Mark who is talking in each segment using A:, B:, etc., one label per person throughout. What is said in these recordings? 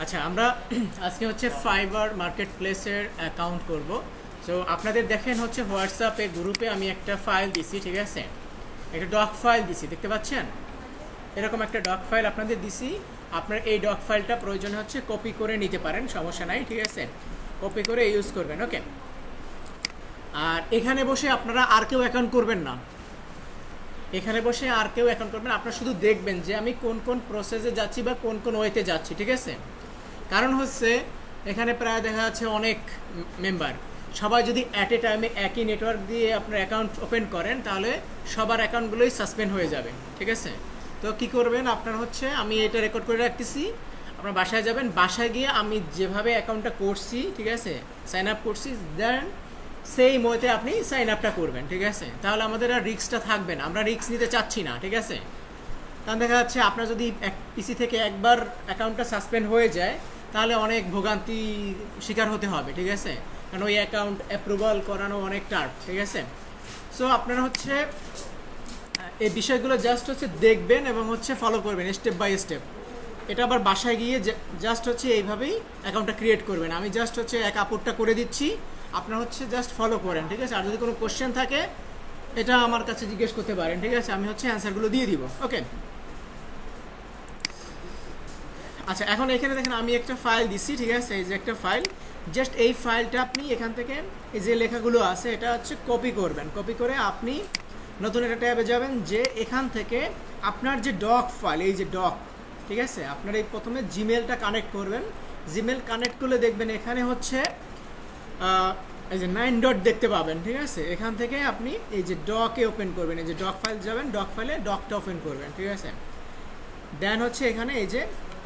A: আচ্ছা আমরা আজকে হচ্ছে ফাইবার মার্কেট প্লেসের অ্যাকাউন্ট করব। সো আপনাদের দেখেন হচ্ছে হোয়াটসঅ্যাপে গ্রুপে আমি একটা ফাইল দিছি, ঠিক আছে, একটা ডক ফাইল দিছি, দেখতে পাচ্ছেন এরকম একটা ডক ফাইল আপনাদের দিছি। আপনার এই ডক ফাইলটা প্রয়োজন হচ্ছে কপি করে নিতে পারেন, সমস্যা নাই, ঠিক আছে, কপি করে ইউজ করবেন। ওকে, আর এখানে বসে আপনারা আর কেউ অ্যাকাউন্ট করবেন না, এখানে বসে আর কেউ অ্যাকাউন্ট করবেন, আপনারা শুধু দেখবেন যে আমি কোন কোন প্রসেসে যাচ্ছি বা কোন কোন ওয়েতে যাচ্ছি, ঠিক আছে। কারণ হচ্ছে এখানে প্রায় দেখা যাচ্ছে অনেক মেম্বার, সবাই যদি অ্যাট এ টাইমে একই নেটওয়ার্ক দিয়ে আপনার অ্যাকাউন্ট ওপেন করেন তাহলে সবার অ্যাকাউন্টগুলোই সাসপেন্ড হয়ে যাবে, ঠিক আছে। তো কি করবেন আপনার হচ্ছে, আমি এটা রেকর্ড করে রাখতেছি, আপনার বাসায় যাবেন, বাসায় গিয়ে আমি যেভাবে অ্যাকাউন্টটা করছি, ঠিক আছে, সাইন আপ করছি, দেন সেই মতে আপনি সাইন আপটা করবেন, ঠিক আছে। তাহলে আমাদের আর রিস্কটা থাকবে না, আমরা রিস্ক নিতে চাচ্ছি না, ঠিক আছে। কারণ দেখা যাচ্ছে আপনার যদি এক পিসি থেকে একবার অ্যাকাউন্টটা সাসপেন্ড হয়ে যায় তাহলে অনেক ভোগান্তি শিকার হতে হবে, ঠিক আছে, কারণ ওই অ্যাকাউন্ট অ্যাপ্রুভাল করানো অনেক টাফ, ঠিক আছে। সো আপনারা হচ্ছে এই বিষয়গুলো জাস্ট হচ্ছে দেখবেন এবং হচ্ছে ফলো করবেন স্টেপ বাই স্টেপ। এটা আবার বাসায় গিয়ে জাস্ট হচ্ছে এইভাবেই অ্যাকাউন্টটা ক্রিয়েট করবেন। আমি জাস্ট হচ্ছে এক আপলোডটা করে দিচ্ছি, আপনারা হচ্ছে জাস্ট ফলো করেন, ঠিক আছে। আর যদি কোনো কোশ্চেন থাকে এটা আমার কাছে জিজ্ঞেস করতে পারেন, ঠিক আছে, আমি হচ্ছে অ্যান্সারগুলো দিয়ে দিব। ওকে, আচ্ছা এখন এখানে দেখেন আমি একটা ফাইল দিচ্ছি, ঠিক আছে, এই যে একটা ফাইল, জাস্ট এই ফাইলটা আপনি এখান থেকে এই যে লেখাগুলো আছে এটা হচ্ছে কপি করবেন, কপি করে আপনি নতুন একটা ট্যাবে যাবেন, যে এখান থেকে আপনার যে ডক ফাইল, এই যে ডক, ঠিক আছে, আপনার এই প্রথমে জিমেলটা কানেক্ট করবেন, জিমেল কানেক্ট করলে দেখবেন এখানে হচ্ছে এই যে 9 ডট দেখতে পাবেন, ঠিক আছে। এখান থেকে আপনি এই যে ডকে ওপেন করবেন, এই যে ডক ফাইল যাবেন, ডক ফাইলে ডকটা ওপেন করবেন, ঠিক আছে। দেন হচ্ছে এখানে এই যে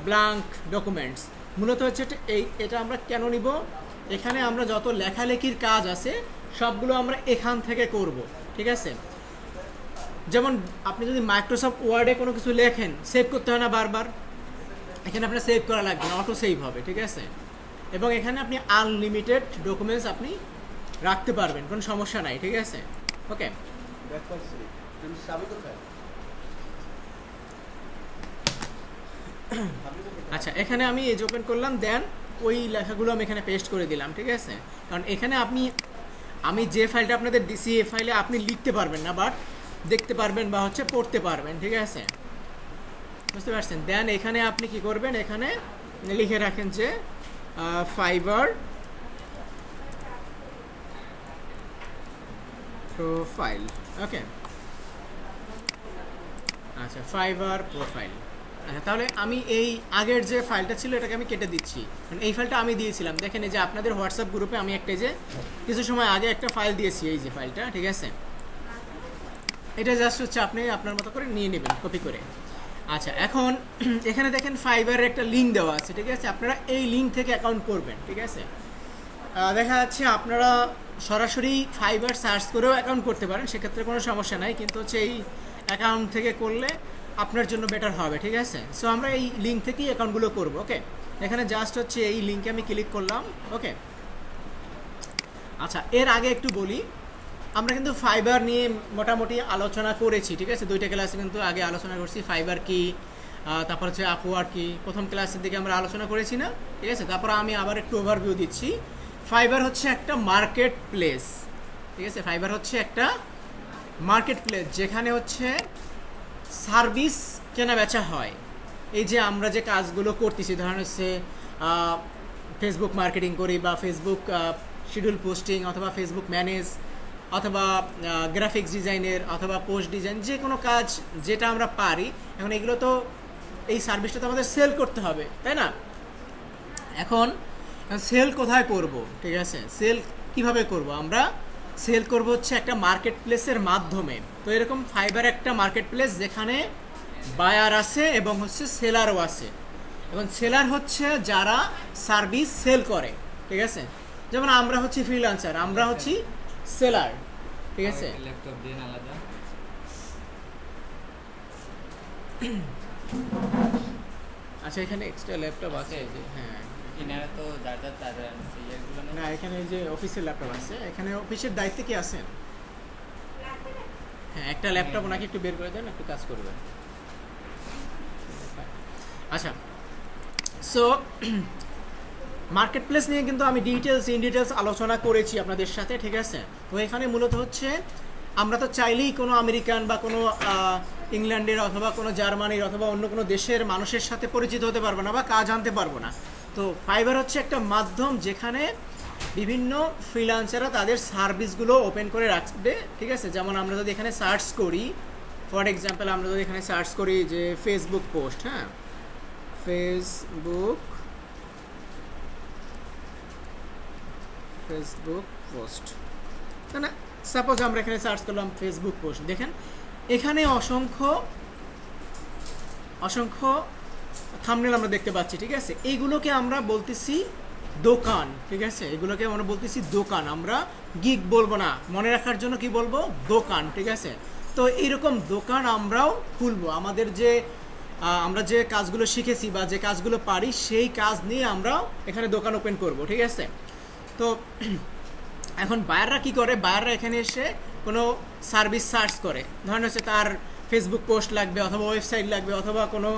A: ব্ল্যাঙ্ক ডকুমেন্টস, মূলত হচ্ছে এটা আমরা কেন নিব, এখানে আমরা যত লেখালেখির কাজ আছে সবগুলো আমরা এখান থেকে করব, ঠিক আছে। যেমন আপনি যদি মাইক্রোসফট ওয়ার্ডে কোনো কিছু লেখেন, সেভ করতে হয় না বারবার, এখানে আপনার সেভ করা লাগবে না, অটো সেভ হবে, ঠিক আছে। এবং এখানে আপনি আনলিমিটেড ডকুমেন্টস আপনি রাখতে পারবেন, কোনো সমস্যা নাই, ঠিক আছে। ওকে, আচ্ছা এখানে আমি এজ ওপেন করলাম, দেন ওই লেখাগুলো আমি এখানে পেস্ট করে দিলাম, ঠিক আছে। কারণ এখানে আমি যে ফাইলটা আপনাদের দিছি এই ফাইলে আপনি লিখতে পারবেন না, বাট দেখতে পারবেন বা হচ্ছে পড়তে পারবেন, ঠিক আছে, বুঝতে পারছেন। দেন এখানে আপনি কি করবেন, এখানে লিখে রাখেন যে ফাইবার প্রোফাইল। ওকে, আচ্ছা ফাইবার প্রোফাইল। আচ্ছা তাহলে আমি এই আগের যে ফাইলটা ছিল এটাকে আমি কেটে দিচ্ছি, কারণ এই ফাইলটা আমি দিয়েছিলাম, দেখেন এই যে আপনাদের হোয়াটসঅ্যাপ গ্রুপে আমি একটা যে কিছু সময় আগে একটা ফাইল দিয়েছি, এই যে ফাইলটা, ঠিক আছে, এটা জাস্ট হচ্ছে আপনি আপনার মতো করে নিয়ে নেবেন কপি করে। আচ্ছা এখন এখানে দেখেন ফাইবারের একটা লিঙ্ক দেওয়া আছে, ঠিক আছে, আপনারা এই লিঙ্ক থেকে অ্যাকাউন্ট করবেন, ঠিক আছে। দেখা যাচ্ছে আপনারা সরাসরি ফাইবার সার্চ করেও অ্যাকাউন্ট করতে পারেন, সেক্ষেত্রে কোনো সমস্যা নাই, কিন্তু হচ্ছে এই অ্যাকাউন্ট থেকে করলে আপনার জন্য বেটার হবে, ঠিক আছে। সো আমরা এই লিঙ্ক থেকেই অ্যাকাউন্টগুলো করব। ওকে, এখানে জাস্ট হচ্ছে এই লিঙ্কে আমি ক্লিক করলাম। ওকে, আচ্ছা এর আগে একটু বলি, আমরা কিন্তু ফাইবার নিয়ে মোটামুটি আলোচনা করেছি, ঠিক আছে, দুইটা ক্লাসে কিন্তু আগে আলোচনা করছি, ফাইবার কি, তারপর হচ্ছে আপওয়ার্ক কি, প্রথম ক্লাসের দিকে আমরা আলোচনা করেছি না, ঠিক আছে। তারপর আমি আবার একটু ওভারভিউ দিচ্ছি। ফাইবার হচ্ছে একটা মার্কেট প্লেস, ঠিক আছে, ফাইবার হচ্ছে একটা মার্কেট প্লেস যেখানে হচ্ছে সার্ভিস কেনা বেচা হয়। এই যে আমরা যে কাজগুলো করতেছি, ধরেন হচ্ছে ফেসবুক মার্কেটিং করি, বা ফেসবুক শিডিউল পোস্টিং, অথবা ফেসবুক ম্যানেজ, অথবা গ্রাফিক্স ডিজাইনের, অথবা পোস্ট ডিজাইন, যে কোনো কাজ যেটা আমরা পারি, এখন এগুলো তো এই সার্ভিসটা তো আমাদের সেল করতে হবে, তাই না। এখন সেল কোথায় করব, ঠিক আছে, সেল কিভাবে করব, আমরা সেল করব হচ্ছে একটা মার্কেট প্লেসের মাধ্যমে। তো এরকম ফাইবার একটা মার্কেট প্লেস যেখানে বায়ার আছে এবং হচ্ছে সেলারও আছে, এবং সেলার হচ্ছে যারা সার্ভিস সেল করে, ঠিক আছে। যেমন আমরা হচ্ছি ফ্রিল্যান্সার, আমরা হচ্ছি সেলার, ঠিক আছে। আচ্ছা এখানে এক্সট্রা ল্যাপটপ আছে, যে হ্যাঁ
B: তো তাদের
A: না, এখানে এই যে অফিসের ল্যাপটপ আছে, এখানে অফিসের দায়িত্বে কি আছেন, হ্যাঁ একটা ল্যাপটপ ওনাকে একটু বের করে দেন, একটু কাজ করবেন। আচ্ছা সো মার্কেট প্লেস নিয়ে কিন্তু আমি ইন ডিটেলস আলোচনা করেছি আপনাদের সাথে, ঠিক আছে। তো এখানে মূলত হচ্ছে আমরা তো চাইলেই কোনো আমেরিকান বা কোনো ইংল্যান্ডের অথবা কোনো জার্মানির অথবা অন্য কোনো দেশের মানুষের সাথে পরিচিত হতে পারবো না বা কাজ আনতে পারবো না। তো ফাইবার হচ্ছে একটা মাধ্যম যেখানে বিভিন্ন ফ্রিল্যান্সাররা তাদের সার্ভিসগুলো ওপেন করে রাখবে, ঠিক আছে। যেমন আমরা যদি এখানে সার্চ করি, ফর এক্সাম্পল আমরা যদি এখানে সার্চ করি যে ফেসবুক পোস্ট, হ্যাঁ, ফেসবুক পোস্ট, না সাপোজ আমরা এখানে সার্চ করলাম ফেসবুক পোস্ট, দেখেন এখানে অসংখ্য থাম্বনেল আমরা দেখতে পাচ্ছি, ঠিক আছে। এইগুলোকে আমরা বলতেছি দোকান, ঠিক আছে। এগুলোকে আমরা বলতেছি দোকান, আমরা গিগ বলবো না, মনে রাখার জন্য কি বলবো, দোকান, ঠিক আছে। তো এইরকম দোকান আমরাও খুলবো, আমাদের যে আমরা যে কাজগুলো শিখেছি বা যে কাজগুলো পারি সেই কাজ নিয়ে আমরাও এখানে দোকান ওপেন করব, ঠিক আছে। তো এখন বায়াররা কি করে, বায়াররা এখানে এসে কোনো সার্ভিস সার্চ করে, ধরেন হচ্ছে তার ফেসবুক পোস্ট লাগবে অথবা ওয়েবসাইট লাগবে অথবা কোনো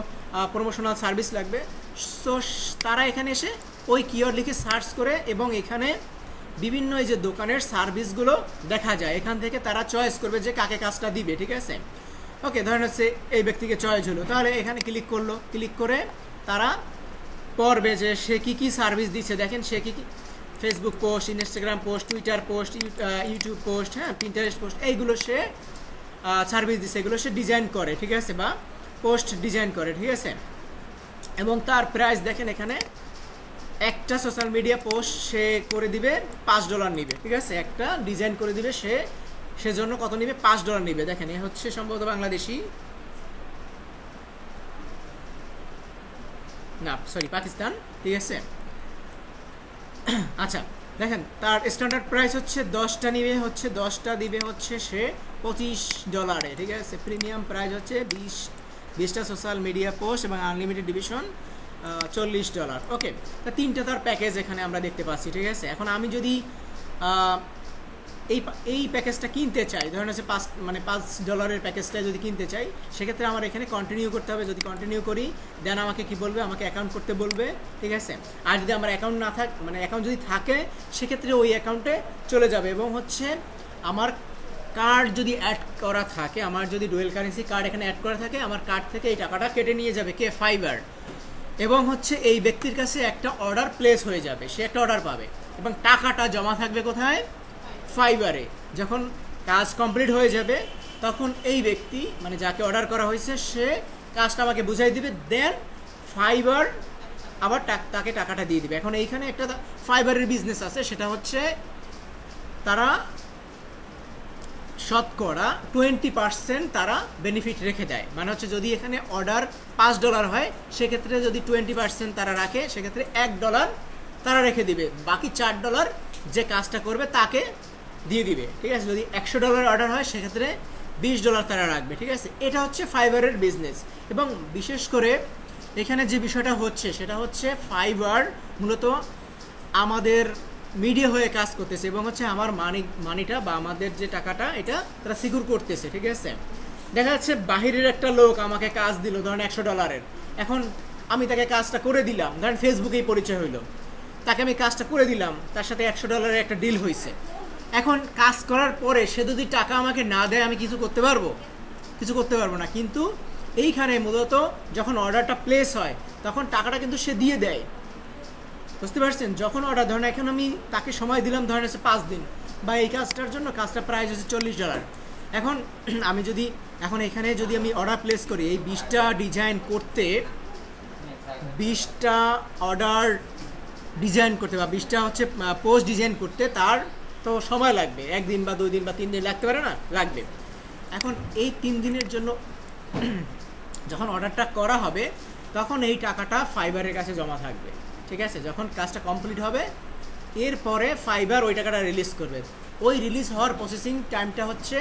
A: প্রমোশনাল সার্ভিস লাগবে। সো তারা এখানে এসে ওই কিওয়ার্ড লিখে সার্চ করে এবং এখানে বিভিন্ন এই যে দোকানের সার্ভিসগুলো দেখা যায়, এখান থেকে তারা চয়েস করবে যে কাকে কাজটা দিবে, ঠিক আছে। ওকে, ধরেন হচ্ছে এই ব্যক্তিকে চয়েস হলো, তাহলে এখানে ক্লিক করলো, ক্লিক করে তারা পড়বে যে সে কী সার্ভিস দিচ্ছে। দেখেন সে কী Facebook post, Instagram post, Twitter post, YouTube post, হ্যাঁ, পিন্টারেস্ট পোস্ট, এইগুলো সে সার্ভিস দিচ্ছে, এগুলো সে ডিজাইন করে, ঠিক আছে, বা পোস্ট ডিজাইন করে, ঠিক আছে। এবং তার প্রাইস দেখেন এখানে একটা সোশ্যাল মিডিয়া পোস্ট সে করে দিবে $5 নিবে, ঠিক আছে। একটা ডিজাইন করে দিবে সেজন্য কত নিবে, $5 নিবে। দেখেন এ হচ্ছে সম্ভবত বাংলাদেশি, না সরি পাকিস্তান, ঠিক আছে। আচ্ছা দেখেন তার স্ট্যান্ডার্ড প্রাইস হচ্ছে 10টা নিবে হচ্ছে 10টা দিবে হচ্ছে সে $25, ঠিক আছে। প্রিমিয়াম প্রাইস হচ্ছে 20টা সোশ্যাল মিডিয়া পোস্ট এবং আনলিমিটেড ডিভিশন $40। ওকে, তা তিনটা তার প্যাকেজ এখানে আমরা দেখতে পাচ্ছি, ঠিক আছে। এখন আমি যদি এই প্যাকেজটা কিনতে চাই, ধরেন হচ্ছে $5 প্যাকেজটা যদি কিনতে চাই, সেক্ষেত্রে আমার এখানে কন্টিনিউ করতে হবে। যদি কন্টিনিউ করি দেন আমাকে কি বলবে, আমাকে অ্যাকাউন্ট করতে বলবে, ঠিক আছে। আর যদি আমার অ্যাকাউন্ট না থাকে, অ্যাকাউন্ট যদি থাকে, সেক্ষেত্রে ওই অ্যাকাউন্টে চলে যাবে এবং হচ্ছে আমার কার্ড যদি অ্যাড করা থাকে, আমার যদি ডুয়েল কারেন্সি কার্ড এখানে অ্যাড করা থাকে, আমার কার্ড থেকে এই টাকাটা কেটে নিয়ে যাবে কে, ফাইবার। এবং হচ্ছে এই ব্যক্তির কাছে একটা অর্ডার প্লেস হয়ে যাবে, সে একটা অর্ডার পাবে এবং টাকাটা জমা থাকবে কোথায়, ফাইবারে। যখন কাজ কমপ্লিট হয়ে যাবে তখন এই ব্যক্তি যাকে অর্ডার করা হয়েছে সে কাজটা আমাকে বুঝাই দিবে, দেন ফাইবার আবার তাকে টাকাটা দিয়ে দিবে। এখন এইখানে একটা ফাইবারের বিজনেস আছে, সেটা হচ্ছে তারা শতকরা 20% তারা বেনিফিট রেখে দেয়। হচ্ছে যদি এখানে অর্ডার $5 হয়, সেক্ষেত্রে যদি 20% তারা রাখে, সেক্ষেত্রে $1 তারা রেখে দিবে, বাকি $4 যে কাজটা করবে তাকে দিয়ে দিবে, ঠিক আছে। যদি $100 অর্ডার হয়, সেক্ষেত্রে $20 তারা রাখবে, ঠিক আছে। এটা হচ্ছে ফাইবারের বিজনেস। এবং বিশেষ করে এখানে যে বিষয়টা হচ্ছে সেটা হচ্ছে ফাইবার মূলত আমাদের মিডিয়া হয়ে কাজ করতেছে এবং হচ্ছে আমার মানিটা বা আমাদের যে টাকাটা এটা তারা সিকিউর করতেছে, ঠিক আছে। দেখা যাচ্ছে বাহিরের একটা লোক আমাকে কাজ দিল, ধরেন $100, এখন আমি তাকে কাজটা করে দিলাম, ধরেন ফেসবুকেই পরিচয় হইলো, তাকে আমি কাজটা করে দিলাম, তার সাথে $100 একটা ডিল হয়েছে। এখন কাজ করার পরে সে যদি টাকা আমাকে না দেয়, আমি কিছু করতে পারবো? কিছু করতে পারবো না। কিন্তু এইখানে মূলত যখন অর্ডারটা প্লেস হয় তখন টাকাটা কিন্তু সে দিয়ে দেয়, বুঝতে পারছেন। যখন অর্ডার, ধরেন এখন আমি তাকে সময় দিলাম, ধরেন হচ্ছে 5 দিন, বা এই কাজটার জন্য কাজটা প্রাইস হচ্ছে $40। এখন আমি যদি এখানে যদি আমি অর্ডার প্লেস করি, এই 20টা ডিজাইন করতে, 20টা অর্ডার ডিজাইন করতে বা 20টা হচ্ছে পোস্ট ডিজাইন করতে তার তো সময় লাগবে, 1 দিন বা 2 দিন বা 3 দিন লাগতে পারে না, লাগবে। এখন এই 3 দিনের জন্য যখন অর্ডারটা করা হবে তখন এই টাকাটা ফাইবারের কাছে জমা থাকবে, ঠিক আছে। যখন কাজটা কমপ্লিট হবে এরপরে ফাইবার ওই টাকাটা রিলিজ করবে। ওই রিলিজ হওয়ার প্রসেসিং টাইমটা হচ্ছে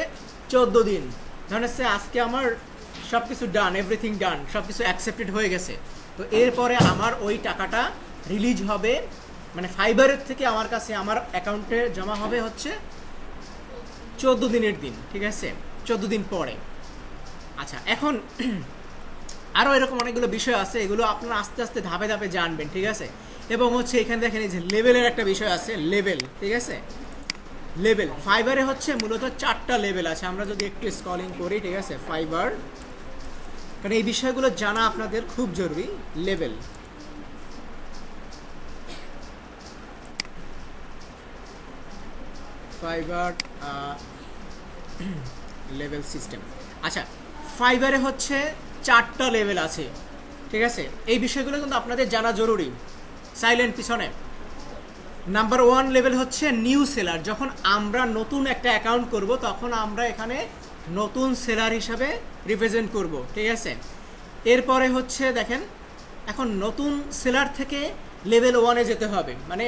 A: 14 দিন। ধরেন হচ্ছে আজকে আমার সব কিছু ডান, এভরিথিং ডান, সব কিছু অ্যাকসেপ্টেড হয়ে গেছে, তো এরপরে আমার ওই টাকাটা রিলিজ হবে, ফাইবারের থেকে আমার কাছে আমার অ্যাকাউন্টে জমা হবে হচ্ছে 14 দিনের দিন, ঠিক আছে, 14 দিন পরে। আচ্ছা, এখন আরও এরকম অনেকগুলো বিষয় আছে, এগুলো আপনারা আস্তে আস্তে ধাপে ধাপে জানবেন, ঠিক আছে। এবং হচ্ছে এখানে দেখেন এই যে লেভেলের একটা বিষয় আছে, লেভেল, ঠিক আছে। লেভেল ফাইবারে হচ্ছে মূলত 4টা লেভেল আছে। আমরা যদি একটু স্ক্রলিং করি, ঠিক আছে, ফাইবার, কারণ এই বিষয়গুলো জানা আপনাদের খুব জরুরি। Level, fibre level system. আচ্ছা, ফাইবারে হচ্ছে 4টা লেভেল আছে, ঠিক আছে। এই বিষয়গুলো কিন্তু আপনাদের জানা জরুরি। সাইলেন্ট পিছনে নাম্বার 1 লেভেল হচ্ছে নিউ সেলার। যখন আমরা নতুন একটা অ্যাকাউন্ট করব তখন আমরা এখানে নতুন সেলার হিসাবে রিপ্রেজেন্ট করব, ঠিক আছে। এরপরে হচ্ছে দেখেন, এখন নতুন সেলার থেকে লেভেল 1-এ যেতে হবে, মানে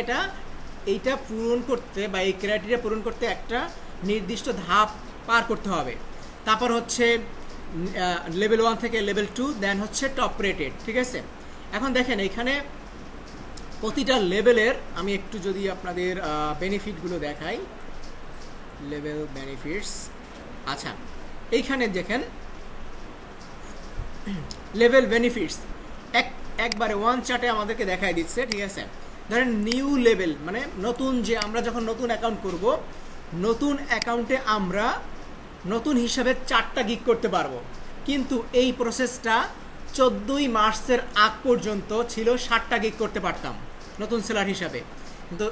A: এইটা পূরণ করতে বা এই ক্রাইটেরিয়া পূরণ করতে একটা নির্দিষ্ট ধাপ পার করতে হবে। তারপর হচ্ছে লেভেল 1 থেকে লেভেল 2, দেন হচ্ছে টপ রেটেড, ঠিক আছে। এখন দেখেন এখানে প্রতিটা লেভেলের আমি একটু যদি আপনাদের বেনিফিটগুলো দেখাই, লেভেল বেনিফিটস। আচ্ছা, এইখানে দেখেন লেভেল বেনিফিটস একবারে 1 চার্টে আমাদেরকে দেখাই দিচ্ছে, ঠিক আছে। ধরেন নিউ লেভেল মানে নতুন, যে আমরা যখন নতুন অ্যাকাউন্ট করব, নতুন অ্যাকাউন্টে আমরা নতুন হিসাবে 4টা গিগ করতে পারবো। কিন্তু এই প্রসেসটা 14ই মার্চের আগ পর্যন্ত ছিল 7টা গিগ করতে পারতাম নতুন সেলার হিসাবে। কিন্তু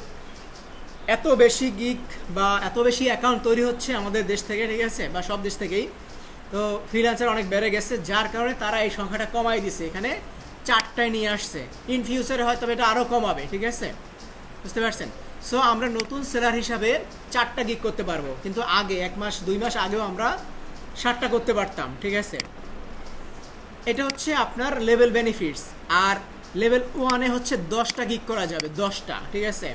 A: এত বেশি গিগ বা এত বেশি অ্যাকাউন্ট তৈরি হচ্ছে আমাদের দেশ থেকে, ঠিক আছে, বা সব দেশ থেকেই, তো ফ্রিল্যান্সার অনেক বেড়ে গেছে, যার কারণে তারা এই সংখ্যাটা কমাই দিছে, এখানে 4টায় নিয়ে আসছে। ইন ফিউচারে হয়তো এটা আরও কমাবে, ঠিক আছে, বুঝতে পারছেন। সো আমরা নতুন সেলার হিসাবে 4টা গিগ করতে পারবো, কিন্তু আগে 1 মাস 2 মাস আগেও আমরা 7টা করতে পারতাম, ঠিক আছে। এটা হচ্ছে আপনার লেভেল বেনিফিটস। আর লেভেল 1-এ হচ্ছে 10টা গিগ করা যাবে, 10টা, ঠিক আছে।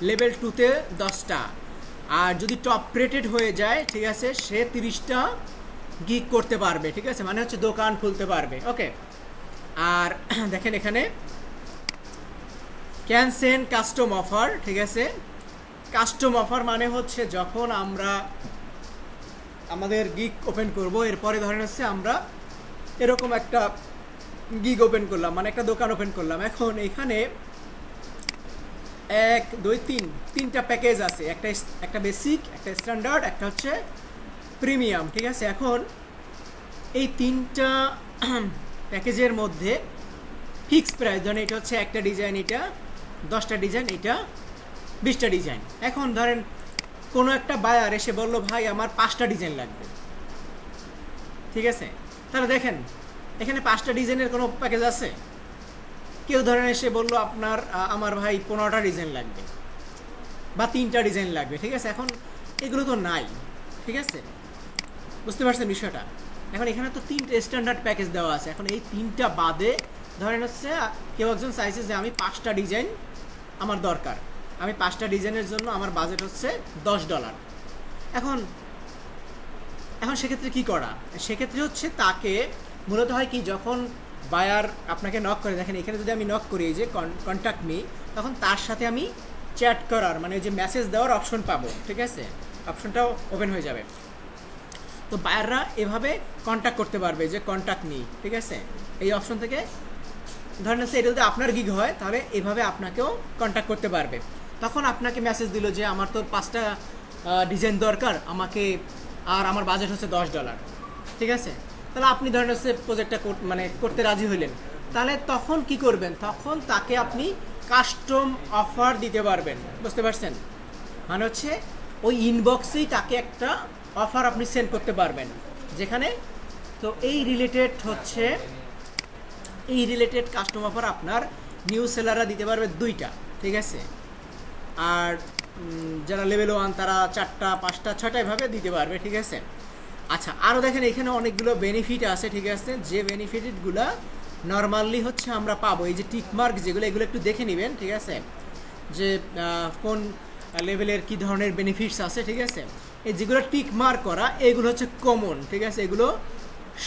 A: লেভেল 2-তে 10টা। আর যদি টপ রেটেড হয়ে যায়, ঠিক আছে, সে 30টা গিগ করতে পারবে, ঠিক আছে, মানে হচ্ছে দোকান খুলতে পারবে, ওকে। আর দেখেন এখানে ক্যান সেন্ড কাস্টম অফার, ঠিক আছে। কাস্টম অফার মানে হচ্ছে যখন আমরা আমাদের গিগ ওপেন করব, এরপরে ধরেন হচ্ছে আমরা এরকম একটা গিগ ওপেন করলাম, মানে একটা দোকান ওপেন করলাম। এখন এখানে 1 2 3 তিনটা প্যাকেজ আছে, একটা বেসিক, একটা স্ট্যান্ডার্ড, একটা হচ্ছে প্রিমিয়াম, ঠিক আছে। এখন এই 3টা প্যাকেজের মধ্যে ফিক্স প্রাইস, ধরেন এটা হচ্ছে একটা ডিজাইন, এটা 10টা ডিজাইন, এটা 20টা ডিজাইন। এখন ধরেন কোনো একটা বায়ার এসে বলল, ভাই আমার 5টা ডিজাইন লাগবে, ঠিক আছে। তাহলে দেখেন এখানে 5টা ডিজাইনের কোনো প্যাকেজ আছে? কেউ ধরেন এসে বলল আমার ভাই 15টা ডিজাইন লাগবে বা 3টা ডিজাইন লাগবে, ঠিক আছে। এখন এগুলো তো নাই, ঠিক আছে, বুঝতে পারছেন বিষয়টা। এখন এখানে তো 3টে স্ট্যান্ডার্ড প্যাকেজ দেওয়া আছে। এখন এই 3টা বাদে ধরেন হচ্ছে কেউ একজন চাইছে যে আমি 5টা ডিজাইন আমার দরকার, আমি 5টা ডিজাইনের জন্য আমার বাজেট হচ্ছে $10। এখন সেক্ষেত্রে কি করা? সেক্ষেত্রে হচ্ছে তাকে মূলত হয় কি, যখন বায়ার আপনাকে নক করে, দেখেন এখানে যদি আমি নক করি এই যে কন্ট্যাক্ট মি, তখন তার সাথে আমি চ্যাট করার মানে যে মেসেজ দেওয়ার অপশন পাবো, ঠিক আছে, অপশনটাও ওপেন হয়ে যাবে। তো বায়াররা এভাবে কন্ট্যাক্ট করতে পারবে যে কন্ট্যাক্ট মি, ঠিক আছে, এই অপশন থেকে। ধরেন হচ্ছে এটা যদি আপনার গিগ হয় তাহলে এভাবে আপনাকেও কন্ট্যাক্ট করতে পারবে। তখন আপনাকে মেসেজ দিল যে আমার তো 5টা ডিজাইন দরকার, আমাকে, আর আমার বাজেট হচ্ছে $10, ঠিক আছে। তাহলে আপনি ধরেন হচ্ছে প্রজেক্টটা করতে রাজি হইলেন, তাহলে তখন কি করবেন? তখন তাকে আপনি কাস্টম অফার দিতে পারবেন, বুঝতে পারছেন? মানে হচ্ছে ওই ইনবক্সেই তাকে একটা অফার আপনি সেন্ড করতে পারবেন, যেখানে তো এই রিলেটেড কাস্টম অফার আপনার নিউ সেলাররা দিতে পারবে 2টা, ঠিক আছে। আর যারা লেভেল 1 তারা 4টা 5টা 6টা এভাবে দিতে পারবে, ঠিক আছে। আচ্ছা, আরও দেখেন এখানে অনেকগুলো বেনিফিট আছে, ঠিক আছে। যে বেনিফিটগুলো নর্মালি হচ্ছে আমরা পাবো, এই যে টিকমার্ক যেগুলো, এগুলো একটু দেখে নেবেন, ঠিক আছে, যে কোন লেভেলের কি ধরনের বেনিফিটস আছে, ঠিক আছে। এই যেগুলো টিকমার্ক করা এগুলো হচ্ছে কমন, ঠিক আছে, এগুলো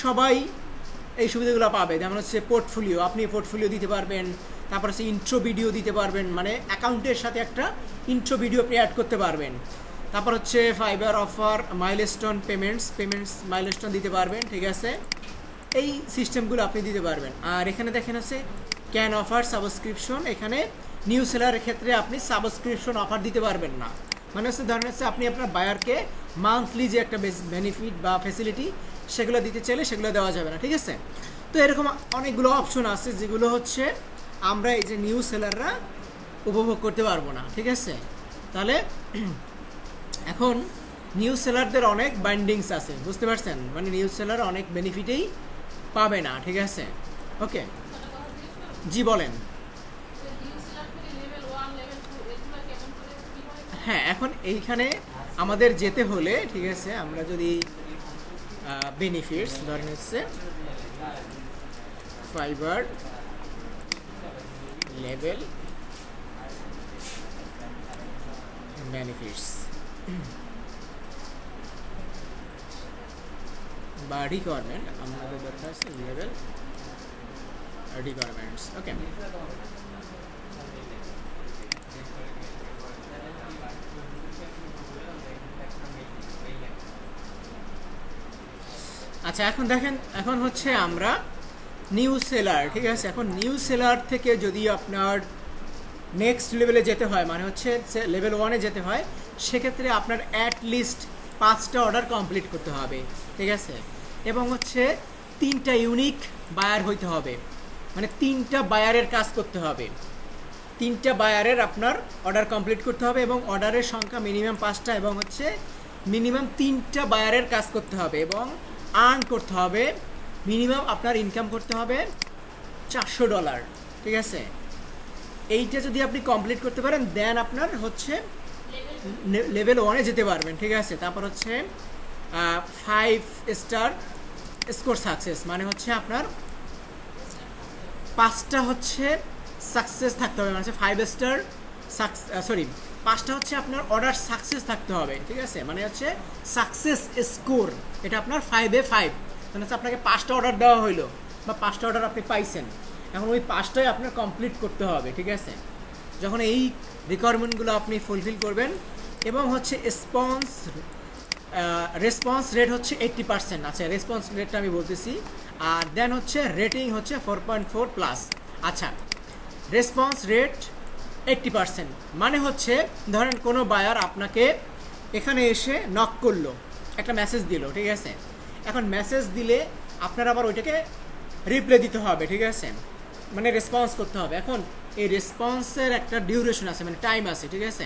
A: সবাই এই সুবিধাগুলো পাবে। যেমন হচ্ছে পোর্টফোলিও, আপনি পোর্টফোলিও দিতে পারবেন, তারপর হচ্ছে ইন্ট্রো ভিডিও দিতে পারবেন, মানে অ্যাকাউন্টের সাথে একটা ইন্ট্রো ভিডিও আপনি অ্যাড করতে পারবেন। তারপর হচ্ছে fibre offer, milestone payments milestone দিতে পারবেন, ঠিক আছে। এই সিস্টেমগুলো আপনি দিতে পারবেন। আর এখানে দেখেন আছে ক্যান অফার সাবস্ক্রিপশন, এখানে নিউ সেলারের ক্ষেত্রে আপনি সাবস্ক্রিপশন অফার দিতে পারবেন না, মানে হচ্ছে ধরেন হচ্ছে আপনি আপনার বায়ারকে মান্থলি যে একটা বেনিফিট বা ফ্যাসিলিটি সেগুলো দিতে চাইলে সেগুলো দেওয়া যাবে না, ঠিক আছে। তো এরকম অনেকগুলো অপশন আছে যেগুলো হচ্ছে আমরা এই যে নিউ সেলাররা উপভোগ করতে পারবো না, ঠিক আছে। তাহলে এখন নিউ সেলারদের অনেক বাইন্ডিংস আছে, বুঝতে পারছেন, মানে নিউ সেলার অনেক বেনিফিটেই পাবে না, ঠিক আছে। ওকে, জি বলেন। হ্যাঁ, এখন এইখানে আমাদের যেতে হলে, ঠিক আছে, আমরা যদি বেনিফিটস ধরেন হচ্ছে ফাইবার লেভেল বেনিফিটস বা রিকোয়ারমেন্ট, আমাদের দরকার আছে লেভেল রিকোয়ারমেন্টস। ওকে, আচ্ছা এখন দেখেন, এখন হচ্ছে আমরা নিউ সেলার, ঠিক আছে। এখন নিউ সেলার থেকে যদি আপনার নেক্সট লেভেলে যেতে হয়, মানে হচ্ছে লেভেল 1-এ যেতে হয়, সেক্ষেত্রে আপনার অ্যাটলিস্ট 5টা অর্ডার কমপ্লিট করতে হবে, ঠিক আছে। এবং হচ্ছে 3টা ইউনিক বায়ার হইতে হবে, মানে 3টা বায়ারের কাজ করতে হবে, 3টা বায়ারের আপনার অর্ডার কমপ্লিট করতে হবে এবং অর্ডারের সংখ্যা মিনিমাম 5টা এবং হচ্ছে মিনিমাম 3টা বায়ারের কাজ করতে হবে এবং আর্ন করতে হবে, মিনিমাম আপনার ইনকাম করতে হবে $400, ঠিক আছে। এইটা যদি আপনি কমপ্লিট করতে পারেন দেন আপনার হচ্ছে লেভেল 1-এ যেতে পারবেন, ঠিক আছে। তারপর হচ্ছে 5 স্টার স্কোর সাকসেস, মানে হচ্ছে আপনার 5টা হচ্ছে সাকসেস থাকতে হবে, মানে হচ্ছে 5 স্টার সরি 5টা হচ্ছে আপনার অর্ডার সাকসেস থাকতে হবে, ঠিক আছে। মানে হচ্ছে সাকসেস স্কোর, এটা আপনার 5-এ 5, মানে হচ্ছে আপনাকে 5টা অর্ডার দেওয়া হইলো বা 5টা অর্ডার আপনি পাইছেন, এখন ওই 5টাই আপনার কমপ্লিট করতে হবে, ঠিক আছে। যখন এই রিকোয়ারমেন্টগুলো আপনি ফুলফিল করবেন এবং হচ্ছে রেসপন্স রেট হচ্ছে 80%, আচ্ছা রেসপন্স রেটটা আমি বলতেছি, আর দেন হচ্ছে রেটিং হচ্ছে 4.4+। আচ্ছা, রেসপন্স রেট 80% মানে হচ্ছে ধরেন কোনো বায়ার আপনাকে এখানে এসে নক করলো, একটা মেসেজ দিল, ঠিক আছে। এখন মেসেজ দিলে আপনার আবার ওইটাকে রিপ্লাই দিতে হবে, ঠিক আছে, মানে রেসপন্স করতে হবে। এখন এই রেসপন্সের একটা ডিউরেশন আছে, মানে টাইম আছে, ঠিক আছে।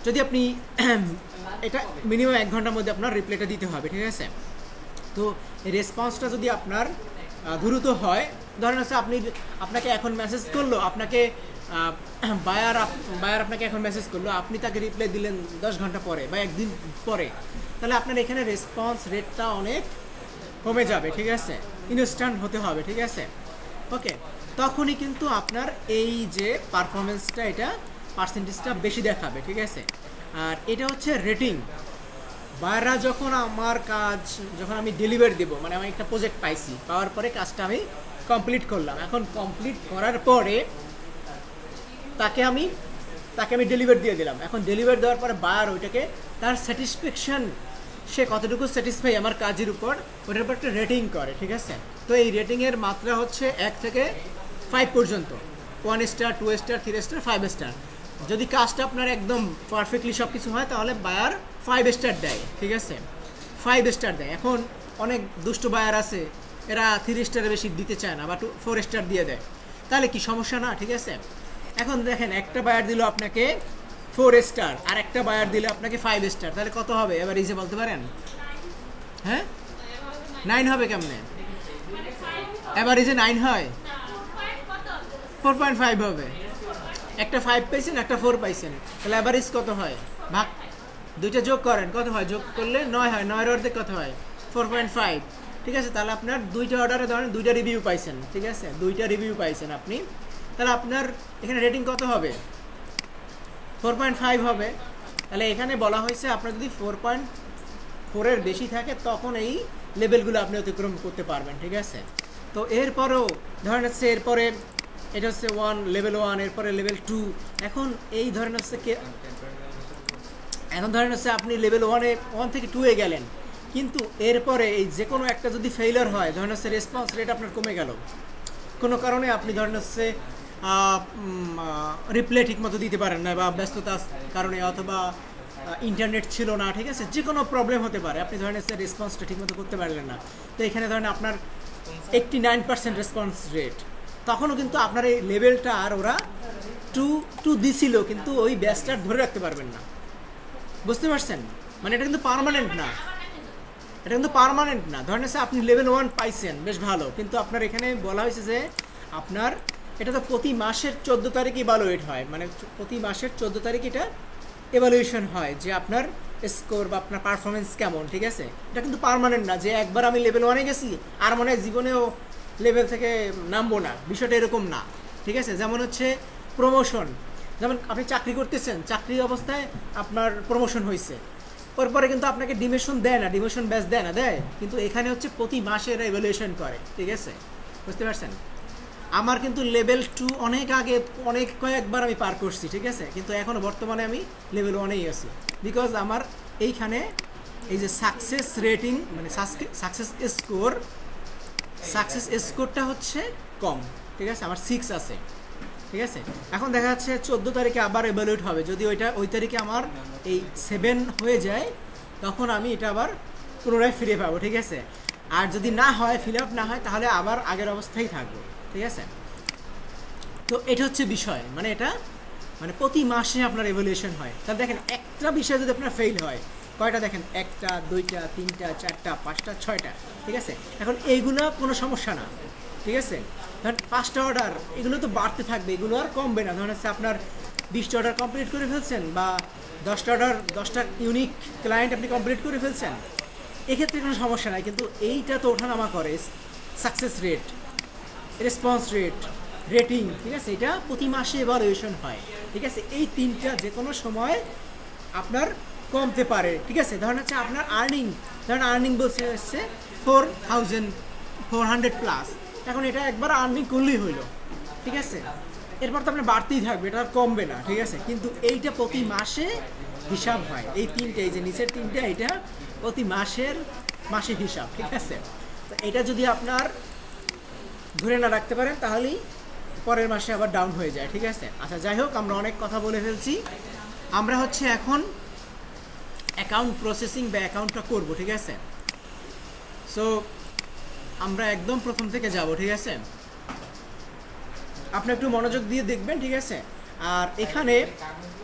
A: যদি আপনি এটা মিনিমাম 1 ঘন্টার মধ্যে আপনার রিপ্লাইটা দিতে হবে, ঠিক আছে। তো এই রেসপন্সটা যদি আপনার দ্রুত হয়, ধরেন হচ্ছে আপনাকে এখন মেসেজ করলো, আপনাকে বায়ার আপনাকে এখন মেসেজ করলো, আপনি তাকে রিপ্লাই দিলেন 10 ঘন্টা পরে বা 1 দিন পরে, তাহলে আপনার এখানে রেসপন্স রেটটা অনেক কমে যাবে, ঠিক আছে, ইনস্ট্যান্ট হতে হবে, ঠিক আছে। ওকে, তখনই কিন্তু আপনার এই যে পারফরমেন্সটা, এটা পার্সেন্টেজটা বেশি দেখাবে, ঠিক আছে। আর এটা হচ্ছে রেটিং, বায়াররা যখন আমার কাজ, যখন আমি ডেলিভারি দেবো, মানে আমি একটা প্রজেক্ট পাইছি, পাওয়ার পরে কাজটা আমি কমপ্লিট করলাম, এখন কমপ্লিট করার পরে তাকে আমি ডেলিভারি দিয়ে দিলাম। এখন ডেলিভারি দেওয়ার পরে বায়ার ওইটাকে তার স্যাটিসফ্যাকশন, সে কতটুকু স্যাটিসফাই আমার কাজের উপর, ওটার উপর একটা রেটিং করে, ঠিক আছে। তো এই রেটিংয়ের মাত্রা হচ্ছে 1 থেকে 5 পর্যন্ত, 1 স্টার, 2 স্টার, 3 স্টার, 5 স্টার। যদি কাজটা আপনার একদম পারফেক্টলি সব কিছু হয় তাহলে বায়ার 5 স্টার দেয়, ঠিক আছে, 5 স্টার দেয়। এখন অনেক দুষ্ট বায়ার আছে, এরা 3 স্টারের বেশি দিতে চায় না বা 4 স্টার দিয়ে দেয়, তাহলে কি সমস্যা না, ঠিক আছে। এখন দেখেন একটা বায়ার দিল আপনাকে 4 স্টার আর একটা বায়ার দিলে আপনাকে 5 স্টার, তাহলে কত হবে এবার ইজে বলতে পারেন? হ্যাঁ, 9 হবে কেমনে? এভারেজে 9 হয়, 4.5 হবে। একটা 5 পাইছেন, একটা 4 পাইছেন, তাহলে এভারেজ কত হয়? ভাগ, দুইটা যোগ করেন, কত হয়? যোগ করলে 9 হয়, 9-এর অর্ধেক কত হয়? 4.5, ঠিক আছে। তাহলে আপনার দুইটা অর্ডারে ধরেন 2টা রিভিউ পাইছেন, ঠিক আছে, 2টা রিভিউ পাইছেন আপনি, তাহলে আপনার এখানে রেটিং কত হবে? 4.5 হবে। তাহলে এখানে বলা হয়েছে আপনার যদি 4.4-এর বেশি থাকে তখন এই লেভেলগুলো আপনি অতিক্রম করতে পারবেন, ঠিক আছে। তো এরপরেও ধরেন হচ্ছে এরপরে এটা হচ্ছে লেভেল 1, এরপরে লেভেল 2, এখন এই ধরেন হচ্ছে এখন ধরেন হচ্ছে আপনি লেভেল 1 থেকে 2-এ গেলেন, কিন্তু এরপরে এই যে কোনো একটা যদি ফেইলার হয়, ধরেন হচ্ছে রেসপন্স রেট আপনার কমে গেল, কোনো কারণে আপনি ধরেন হচ্ছে রিপ্লাই ঠিক মতো দিতে পারেন না, বা ব্যস্ততার কারণে, অথবা ইন্টারনেট ছিল না, ঠিক আছে, যে কোনো প্রবলেম হতে পারে, আপনি ধরেন হচ্ছে রেসপন্সটা ঠিক মতো করতে পারলেন না। তো এখানে ধরেন আপনার 89% রেসপন্স রেট, তখনও কিন্তু আপনার এই লেভেলটা আর ওরা টু দিছিল, কিন্তু ওই ব্যাচটা ধরে রাখতে পারবেন না। বুঝতে পারছেন? মানে এটা কিন্তু পার্মানেন্ট না, এটা কিন্তু পার্মানেন্ট না। ধরেন হচ্ছে আপনি লেভেল 1 পাইছেন, বেশ ভালো, কিন্তু আপনার এখানে বলা হয়েছে যে আপনার এটা তো প্রতি মাসের 14 তারিখে ইভালুয়েট হয়, মানে প্রতি মাসের 14 তারিখ এটা এভালুয়েশন হয় যে আপনার স্কোর বা আপনার পারফরমেন্স কেমন, ঠিক আছে। এটা কিন্তু পার্মানেন্ট না যে একবার আমি লেভেল 1-এ গেছি আর মনে হয় জীবনেও লেভেল থেকে নামবো না, বিষয়টা এরকম না, ঠিক আছে। যেমন হচ্ছে প্রমোশন, যেমন আপনি চাকরি করতেছেন, চাকরি অবস্থায় আপনার প্রমোশন হয়েছে, পরে কিন্তু আপনাকে ডিমোশন দেয় না, ডিমোশন ব্যাচ দেয় না, দেয়, কিন্তু এখানে হচ্ছে প্রতি মাসে এরা ইভ্যালুয়েশন করে, ঠিক আছে। বুঝতে পারছেন? আমার কিন্তু লেভেল 2 অনেক আগে কয়েকবার আমি পার করছি, ঠিক আছে, কিন্তু এখনও বর্তমানে আমি লেভেল 1-এই আছি, বিকজ আমার এইখানে এই যে সাকসেস রেটিং, মানে সাকসেস স্কোরটা হচ্ছে কম, ঠিক আছে, আমার 6 আছে, ঠিক আছে। এখন দেখা যাচ্ছে 14 তারিখে আবার এভালুয়েট হবে, যদি ওই তারিখে আমার এই 7 হয়ে যায়, তখন আমি এটা আবার পুনরায় ফিরে পাবো, ঠিক আছে। আর যদি না হয়, ফিল আপ না হয়, তাহলে আবার আগের অবস্থায় থাকবো, ঠিক আছে। তো এটা হচ্ছে বিষয়, মানে এটা মানে প্রতি মাসে আপনার এভালুয়েশন হয়। তাহলে দেখেন একটা বিষয় যদি আপনার ফেল হয়, কয়টা দেখেন, 1টা 2টা 3টা 4টা 5টা 6টা, ঠিক আছে। এখন এইগুলো কোনো সমস্যা না, ঠিক আছে। ধরেন 5টা অর্ডার, এগুলো তো বাড়তে থাকবে, এগুলো আর কমবে না। ধরেন হচ্ছে আপনার 20টা অর্ডার কমপ্লিট করে ফেলছেন, বা 10টা অর্ডার 10টা ইউনিক ক্লায়েন্ট আপনি কমপ্লিট করে ফেলছেন, এক্ষেত্রে কোনো সমস্যা নাই। কিন্তু এইটা তো ওঠানামা করে, success rate, response rate, rating, ঠিক আছে, এটা প্রতি মাসে এভালুয়েশন হয়, ঠিক আছে। এই 3টা যে কোনো সময় আপনার কমতে পারে, ঠিক আছে। ধরেন হচ্ছে আপনার আর্নিং বলছে হচ্ছে 4,400 প্লাস, এখন এটা একবার আর্নিং করলেই হইলো, ঠিক আছে। এরপর তো আপনার বাড়তেই থাকবে, এটা আর কমবে না, ঠিক আছে। কিন্তু এইটা প্রতি মাসে হিসাব হয়, এই 3টে, এই যে নিচের 3টে, এটা প্রতি মাসে হিসাব, ঠিক আছে। তো এটা যদি আপনার ধরে না রাখতে পারেন, তাহলেই পরের মাসে আবার ডাউন হয়ে যায়, ঠিক আছে। আচ্ছা, যাই হোক, আমরা অনেক কথা বলে ফেলছি। আমরা হচ্ছে এখন অ্যাকাউন্ট প্রসেসিং বা অ্যাকাউন্টটা করব, ঠিক আছে। সো আমরা একদম প্রথম থেকে যাব, ঠিক আছে। আপনি একটু মনোযোগ দিয়ে দেখবেন, ঠিক আছে। আর এখানে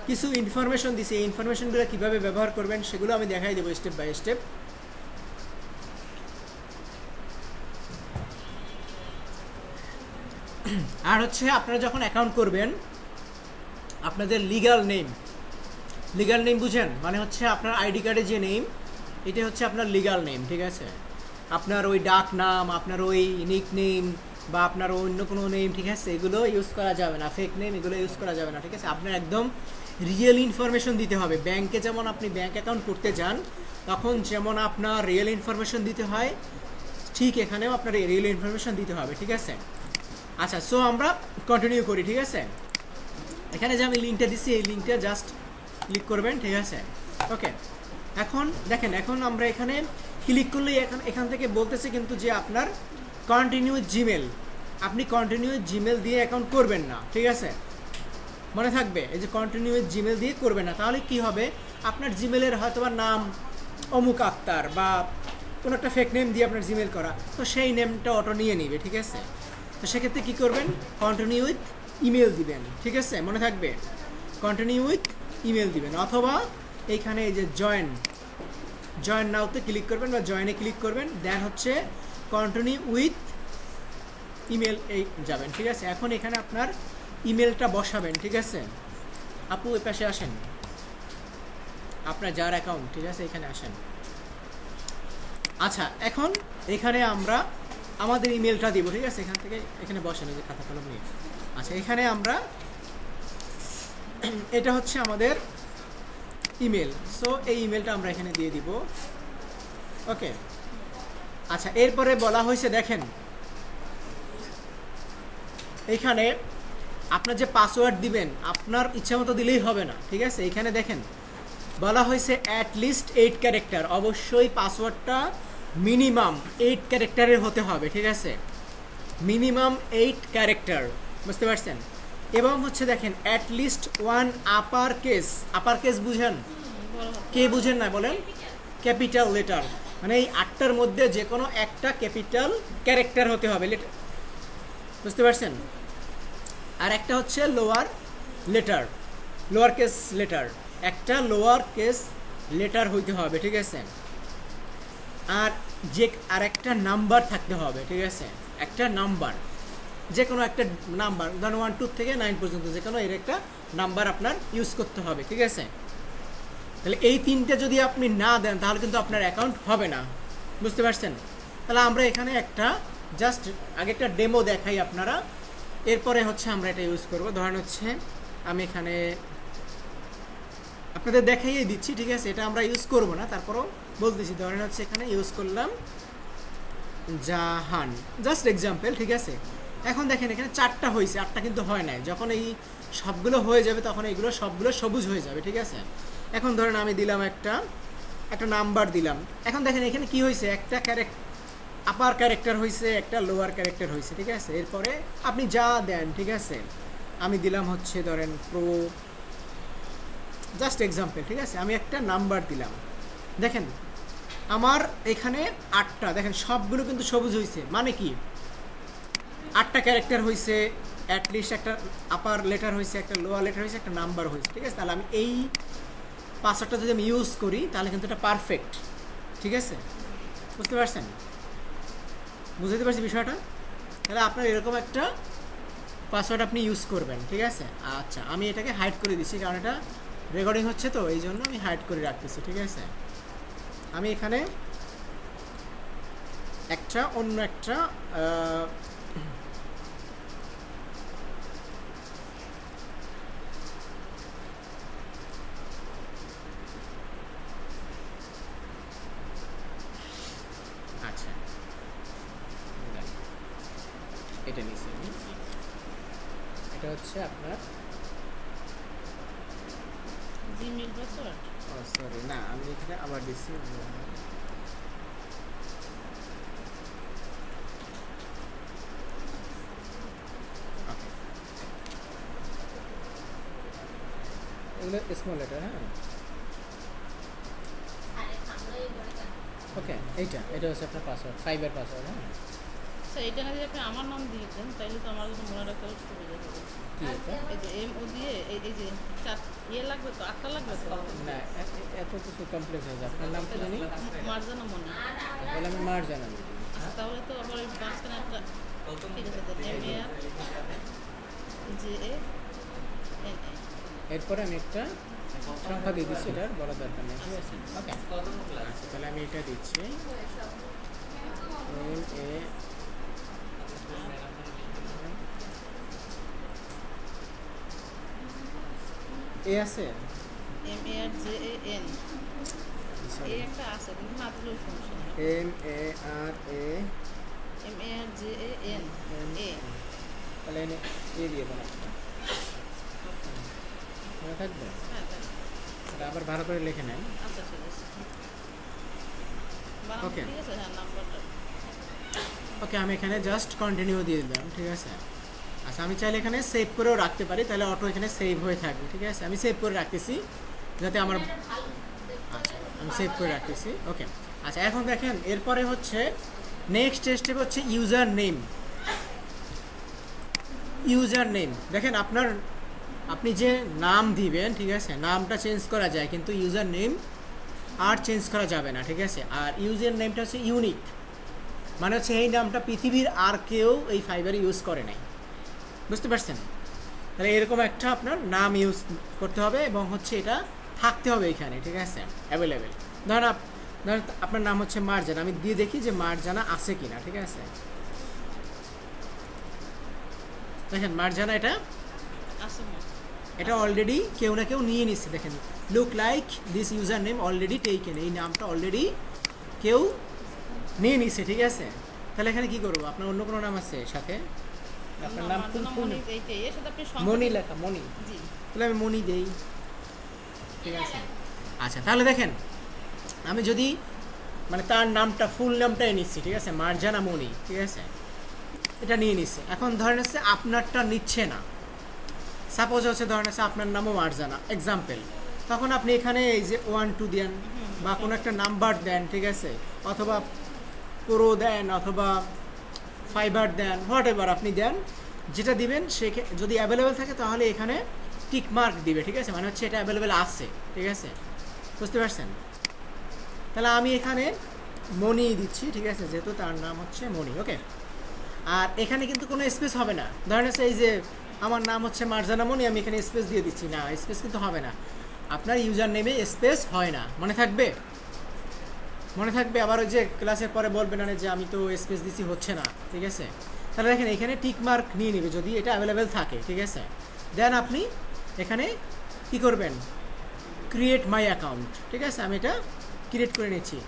A: কিছু ইনফরমেশন দিছি, এই ইনফরমেশনগুলো কীভাবে ব্যবহার করবেন সেগুলো আমি দেখাই দেবো স্টেপ বাই স্টেপ। আর হচ্ছে আপনারা যখন অ্যাকাউন্ট করবেন, আপনাদের লিগ্যাল নেম বুঝেন, মানে হচ্ছে আপনার আইডি কার্ডে যে নেম, এটা হচ্ছে আপনার লিগ্যাল নেম, ঠিক আছে। আপনার ওই ডাক নাম, আপনার ওই নিক নেম, বা আপনার অন্য কোনো নেম, ঠিক আছে, এগুলো ইউজ করা যাবে না, ফেক নেম, এগুলো ইউজ করা যাবে না, ঠিক আছে। আপনার একদম রিয়েল ইনফরমেশন দিতে হবে। ব্যাংকে যেমন আপনি ব্যাংক অ্যাকাউন্ট করতে যান, তখন যেমন আপনার রিয়েল ইনফরমেশন দিতে হয়, ঠিক এখানেও আপনার রিয়েল ইনফরমেশন দিতে হবে, ঠিক আছে। আচ্ছা, সো আমরা কন্টিনিউ করি, ঠিক আছে। এখানে যে আমি লিঙ্কটা দিচ্ছি, এই লিঙ্কটা জাস্ট ক্লিক করবেন, ঠিক আছে। ওকে, এখন দেখেন, এখন আমরা এখানে ক্লিক করলেই এখান থেকে বলতেছে কিন্তু যে আপনার কন্টিনিউ জিমেল, আপনি কন্টিনিউ জিমেল দিয়ে অ্যাকাউন্ট করবেন না, ঠিক আছে, মনে থাকবে, এই যে কন্টিনিউ জিমেল দিয়ে করবেন না। তাহলে কি হবে, আপনার জিমেলের হয়তো বা নাম অমুক আক্তার, বা কোনো একটা ফেক নেম দিয়ে আপনার জিমেল করা, তো সেই নেমটা অটো নিয়ে নিবে, ঠিক আছে। তো সেক্ষেত্রে কী করবেন, কন্টিনিউ উইথ ইমেল দিবেন, ঠিক আছে, মনে থাকবে, কন্টিনিউ উইথ ইমেল দিবেন, অথবা এইখানে এই যে জয়েন নাওতে ক্লিক করবেন, বা জয়েনে ক্লিক করবেন, দেন হচ্ছে কন্টিনিউ উইথ ইমেল এই যাবেন, ঠিক আছে। এখন এখানে আপনার ইমেলটা বসাবেন, ঠিক আছে। আপু ওই পাশে আসেন, আপনার যার অ্যাকাউন্ট, ঠিক আছে, এখানে আসেন। আচ্ছা, এখন এখানে আমরা আমাদের ইমেলটা দিব, ঠিক আছে। এখান থেকে এখানে বসেন, এই যে খাতা কলম নিয়ে। আচ্ছা, এখানে আমরা এটা হচ্ছে আমাদের ইমেল, সো এই ইমেলটা আমরা এখানে দিয়ে দিব। ওকে, আচ্ছা, এরপরে বলা হয়েছে, দেখেন এইখানে আপনার যে পাসওয়ার্ড দিবেন, আপনার ইচ্ছা মতো দিলেই হবে না, ঠিক আছে। এখানে দেখেন বলা হয়েছে অ্যাট লিস্ট 8 ক্যারেক্টার, অবশ্যই পাসওয়ার্ডটা মিনিমাম 8 ক্যারেক্টারের হতে হবে, ঠিক আছে, মিনিমাম 8 ক্যারেক্টার, বুঝতে পারছেন। এবং হচ্ছে দেখেন অ্যাট লিস্ট 1 আপার কেস বুঝেন, কে বুঝেন না বলেন, ক্যাপিটাল লেটার, মানে এই 8টার মধ্যে যে কোনো একটা ক্যাপিটাল ক্যারেক্টার হতে হবে, লেটার, বুঝতে পারছেন। আর একটা হচ্ছে লোয়ার কেস লেটার, একটা লোয়ার কেস লেটার হইতে হবে, ঠিক আছে। আর একটা নাম্বার থাকতে হবে, ঠিক আছে, একটা নাম্বার, যে কোনো একটা নাম্বার, ধরুন 1 2 থেকে 9 পর্যন্ত যে কোনো এর একটা নাম্বার আপনার ইউজ করতে হবে, ঠিক আছে। তাহলে এই 3টে যদি আপনি না দেন তাহলে কিন্তু আপনার অ্যাকাউন্ট হবে না, বুঝতে পারছেন। তাহলে আমরা এখানে একটা জাস্ট আগে একটা ডেমো দেখাই আপনারা, এরপরে হচ্ছে আমরা এটা ইউজ করব। ধরেন হচ্ছে আমি এখানে আপনাদের দেখাইয়ে দিচ্ছি, ঠিক আছে, এটা আমরা ইউজ করব না, তারপরও বলতেছি। ধরেন হচ্ছে এখানে ইউজ করলাম জাহান, জাস্ট এক্সাম্পল, ঠিক আছে। এখন দেখেন এখানে 4টা হয়েছে, 8টা কিন্তু হয় নাই। যখন এই সবগুলো হয়ে যাবে তখন এইগুলো সবগুলো সবুজ হয়ে যাবে, ঠিক আছে। এখন ধরেন আমি দিলাম একটা নাম্বার দিলাম। এখন দেখেন এখানে কি হয়েছে, একটা আপার ক্যারেক্টার হয়েছে, একটা লোয়ার ক্যারেক্টার হয়েছে, ঠিক আছে। এরপরে আপনি যা দেন, ঠিক আছে, আমি দিলাম হচ্ছে ধরেন প্রো, জাস্ট এক্সাম্পল, ঠিক আছে, আমি একটা নাম্বার দিলাম। দেখেন আমার এখানে 8টা, দেখেন সবগুলো কিন্তু সবুজ হয়েছে, মানে কি 8টা ক্যারেক্টার হয়েছে, অ্যাটলিস্ট একটা আপার লেটার হয়েছে, একটা লোয়ার লেটার হয়েছে, একটা নাম্বার হয়েছে, ঠিক আছে। তাহলে আমি এই পাসওয়ার্ডটা যদি আমি ইউজ করি তাহলে কিন্তু এটা পারফেক্ট, ঠিক আছে, বুঝতে পারছেন, বুঝতে পারছি বিষয়টা। তাহলে আপনার এরকম একটা পাসওয়ার্ড আপনি ইউজ করবেন, ঠিক আছে। আচ্ছা, আমি এটাকে হাইড করে দিচ্ছি কারণ এটা রেকর্ডিং হচ্ছে, তো এই জন্য আমি হাইড করে রাখতেছি, ঠিক আছে। আমি এখানে অন্য একটা আচ্ছা এটা নিচ্ছি, এটা হচ্ছে আপনার
C: জিমেইল পাসওয়ার্ড।
A: সরি না, আমি এখানে আবার দিচ্ছি। এগুলো স্মল লেটার, হ্যাঁ, ওকে। এটা হচ্ছে আপনার পাসওয়ার্ড, 5 এর পাসওয়ার্ড, হ্যাঁ।
C: আচ্ছা, এটা না যদি আপনি আমার নাম দিয়ে দেন তাহলে তো আমার কিন্তু মনে রাখতে সুবিধা হবে।
A: কি এটা?
C: এই যে এম ও দিয়ে এই যে 4 লাগবে তো, 8টা লাগবে তো
A: না, এত কিছু কমপ্লেক্স হয়ে যায়। আপনার নাম কি জানি?
C: মার্জানা মনি।
A: তাহলে আমি মার জানাবো।
C: আচ্ছা, তাহলে তো আবার এই মাঝখানে একটা, ঠিক আছে, M A R J A N A,
A: এরপরে আমি একটা সংখ্যা দিয়ে দিচ্ছি, এটার বলার দরকার নেই, ঠিক আছে, ওকে। আচ্ছা, তাহলে আমি এটা দিচ্ছি, এম এ আছে,
C: M A R J A N, এই একটা আছে কিন্তু না দিলেও সমস্যা নেই।
A: M A R
C: J A N A,
A: তাহলে এনে দিয়ে দিয়ে দেন একটা, মনে থাকবে।
C: হ্যাঁ তাই।
A: এটা আবার ভালো করে লিখে নেন।
C: আচ্ছা, ঠিক আছে, বানান
A: Okay.
C: ঠিক আছে, হ্যাঁ নাম্বারটা।
A: ওকে, আমি এখানে জাস্ট কন্টিনিউ দিয়ে দিলাম, ঠিক আছে। আচ্ছা, আমি চাইলে এখানে সেভ করেও রাখতে পারি, তাহলে অটো এখানে সেভ হয়ে থাকবে, ঠিক আছে। আমি সেভ করে রাখতেছি যাতে আমার, আচ্ছা আমি সেভ করে রাখতেছি, ওকে। আচ্ছা, এখন দেখেন এরপরে হচ্ছে নেক্সট স্টেপ হচ্ছে ইউজার নেম। দেখেন আপনি যে নাম দিবেন, ঠিক আছে, নামটা চেঞ্জ করা যায় কিন্তু ইউজার নেম আর চেঞ্জ করা যাবে না, ঠিক আছে। আর ইউজার নেমটা হচ্ছে ইউনিক, মানে হচ্ছে এই নামটা পৃথিবীর আর কেউ এই ফাইবারে ইউজ করে নাই, বুঝতে পারছেন। তাহলে এরকম একটা আপনার নাম ইউজ করতে হবে এবং হচ্ছে এটা থাকতে হবে এখানে, ঠিক আছে, অ্যাভেলেবেল। ধরেন আপনার নাম হচ্ছে মারজানা, আমি দিয়ে দেখি যে মারজানা আছে কিনা, ঠিক আছে। দেখেন মারজানা এটা অলরেডি কেউ না কেউ নিয়ে নিচ্ছে, দেখেন look like this user name already taken, এই নামটা অলরেডি কেউ নিয়ে নিচ্ছে, ঠিক আছে। তাহলে এখানে কি করবো, আপনার অন্য কোনো নাম আছে সাথে, আপনার নাম মনি লেখা, মনি, তাহলে আমি মনি দেই, ঠিক আছে। আচ্ছা তাহলে দেখেন আমি যদি মানে তার নামটা ফুল নামটাই নিচ্ছি, ঠিক আছে, মার্জানা মনি, ঠিক আছে, এটা নিয়ে নিচ্ছে। এখন ধরেন হচ্ছে আপনারটা নিচ্ছে না, সাপোজ হচ্ছে ধরেন হচ্ছে আপনার নামও মার্জানা এক্সাম্পল, তখন আপনি এখানে এই যে 1 2 দেন বা কোনো একটা নাম্বার দেন, ঠিক আছে, অথবা প্রো দেন অথবা ফাইবার দেন, হোয়াট এভার আপনি দেন, যেটা দিবেন সে যদি অ্যাভেলেবেল থাকে তাহলে এখানে টিক মার্ক দিবে, ঠিক আছে, মানে হচ্ছে এটা অ্যাভেলেবেল আছে, ঠিক আছে, বুঝতে পারছেন? তাহলে আমি এখানে মনি দিচ্ছি, ঠিক আছে, যেহেতু তার নাম হচ্ছে মনি, ওকে। আর এখানে কিন্তু কোনো স্পেস হবে না, ধরেন হচ্ছে এই যে আমার নাম হচ্ছে মার্জানা মনি, আমি এখানে স্পেস দিয়ে দিচ্ছি, না স্পেস কিন্তু হবে না, আপনার ইউজার নেমে স্পেস হয় না, মনে থাকবে, মনে থাকবে। আবার ওই যে ক্লাসের পরে বলবেন না যে আমি তো স্পেস দিচ্ছি হচ্ছে না, ঠিক আছে। তাহলে দেখেন এখানে টিক মার্ক নিয়ে নেবে যদি এটা অ্যাভেলেবেল থাকে, ঠিক আছে। দেন আপনি এখানে কী করবেন, ক্রিয়েট মাই অ্যাকাউন্ট, ঠিক আছে, আমি এটা ক্রিয়েট করে নিচ্ছি,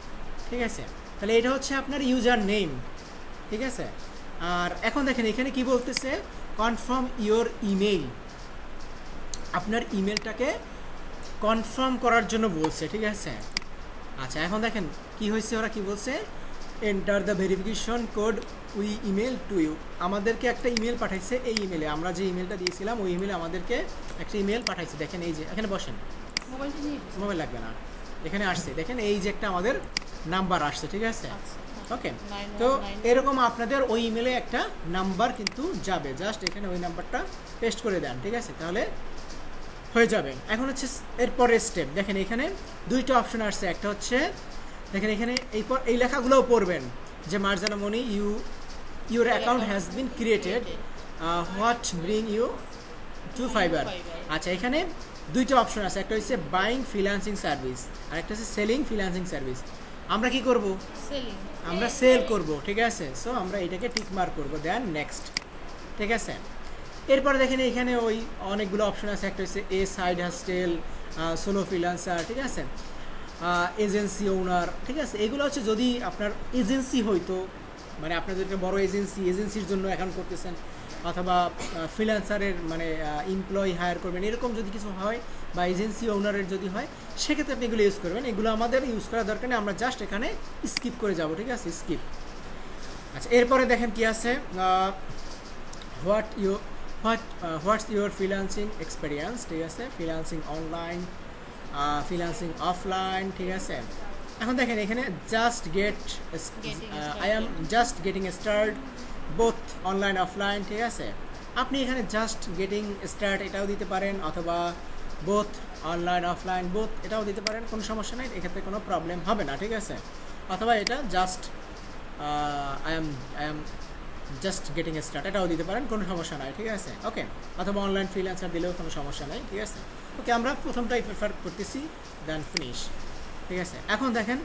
A: ঠিক আছে। তাহলে এটা হচ্ছে আপনার ইউজার নেম, ঠিক আছে। আর এখন দেখেন এখানে কি বলতেছে, কনফার্ম ইওর ইমেইল, আপনার ইমেলটাকে কনফার্ম করার জন্য বলছে, ঠিক আছে। আচ্ছা এখন দেখেন কি হয়েছে, ওরা কি বলছে, enter the verification code we email to you, আমাদেরকে একটা ইমেল পাঠাইছে, এই ইমেলে আমরা যে ইমেলটা দিয়েছিলাম ওই ইমেলে আমাদেরকে একটা ইমেল পাঠাইছে, দেখেন এই যে এখানে বসেন, মোবাইল লাগবে না, এখানে আসছে, দেখেন এই যে একটা আমাদের নাম্বার আসছে, ঠিক আছে, ওকে। তো এরকম আপনাদের ওই ইমেলে একটা নাম্বার কিন্তু যাবে, জাস্ট এখানে ওই নাম্বারটা পেস্ট করে দেন, ঠিক আছে, তাহলে হয়ে যাবে। এখন হচ্ছে এরপরের স্টেপ, দেখেন এখানে দুইটা অপশন আসছে, একটা হচ্ছে দেখেন এখানে এই লেখাগুলোও পড়বেন যে Marjana Moni your account has been created, what bring you to Fiverr. আচ্ছা এখানে দুইটা অপশন আছে, একটা হচ্ছে বাইং ফ্রিল্যান্সিং সার্ভিস আর একটা হচ্ছে সেলিং ফ্রিল্যান্সিং সার্ভিস। আমরা কি করব, আমরা সেল করব, ঠিক আছে। সো আমরা এটাকে টিক মার্ক করবো, দেন নেক্সট, ঠিক আছে। এরপরে দেখেন এখানে ওই অনেকগুলো অপশন আছে, একটা হচ্ছে এ সাইড হাস্টেল, সোলো ফ্রিল্যান্সার, ঠিক আছে, এজেন্সি ওনার, ঠিক আছে। এগুলো হচ্ছে যদি আপনার এজেন্সি হইতো, মানে আপনাদের একটা বড় এজেন্সির জন্য অ্যাকাউন্ট করতেছেন, অথবা ফ্রিল্যান্সারের মানে এমপ্লয়ি হায়ার করবেন, এরকম যদি কিছু হয় বা এজেন্সি ওনারের যদি হয় সেক্ষেত্রে আপনি এগুলো ইউজ করবেন। এগুলো আমাদের ইউজ করার দরকার নেই, আমরা জাস্ট এখানে স্কিপ করে যাব, ঠিক আছে, স্কিপ। আচ্ছা এরপরে দেখেন কি আছে, হোয়াটস ইউর ফ্রিল্যান্সিং এক্সপিরিয়েন্স, ঠিক আছে, ফ্রিল্যান্সিং অনলাইন, ফ্রিল্যান্সিং অফলাইন, ঠিক আছে। এখন দেখেন এখানে just get, I am just getting start both online offline, ঠিক আছে। আপনি এখানে জাস্ট গেটিং স্টার্ট এটাও দিতে পারেন, অথবা বোথ অনলাইন অফলাইন বোথ এটাও দিতে পারেন, কোনো সমস্যা নেই, এক্ষেত্রে কোনো প্রবলেম হবে না, ঠিক আছে। অথবা এটা just I am just getting start এটাও দিতে পারেন, কোনো সমস্যা নাই, ঠিক আছে, ওকে। অথবা অনলাইন ফ্রিল্যান্সার দিলেও কোনো সমস্যা নাই, ঠিক আছে, ওকে। আমরা প্রথমটাই প্রেফার করতেছি, দেন ফিনিশ, ঠিক আছে। এখন দেখেন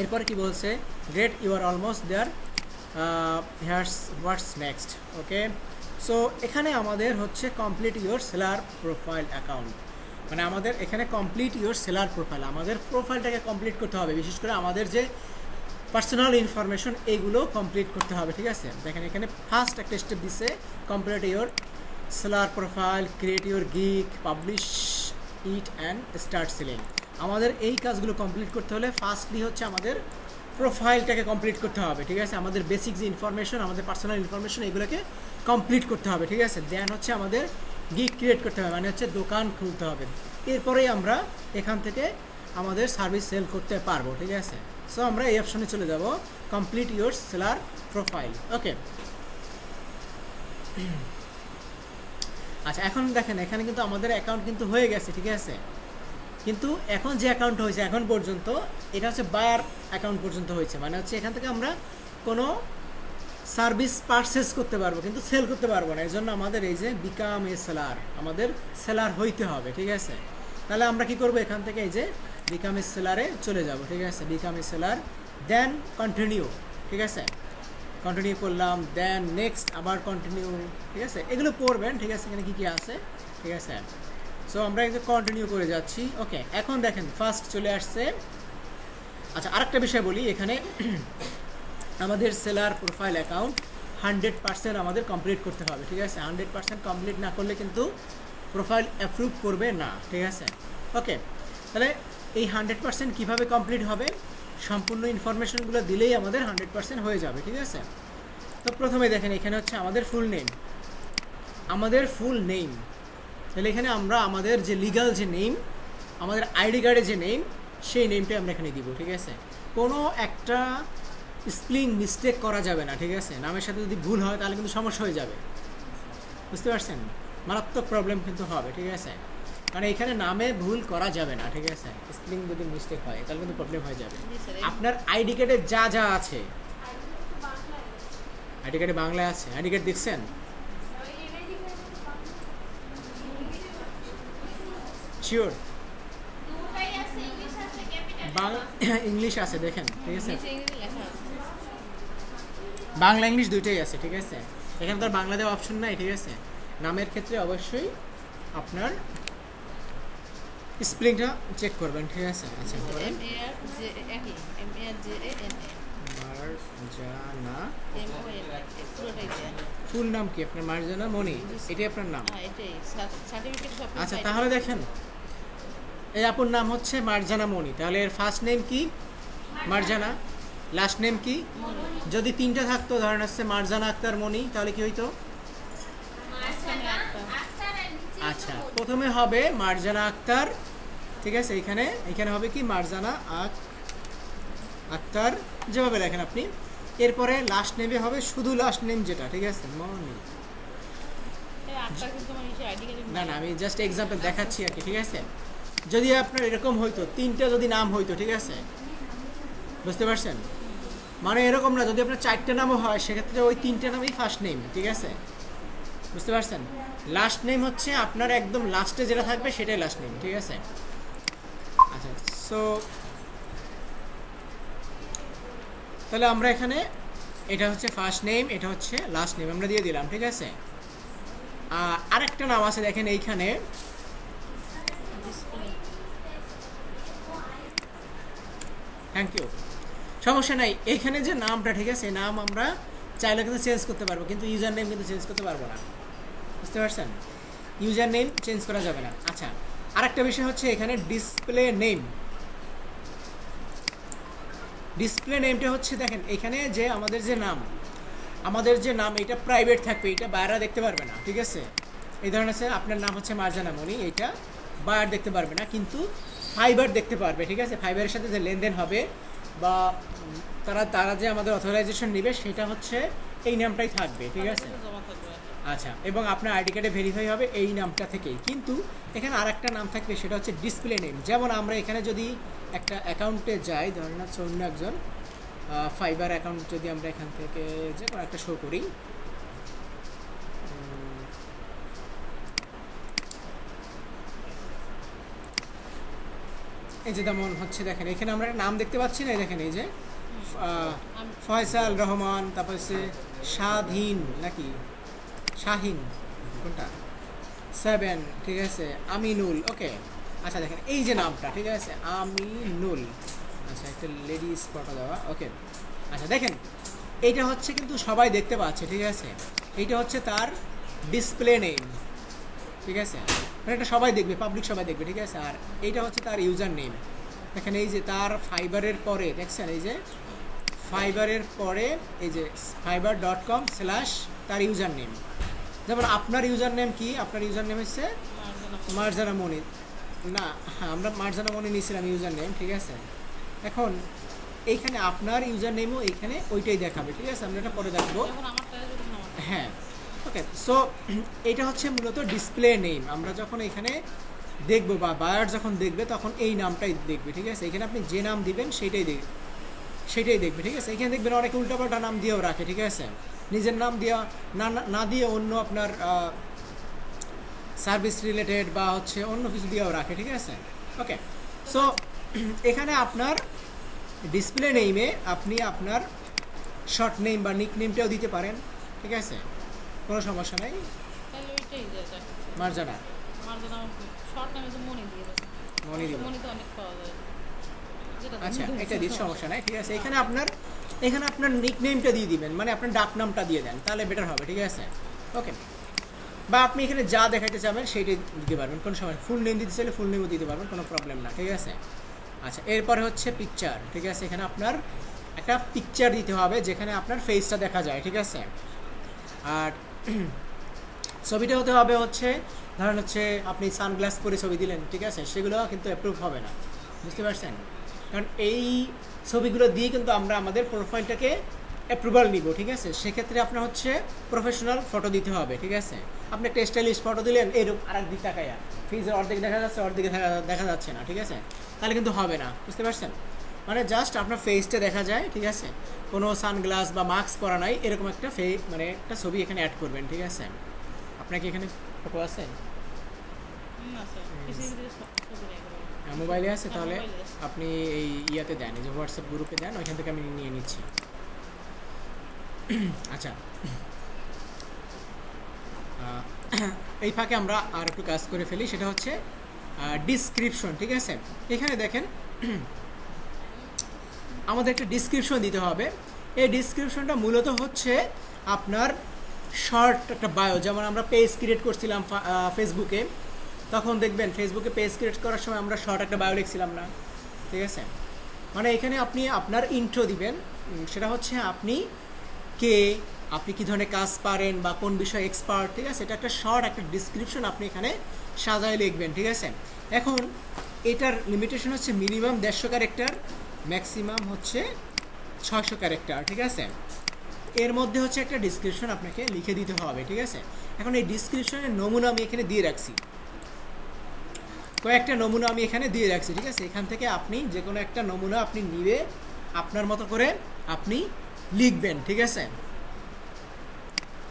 A: এরপর কি বলছে, great you are almost there, here's what's next, okay. So এখানে আমাদের হচ্ছে complete your seller profile account, মানে আমাদের এখানে কমপ্লিট ইউর সেলার প্রোফাইল, আমাদের প্রোফাইলটাকে কমপ্লিট করতে হবে, বিশেষ করে আমাদের যে পার্সোনাল ইনফরমেশন এইগুলো কমপ্লিট করতে হবে, ঠিক আছে। দেখেন এখানে ফার্স্ট একটা স্টেপ দিচ্ছে, complete your seller profile, create your gig, publish it and start selling. আমাদের এই কাজগুলো কমপ্লিট করতে হলে ফার্স্টলি হচ্ছে আমাদের প্রোফাইলটাকে কমপ্লিট করতে হবে, ঠিক আছে। আমাদের বেসিক যে ইনফরমেশন, আমাদের পার্সোনাল ইনফরমেশন এগুলোকে কমপ্লিট করতে হবে, ঠিক আছে। দেন হচ্ছে আমাদের গিগ ক্রিয়েট করতে হবে, মানে হচ্ছে দোকান খুলতে হবে। এরপরেই আমরা এখান থেকে আমাদের সার্ভিস সেল করতে পারবো, ঠিক আছে। সো আমরা এই অপশনে চলে যাব, কমপ্লিট ইউর সেলার প্রোফাইল, ওকে। আচ্ছা এখন দেখেন এখানে কিন্তু আমাদের অ্যাকাউন্ট কিন্তু হয়ে গেছে, ঠিক আছে। কিন্তু এখন যে অ্যাকাউন্ট হয়েছে এখন পর্যন্ত এটা হচ্ছে বায়ার অ্যাকাউন্ট পর্যন্ত হয়েছে, মানে হচ্ছে এখান থেকে আমরা কোনো সার্ভিস পারচেস করতে পারবো কিন্তু সেল করতে পারবো না। এর জন্য আমাদের এই যে বিকাম এ সেলার, আমাদের সেলার হইতে হবে, ঠিক আছে। তাহলে আমরা কি করব, এখান থেকে এই যে বিকাম এ সেলারে চলে যাব, ঠিক আছে, become a seller, then continue, ঠিক আছে, কন্টিনিউ করলাম, দেন নেক্সট আবার কন্টিনিউ, ঠিক আছে। এগুলো পড়বেন, ঠিক আছে, এখানে কী কী আছে, ঠিক আছে। সো আমরা এই যে কন্টিনিউ করে যাচ্ছি, ওকে। এখন দেখেন ফার্স্ট চলে আসছে। আচ্ছা আরেকটা বিষয় বলি, এখানে আমাদের সেলার প্রোফাইল অ্যাকাউন্ট 100% আমাদের কমপ্লিট করতে হবে, ঠিক আছে। 100% কমপ্লিট না করলে কিন্তু প্রোফাইল অ্যাপ্রুভ করবে না, ঠিক আছে, ওকে। তাহলে এই 100% কীভাবে কমপ্লিট হবে, সম্পূর্ণ ইনফরমেশনগুলো দিলেই আমাদের 100% হয়ে যাবে, ঠিক আছে। তো প্রথমে দেখেন এখানে হচ্ছে আমাদের ফুল নেম, তাহলে এখানে আমরা আমাদের যে লিগ্যাল যে নেম, আমাদের আইডি কার্ডে যে নেম, সেই নেমটাই আমরা এখানে দিব, ঠিক আছে। কোনো একটা স্পেলিং মিস্টেক করা যাবে না, ঠিক আছে। নামের সাথে যদি ভুল হয় তাহলে কিন্তু সমস্যা হয়ে যাবে, বুঝতে পারছেন, মারাত্মক প্রবলেম কিন্তু হবে, ঠিক আছে। কারণ এখানে নামে ভুল করা যাবে না, ঠিক আছে। স্পেলিং যদি মিস্টেক হয় তাহলে কিন্তু প্রবলেম হয়ে যাবে। আপনার আইডি কার্ডে যা যা আছে, আইডি কার্ডে বাংলায় আছে, আইডি কার্ড দেখছেন, শিওর ইংলিশ আছে, দেখেন, ঠিক আছে, বাংলা ইংলিশ দুইটাই আছে, ঠিক আছে। এখানে তার বাংলা দেওয়া অপশন নাই, ঠিক আছে। নামের ক্ষেত্রে অবশ্যই আপনার স্পেলিংটা চেক করবেন, ঠিক আছে। আচ্ছা, মারজানা, ফুল নাম কি আপনার? মারজানা মনি, এটাই আপনার নাম? আচ্ছা, তাহলে দেখেন এই আপুর নাম হচ্ছে মারজানা মনি, তাহলে এর ফার্স্ট নেম কি? মারজানা, লাস্ট নেম কি? যদি তিনটা থাকতো, ধরেন হচ্ছে মারজানা আক্তার মনি, তাহলে কি হইতো? আচ্ছা, প্রথমে হবে মারজানা আক্তার, ঠিক আছে। এখানে হবে কি? মারজানা আক্তার, যেভাবে লেখেন আপনি। এরপরে লাস্ট নেমে হবে শুধু লাস্ট নেম যেটা, ঠিক আছে, মনি। না না, আমি জাস্ট এক্সাম্পল দেখাচ্ছি আর কি, ঠিক আছে। যদি আপনার এরকম হইতো, তিনটা যদি নাম হইতো, ঠিক আছে, বুঝতে পারছেন, মানে এরকম না, যদি আপনার 4টে নামও হয় সেক্ষেত্রে ওই 3টে নামই ফার্স্ট নেম, ঠিক আছে, বুঝতে পারছেন। লাস্ট নেম হচ্ছে আপনার একদম লাস্টে যেটা থাকবে সেটাই লাস্ট নেম, ঠিক আছে। আচ্ছা, সো তাহলে আমরা এখানে এটা হচ্ছে ফার্স্ট নেম, এটা হচ্ছে লাস্ট নেম, আমরা দিয়ে দিলাম, ঠিক আছে। আরেকটা নাম আছে, দেখেন এইখানে, থ্যাংক ইউ, সমস্যা নাই। এইখানে যে নামটা, ঠিক আছে, নাম আমরা চাইলে কিন্তু চেঞ্জ করতে পারবো, কিন্তু ইউজার নেম কিন্তু চেঞ্জ করতে পারবো না, বুঝতে পারছেন, ইউজার নেম চেঞ্জ করা যাবে না। আচ্ছা, আরেকটা বিষয় হচ্ছে এখানে ডিসপ্লে নেমটা হচ্ছে, দেখেন এখানে যে আমাদের যে নাম এটা প্রাইভেট থাকবে, এটা বাইরে দেখতে পারবে না, ঠিক আছে। এই ধরনের আছে, আপনার নাম হচ্ছে মারজানা মনি, এইটা বাইরে দেখতে পারবে না, কিন্তু ফাইবার দেখতে পারবে, ঠিক আছে। ফাইবারের সাথে যে লেনদেন হবে বা তারা যে আমাদের অথরাইজেশন নেবে, সেটা হচ্ছে এই নামটাই থাকবে, ঠিক আছে। আচ্ছা, এবং আপনার আইডি কার্ডে ভেরিফাই হবে এই নামটা থেকেই, কিন্তু এখানে আর একটা নাম থাকবে, সেটা হচ্ছে ডিসপ্লে নেম। যেমন আমরা এখানে যদি একটা অ্যাকাউন্টে যাই, ধরেন হচ্ছে অন্য একজন ফাইবার অ্যাকাউন্ট যদি আমরা এখান থেকে যে কোনো একটা শো করি, এই যে যেমন হচ্ছে, দেখেন এখানে আমরা একটা নাম দেখতে পাচ্ছি না, দেখেন এই যে ফয়সাল রহমান, তারপর হচ্ছে স্বাধীন নাকি শাহিন, কোনটা 7, ঠিক আছে, আমিনুল, ওকে। আচ্ছা, দেখেন এই যে নামটা, ঠিক আছে, আমিনুল, আচ্ছা, একটা লেডিস ফটো দেওয়া, ওকে। আচ্ছা, দেখেন এইটা হচ্ছে কিন্তু সবাই দেখতে পাচ্ছে, ঠিক আছে, এইটা হচ্ছে তার ডিসপ্লে নেম, ঠিক আছে, মানে এটা সবাই দেখবে, পাবলিক সবাই দেখবে, ঠিক আছে। আর এইটা হচ্ছে তার ইউজার নেম, দেখেন এই যে তার ফাইবারের পরে, দেখছেন এই যে ফাইবারের পরে এই যে fiber.com/ তার ইউজার নেম। যেমন আপনার ইউজার নেম কি? আপনার ইউজার নেম হচ্ছে মারজানা মনি, না, হ্যাঁ, আমরা মারজানা মনি নিয়েছিলাম ইউজার নেম, ঠিক আছে। এখন এইখানে আপনার ইউজার নেমও এইখানে ওইটাই দেখাবে, ঠিক আছে, আমরা এটা পরে দেখবো, হ্যাঁ, ওকে। সো এটা হচ্ছে মূলত ডিসপ্লে নেম। আমরা যখন এখানে দেখবো বা বায়ার যখন দেখবে তখন এই নামটাই দেখবে, ঠিক আছে। এখানে আপনি যে নাম দিবেন সেটাই দেখবে, ঠিক আছে। এখানে দেখবেন অনেকে উল্টাপাল্টা নাম দিয়েও রাখে, ঠিক আছে, নিজের নাম দেওয়া না দিয়ে অন্য আপনার সার্ভিস রিলেটেড বা হচ্ছে অন্য কিছু দিয়েও রাখে, ঠিক আছে, ওকে। সো এখানে আপনার ডিসপ্লে নেমে আপনি আপনার শর্ট নেম বা নিক নেমটাও দিতে পারেন, ঠিক আছে, কোনো সমস্যা নেই। মারজানা মনি দিব, আচ্ছা, এটা দিয়ে সমস্যা নাই, ঠিক আছে। এখানে আপনার নিক নেমটা দিয়ে দিবেন, মানে আপনার ডাক নামটা দিয়ে দেন, তাহলে বেটার হবে, ঠিক আছে, ওকে। বা আপনি এখানে যা দেখাইতে চাবেন সেইটাই দিতে পারবেন, কোনো সময় ফুল নেম দিতে চাইলে ফুল নেমও দিতে পারবেন, কোনো প্রবলেম না, ঠিক আছে। আচ্ছা, এরপরে হচ্ছে পিকচার, ঠিক আছে। এখানে আপনার একটা পিকচার দিতে হবে যেখানে আপনার ফেসটা দেখা যায়, ঠিক আছে। আর ছবিটা হতে হবে হচ্ছে, ধরেন হচ্ছে আপনি সানগ্লাস পরে ছবি দিলেন, ঠিক আছে, সেগুলো কিন্তু অ্যাপ্রুভ হবে না, বুঝতে পারছেন। কারণ এই ছবিগুলো দিয়ে কিন্তু আমরা আমাদের প্রোফাইলটাকে অ্যাপ্রুভাল নিব, ঠিক আছে। সেক্ষেত্রে আপনার হচ্ছে প্রফেশনাল ফটো দিতে হবে, ঠিক আছে। আপনি একটা স্টাইলিশ ফটো দিলেন এরকম আর একদিক তাকাইয়া, ফেসের অর্ধেক দেখা যাচ্ছে অর্ধেক দেখা যাচ্ছে না, ঠিক আছে, তাহলে কিন্তু হবে না, বুঝতে পারছেন। মানে জাস্ট আপনার ফেসটা দেখা যায়, ঠিক আছে, কোনো সানগ্লাস বা মাস্ক পরা নাই, এরকম একটা মানে একটা ছবি এখানে অ্যাড করবেন, ঠিক আছে। আপনাকে এখানে ফটো আছে, মোবাইলে আছে, তাহলে আপনি এই ইয়াতে দেন, এই যে হোয়াটসঅ্যাপ গ্রুপে দেন, ওইখান থেকে আমি নিয়ে নিচ্ছি। আচ্ছা, এই ফাঁকে আমরা আর একটু কাজ করে ফেলি, সেটা হচ্ছে ডিসক্রিপশন, ঠিক আছে। এখানে দেখেন আমাদের একটা ডিসক্রিপশন দিতে হবে। এই ডিসক্রিপশনটা মূলত হচ্ছে আপনার শর্ট একটা বায়ো, যেমন আমরা পেজ ক্রিয়েট করছিলাম ফেসবুকে, তখন দেখবেন ফেসবুকে পেজ ক্রিয়েট করার সময় আমরা শর্ট একটা বায়ো লিখছিলাম না, ঠিক আছে। মানে এখানে আপনি আপনার ইন্ট্রো দিবেন, সেটা হচ্ছে আপনি কে, আপনি কী ধরনের কাজ পারেন বা কোন বিষয়ে এক্সপার্ট, ঠিক আছে। এটা একটা শর্ট একটা ডিসক্রিপশন আপনি এখানে সাজায় লিখবেন, ঠিক আছে। এখন এটার লিমিটেশন হচ্ছে মিনিমাম 150 ক্যারেক্টার, ম্যাক্সিমাম হচ্ছে 600 ক্যারেক্টার, ঠিক আছে। এর মধ্যে হচ্ছে একটা ডিসক্রিপশন আপনাকে লিখে দিতে হবে, ঠিক আছে। এখন এই ডিসক্রিপশনের নমুনা আমি এখানে দিয়ে রাখছি, কয়েকটা নমুনা আমি এখানে দিয়ে রাখছি, ঠিক আছে। এখান থেকে আপনি যে কোনো একটা নমুনা আপনি নিয়ে আপনার মতো করে আপনি লিখবেন, ঠিক আছে।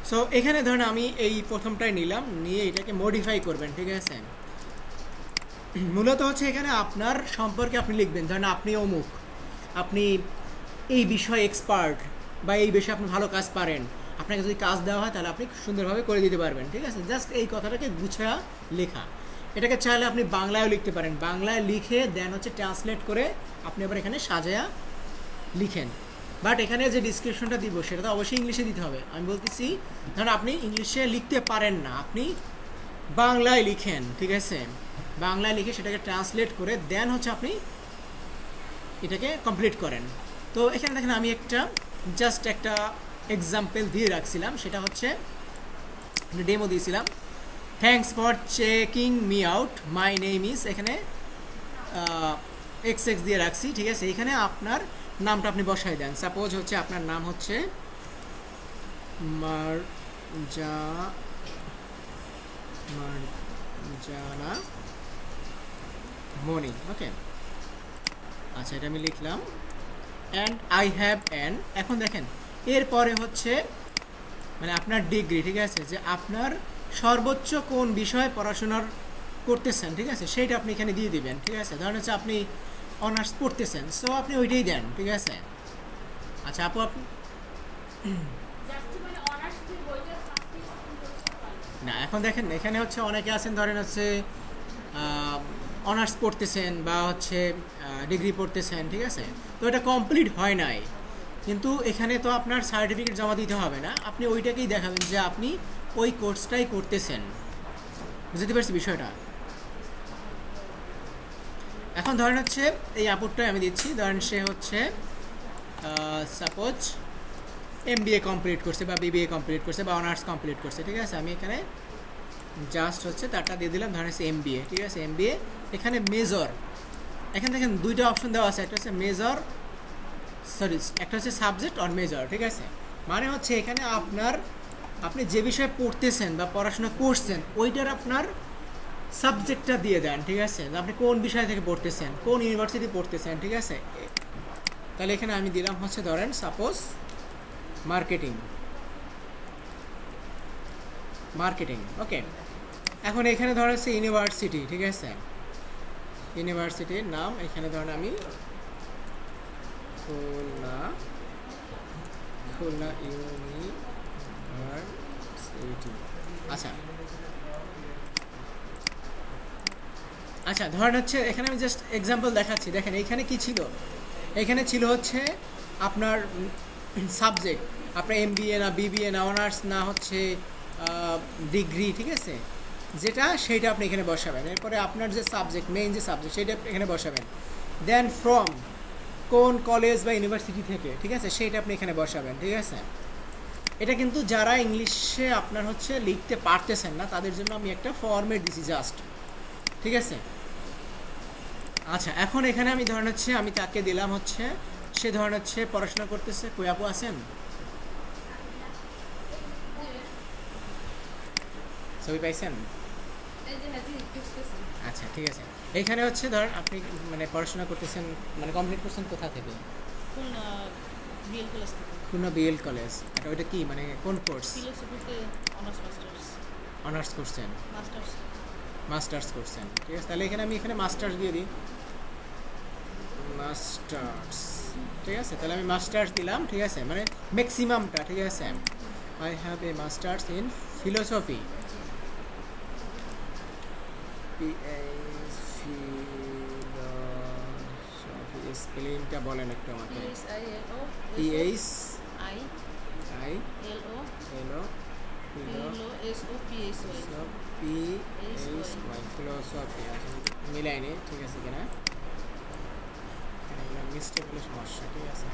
A: সো এখানে ধরেন আমি এই প্রথমটাই নিলাম, নিয়ে এটাকে মডিফাই করবেন, ঠিক আছে। মূলত হচ্ছে এখানে আপনার সম্পর্কে আপনি লিখবেন, ধরেন আপনি অমুক, আপনি এই বিষয়ে এক্সপার্ট বা এই বিষয়ে আপনি ভালো কাজ পারেন, আপনাকে যদি কাজ দেওয়া হয় তাহলে আপনি সুন্দরভাবে করে দিতে পারবেন, ঠিক আছে। জাস্ট এই কথাটাকে গুছিয়ে লেখা। এটাকে চাইলে আপনি বাংলায়ও লিখতে পারেন, বাংলায় লিখে দেন হচ্ছে ট্রান্সলেট করে আপনি আবার এখানে সাজায়া লিখেন। বাট এখানে যে ডিসক্রিপশনটা দিব সেটা তো অবশ্যই ইংলিশে দিতে হবে। আমি বলতেছি ধরুন আপনি ইংলিশে লিখতে পারেন না, আপনি বাংলায় লিখেন, ঠিক আছে। বাংলায় লিখে সেটাকে ট্রান্সলেট করে দেন হচ্ছে আপনি এটাকে কমপ্লিট করেন। তো এখানে দেখেন আমি জাস্ট একটা এক্সাম্পল দিয়ে রাখছিলাম, সেটা হচ্ছে ডেমো দিয়েছিলাম, thanks for checking me out, my name is, এখানে XX দিয়ে রাখছি, ঠিক আছে। এখানে আপনার নামটা আপনি বসাই দেন। সাপোজ হচ্ছে আপনার নাম হচ্ছে মারজানা মনি, ওকে। আচ্ছা, এটা আমি লিখলাম, অ্যান্ড আই হ্যাভ অ্যান। এখন দেখেন এরপরে হচ্ছে মানে আপনার ডিগ্রি, ঠিক আছে, যে আপনার সর্বোচ্চ কোন বিষয়ে পড়াশোনার করতেছেন, ঠিক আছে, সেইটা আপনি এখানে দিয়ে দিবেন, ঠিক আছে। ধরেন হচ্ছে আপনি অনার্স পড়তেছেন, সো আপনি ওইটাই দেন, ঠিক আছে। আচ্ছা আপু, আপনি না, এখন দেখেন এখানে হচ্ছে অনেকে আছেন, ধরেন হচ্ছে অনার্স পড়তেছেন বা হচ্ছে ডিগ্রি পড়তেছেন, ঠিক আছে, তো এটা কমপ্লিট হয় নাই, কিন্তু এখানে তো আপনার সার্টিফিকেট জমা দিতে হবে না, আপনি ওইটাকেই দেখাবেন যে আপনি ওই কোর্সটাই করতেছেন, বুঝতে পারছি বিষয়টা। এখন ধরেন হচ্ছে এই আপুরটাই আমি দিচ্ছি, ধরেন সে হচ্ছে সাপোজ MBA কমপ্লিট করছে বা BBA কমপ্লিট করছে বা অনার্স কমপ্লিট করছে, ঠিক আছে। আমি এখানে জাস্ট হচ্ছে তারটা দিয়ে দিলাম, ধরেন হচ্ছে MBA, ঠিক আছে, MBA। এখানে মেজর, এখানে দেখেন দুইটা অপশন দেওয়া আছে, একটা হচ্ছে মেজর, সরি, একটা হচ্ছে সাবজেক্ট অর মেজর, ঠিক আছে। মানে হচ্ছে এখানে আপনি যে বিষয়ে পড়তেছেন বা পড়াশোনা করছেন ওইটার আপনার সাবজেক্টটা দিয়ে দেন, ঠিক আছে, আপনি কোন বিষয় থেকে পড়তেছেন, কোন ইউনিভার্সিটি পড়তেছেন, ঠিক আছে। তাহলে এখানে আমি দিলাম হচ্ছে ধরেন সাপোজ মার্কেটিং, ওকে। এখন এখানে ধরেন হচ্ছে ইউনিভার্সিটি, ঠিক আছে, ইউনিভার্সিটির নাম এখানে ধরেন আমি খুলনা ইউনিভার্সিটি। আচ্ছা ধরেন হচ্ছে এখানে আমি জাস্ট এক্সাম্পল দেখাচ্ছি, দেখেন এখানে কি ছিল, এখানে ছিল হচ্ছে আপনার সাবজেক্ট, আপনার MBA না BBA না অনার্স না হচ্ছে ডিগ্রি, ঠিক আছে, যেটা সেইটা আপনি এখানে বসাবেন। এরপরে আপনার যে সাবজেক্ট, মেইন যে সাবজেক্ট, সেইটা এখানে বসাবেন। দেন ফ্রম, কোন কলেজ বা ইউনিভার্সিটি থেকে, ঠিক আছে, সেইটা আপনি এখানে বসাবেন, ঠিক আছে। এটা কিন্তু যারা ইংলিশে আপনার হচ্ছে লিখতে পারতেছেন না তাদের জন্য আমি একটা ফর্মেট দিছি জাস্ট, ঠিক আছে। আচ্ছা, এখন এখানে আমি ধরেন হচ্ছে আমি তাকে দিলাম হচ্ছে, সে ধরেন হচ্ছে পড়াশোনা করতেছে, কই আপু আছেন? ছবি পাইছেন? আচ্ছা, ঠিক আছে। এইখানে হচ্ছে ধরেন আপনি মানে পড়াশোনা করতেছেন, মানে কমপ্লিট করছেন কোথা থেকে? Khulna BL college. এটা ওইটা কি মানে কোন কোর্স? অনার্স করছেন, মাস্টার্স করছেন, ঠিক আছে। তাহলে এখানে আমি এখানে মাস্টার্স দিয়ে দিই, মাস্টার্স, ঠিক আছে। তাহলে আমি মাস্টার্স দিলাম, ঠিক আছে, মানে ম্যাক্সিমামটা, ঠিক আছে। I have a masters in philosophy, স্পেলিংটা বলেন একটু আমাকে। ফিলোসফি মিলাইনি, ঠিক আছে কিনা, মিস্টেক হলে সমস্যা, ঠিক আছে।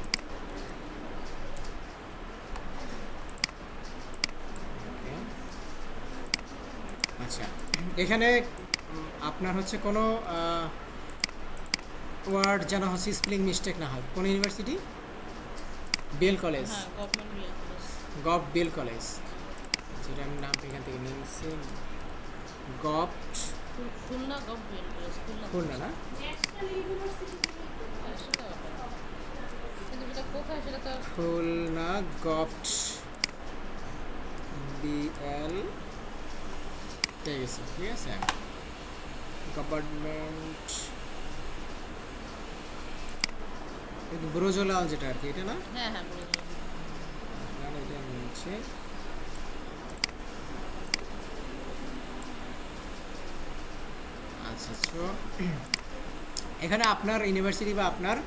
A: আচ্ছা, এখানে আপনার হচ্ছে কোনো ওয়ার্ড যেন হচ্ছে স্পেলিং মিস্টেক না হয়। কোন university? BL college, gov BL college, যেটা আমি নাম এখান থেকে নিয়েছি, গভ খুলনা না, খুলনা গভ বিএল, ঠিক আছে, ঠিক আছে। গভর্নমেন্ট ব্রোজলাল যেটা আর কি, এটা না?
C: হ্যাঁ,
A: এটা নিচ্ছে। আচ্ছা, এখানে আপনার ইউনিভার্সিটি বা আপনার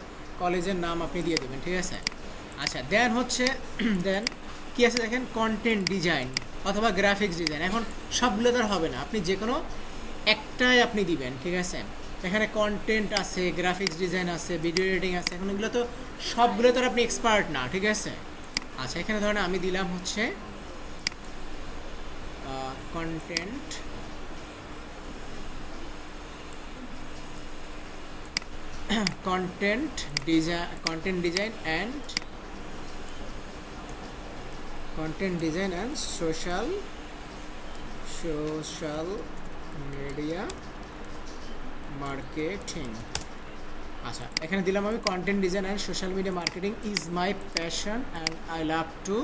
A: কলেজের নাম আপনি দিয়ে দেবেন, ঠিক আছে। আচ্ছা, দেন হচ্ছে দেন কি আছে দেখেন, কন্টেন্ট ডিজাইন অথবা গ্রাফিক্স ডিজাইন। এখন সবগুলো তো হবে না, আপনি যে কোনো একটাই আপনি দিবেন, ঠিক আছে। এখানে কন্টেন্ট আছে, গ্রাফিক্স ডিজাইন আছে, ভিডিও এডিটিং আছে, এখন এগুলো তো সবগুলো তো আপনি এক্সপার্ট না, ঠিক আছে। আচ্ছা, এখানে ধরেন আমি দিলাম হচ্ছে content design and social media marketing. আচ্ছা, এখানে দিলাম আমি content design and social media marketing is my passion and I love to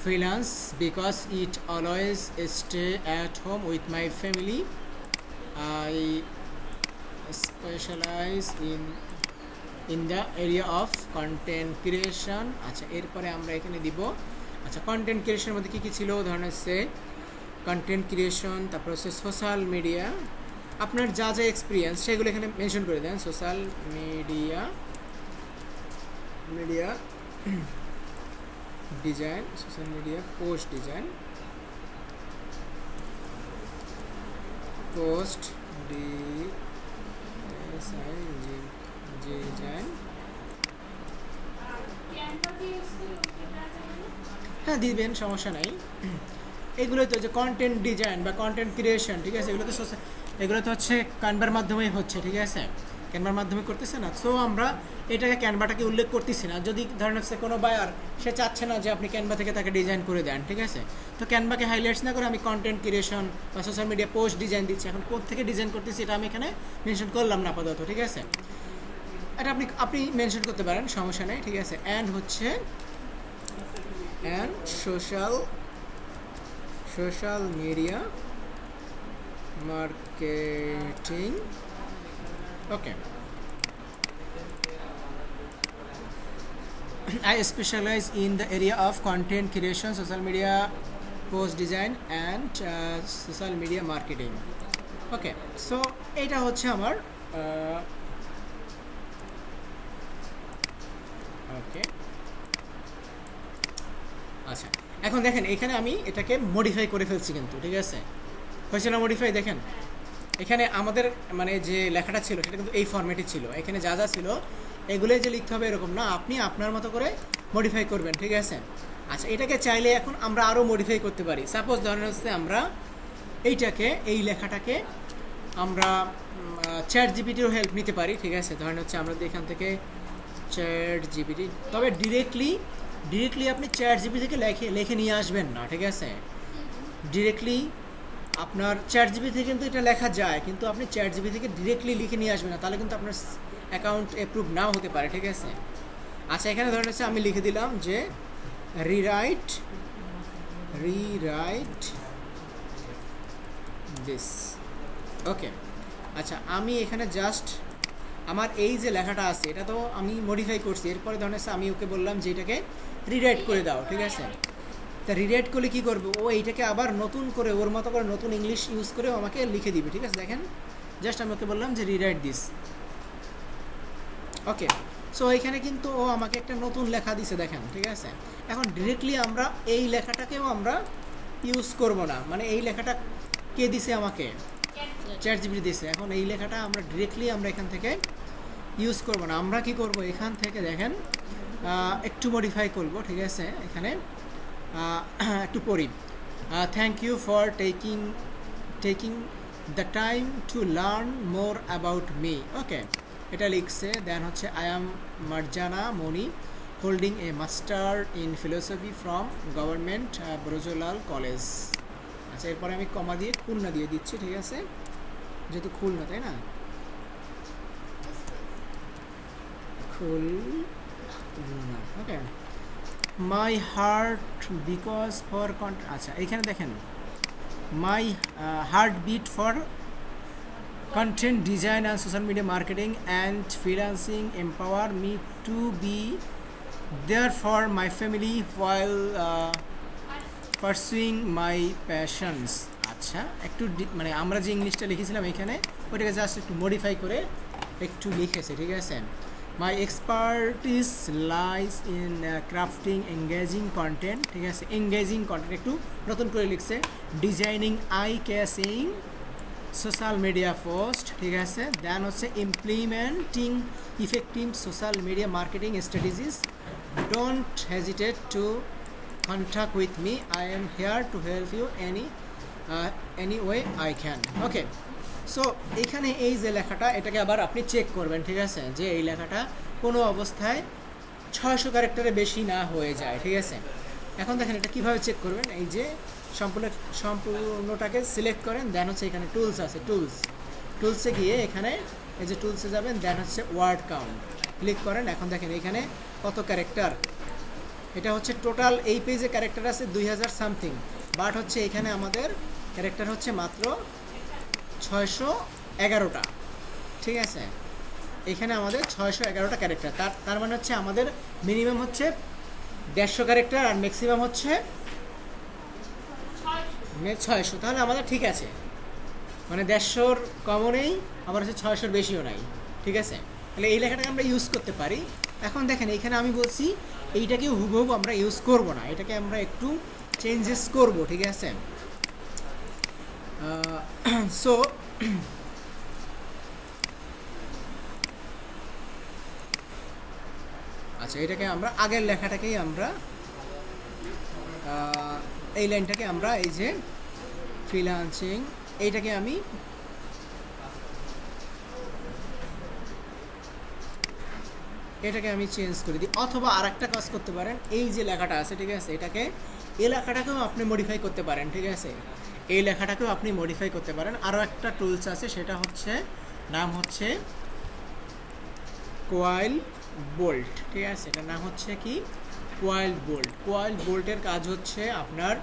A: freelance because it always stay at home with my family. I specialize in the area of content creation. আচ্ছা, এরপরে আমরা এখানে দিব, আচ্ছা, content ক্রিয়েশনের মধ্যে কী ছিল, ধরেন হচ্ছে কন্টেন্ট ক্রিয়েশন, তারপর হচ্ছে সোশ্যাল মিডিয়া, আপনার যা যা এক্সপিরিয়েন্স সেগুলো এখানে মেনশন করে দেন। Social media design, social media post design, হ্যাঁ দিবেন, সমস্যা নাই। এগুলো তো যে কন্টেন্ট ডিজাইন বা কন্টেন্ট ক্রিয়েশন, ঠিক আছে, এগুলো তো হচ্ছে ক্যানভার মাধ্যমেই হচ্ছে, ঠিক আছে, ক্যানভার মাধ্যমে করতেছে না। সো আমরা এটাকে ক্যানভাটাকে উল্লেখ করতেছি না। যদি ধরেন হচ্ছে কোনো বায়ার সে চাচ্ছে না যে আপনি ক্যানভা থেকে তাকে ডিজাইন করে দেন, ঠিক আছে, তো ক্যানভাকে হাইলাইটস না করে আমি কন্টেন্ট ক্রিয়েশন বা সোশ্যাল মিডিয়া পোস্ট ডিজাইন দিচ্ছি। এখন কোথা থেকে ডিজাইন করতেছি এটা আমি এখানে মেনশন করলাম না আপাতত, ঠিক আছে। এটা আপনি মেনশন করতে পারেন, সমস্যা নেই, ঠিক আছে। অ্যান্ড হচ্ছে and social media marketing, okay. I specialize in the area of content creation, social media post design and social media marketing. Okay, so এটা হচ্ছে আমার okay. আচ্ছা, এখন দেখেন এখানে আমি এটাকে মডিফাই করে ফেলছি কিন্তু, ঠিক আছে? হয়েছে না মডিফাই? দেখেন এখানে আমাদের মানে যে লেখাটা ছিল সেটা কিন্তু এই ফরম্যাটে ছিল, এখানে যা যা ছিল এগুলোই যে লিখতে হবে এরকম না, আপনি আপনার মতো করে মডিফাই করবেন, ঠিক আছে? আচ্ছা, এটাকে চাইলে এখন আমরা আরও মডিফাই করতে পারি। সাপোজ ধরেন হচ্ছে আমরা এইটাকে, এই লেখাটাকে আমরা চ্যাট জিপিটির হেল্প নিতে পারি, ঠিক আছে? ধরেন হচ্ছে আমরা এখান থেকে চ্যাট জিপিটি, তবে ডিরেক্টলি আপনি চ্যাট জিপিটি থেকে লিখে নিয়ে আসবেন না, ঠিক আছে? ডিরেক্টলি আপনার চ্যাট জিপিটি থেকে কিন্তু এটা লেখা যায়, কিন্তু আপনি চ্যাট জিপিটি থেকে ডিরেক্টলি লিখে নিয়ে আসবেন না, তাহলে কিন্তু আপনার অ্যাকাউন্ট অ্যাপ্রুভ নাও হতে পারে, ঠিক আছে? আচ্ছা, এখানে ধরেন হচ্ছে আমি লিখে দিলাম যে রিরাইট দিস, ওকে। আচ্ছা, আমি এখানে জাস্ট আমার এই যে লেখাটা আছে এটা তো আমি মডিফাই করছি, এরপরে ধরেন আমি ওকে বললাম যে এটাকে রিরাইট করে দাও, ঠিক আছে? তা রিরাইট করলে কী করবে, ও এইটাকে আবার নতুন করে ওর মতো করে নতুন ইংলিশ ইউজ করে আমাকে লিখে দিবে, ঠিক আছে? দেখেন জাস্ট আমি ওকে বললাম যে রিরাইট দিস, ওকে। সো এখানে কিন্তু ও আমাকে একটা নতুন লেখা দিছে, দেখেন, ঠিক আছে? এখন ডিরেক্টলি আমরা এই লেখাটাকেও আমরা ইউজ করব না, মানে এই লেখাটা কে দিছে আমাকে, চ্যাট জিপিটি দিছে। এখন এই লেখাটা আমরা ডিরেক্টলি আমরা এখান থেকে ইউজ করব না, আমরা কি করব, এখান থেকে দেখেন একটু মডিফাই করব, ঠিক আছে? এখানে একটু পড়ি, thank you for taking the time to learn more about me, okay, এটা লিখছে। দেন হচ্ছে I am Marjana Moni, holding a master in philosophy from government Brajalal college. আচ্ছা, এরপরে আমি কমা দিয়ে খুলনা দিয়ে দিচ্ছি, ঠিক আছে? যেহেতু খুলনা, তাই না? খুলনা, ওকে। মাই হার্ট বিকজ ফর আচ্ছা, এখানে দেখেন my heart beat for content design and social media marketing and freelancing empower me to be there for my family while pursuing my passions. আচ্ছা, একটু মানে আমরা যে ইংলিশটা লিখেছিলাম এখানে ওটাকে জাস্ট একটু মডিফাই করে একটু লিখেছে, ঠিক আছে? My expertise lies in crafting engaging content, ঠিক আছে? এঙ্গেজিং কন্টেন্ট একটু নতুন করে লিখছে, designing eye catching social media post, ঠিক আছে? দেন হচ্ছে implementing effective social media marketing strategies, don't hesitate to contact with me, I am here to help you any way I can, okay. So এখানে এই যে লেখাটা এটাকে আবার আপনি চেক করবেন, ঠিক আছে? যে এই লেখাটা কোনো অবস্থায় 600 ক্যারেক্টারে বেশি না হয়ে যায়, ঠিক আছে? এখন দেখেন এটা কীভাবে চেক করবেন, এই যে সম্পূর্ণটাকে সিলেক্ট করেন, দেন হচ্ছে এখানে টুলস আছে, টুলসে গিয়ে এখানে এই যে টুলসে যাবেন, দেন হচ্ছে ওয়ার্ড কাউন্ট ক্লিক করেন। এখন দেখেন এখানে কত ক্যারেক্টার, এটা হচ্ছে টোটাল এই পেজে ক্যারেক্টার আছে 2000 সামথিং, বাট হচ্ছে এখানে আমাদের ক্যারেক্টার হচ্ছে মাত্র 611টা, ঠিক আছে? এখানে আমাদের 611টা ক্যারেক্টার, তার মানে হচ্ছে আমাদের মিনিমাম হচ্ছে 150 ক্যারেক্টার আর ম্যাক্সিমাম হচ্ছে 600, তাহলে আমাদের ঠিক আছে, মানে 150-র কমও নেই, আবার হচ্ছে 600-র বেশিও নাই, ঠিক আছে? তাহলে এই লেখাটাকে আমরা ইউজ করতে পারি। এখন দেখেন এখানে আমি বলছি এইটাকে হুবহু আমরা ইউজ করব না, এটাকে আমরা একটু চেঞ্জেস করব, ঠিক আছে? সো আচ্ছা, এটাকে আমরা আগের লেখাটাকেই আমরা এই লাইনটাকে আমরা এই যে ফ্রিল্যান্সিং এইটাকে আমি চেঞ্জ করে দিই, অথবা আরেকটা কাজ করতে পারেন, এই যে লেখাটা আছে, ঠিক আছে? এই লেখাটাকেও আপনি মডিফাই করতে পারেন, ঠিক আছে? এই লেখাটাকেও আপনি মডিফাই করতে পারেন। আরও একটা টুলস আছে, সেটা হচ্ছে নাম হচ্ছে কোয়াইল বোল্ট, ঠিক আছে? এটার নাম হচ্ছে কি, কোয়াইল বোল্টের কাজ হচ্ছে আপনার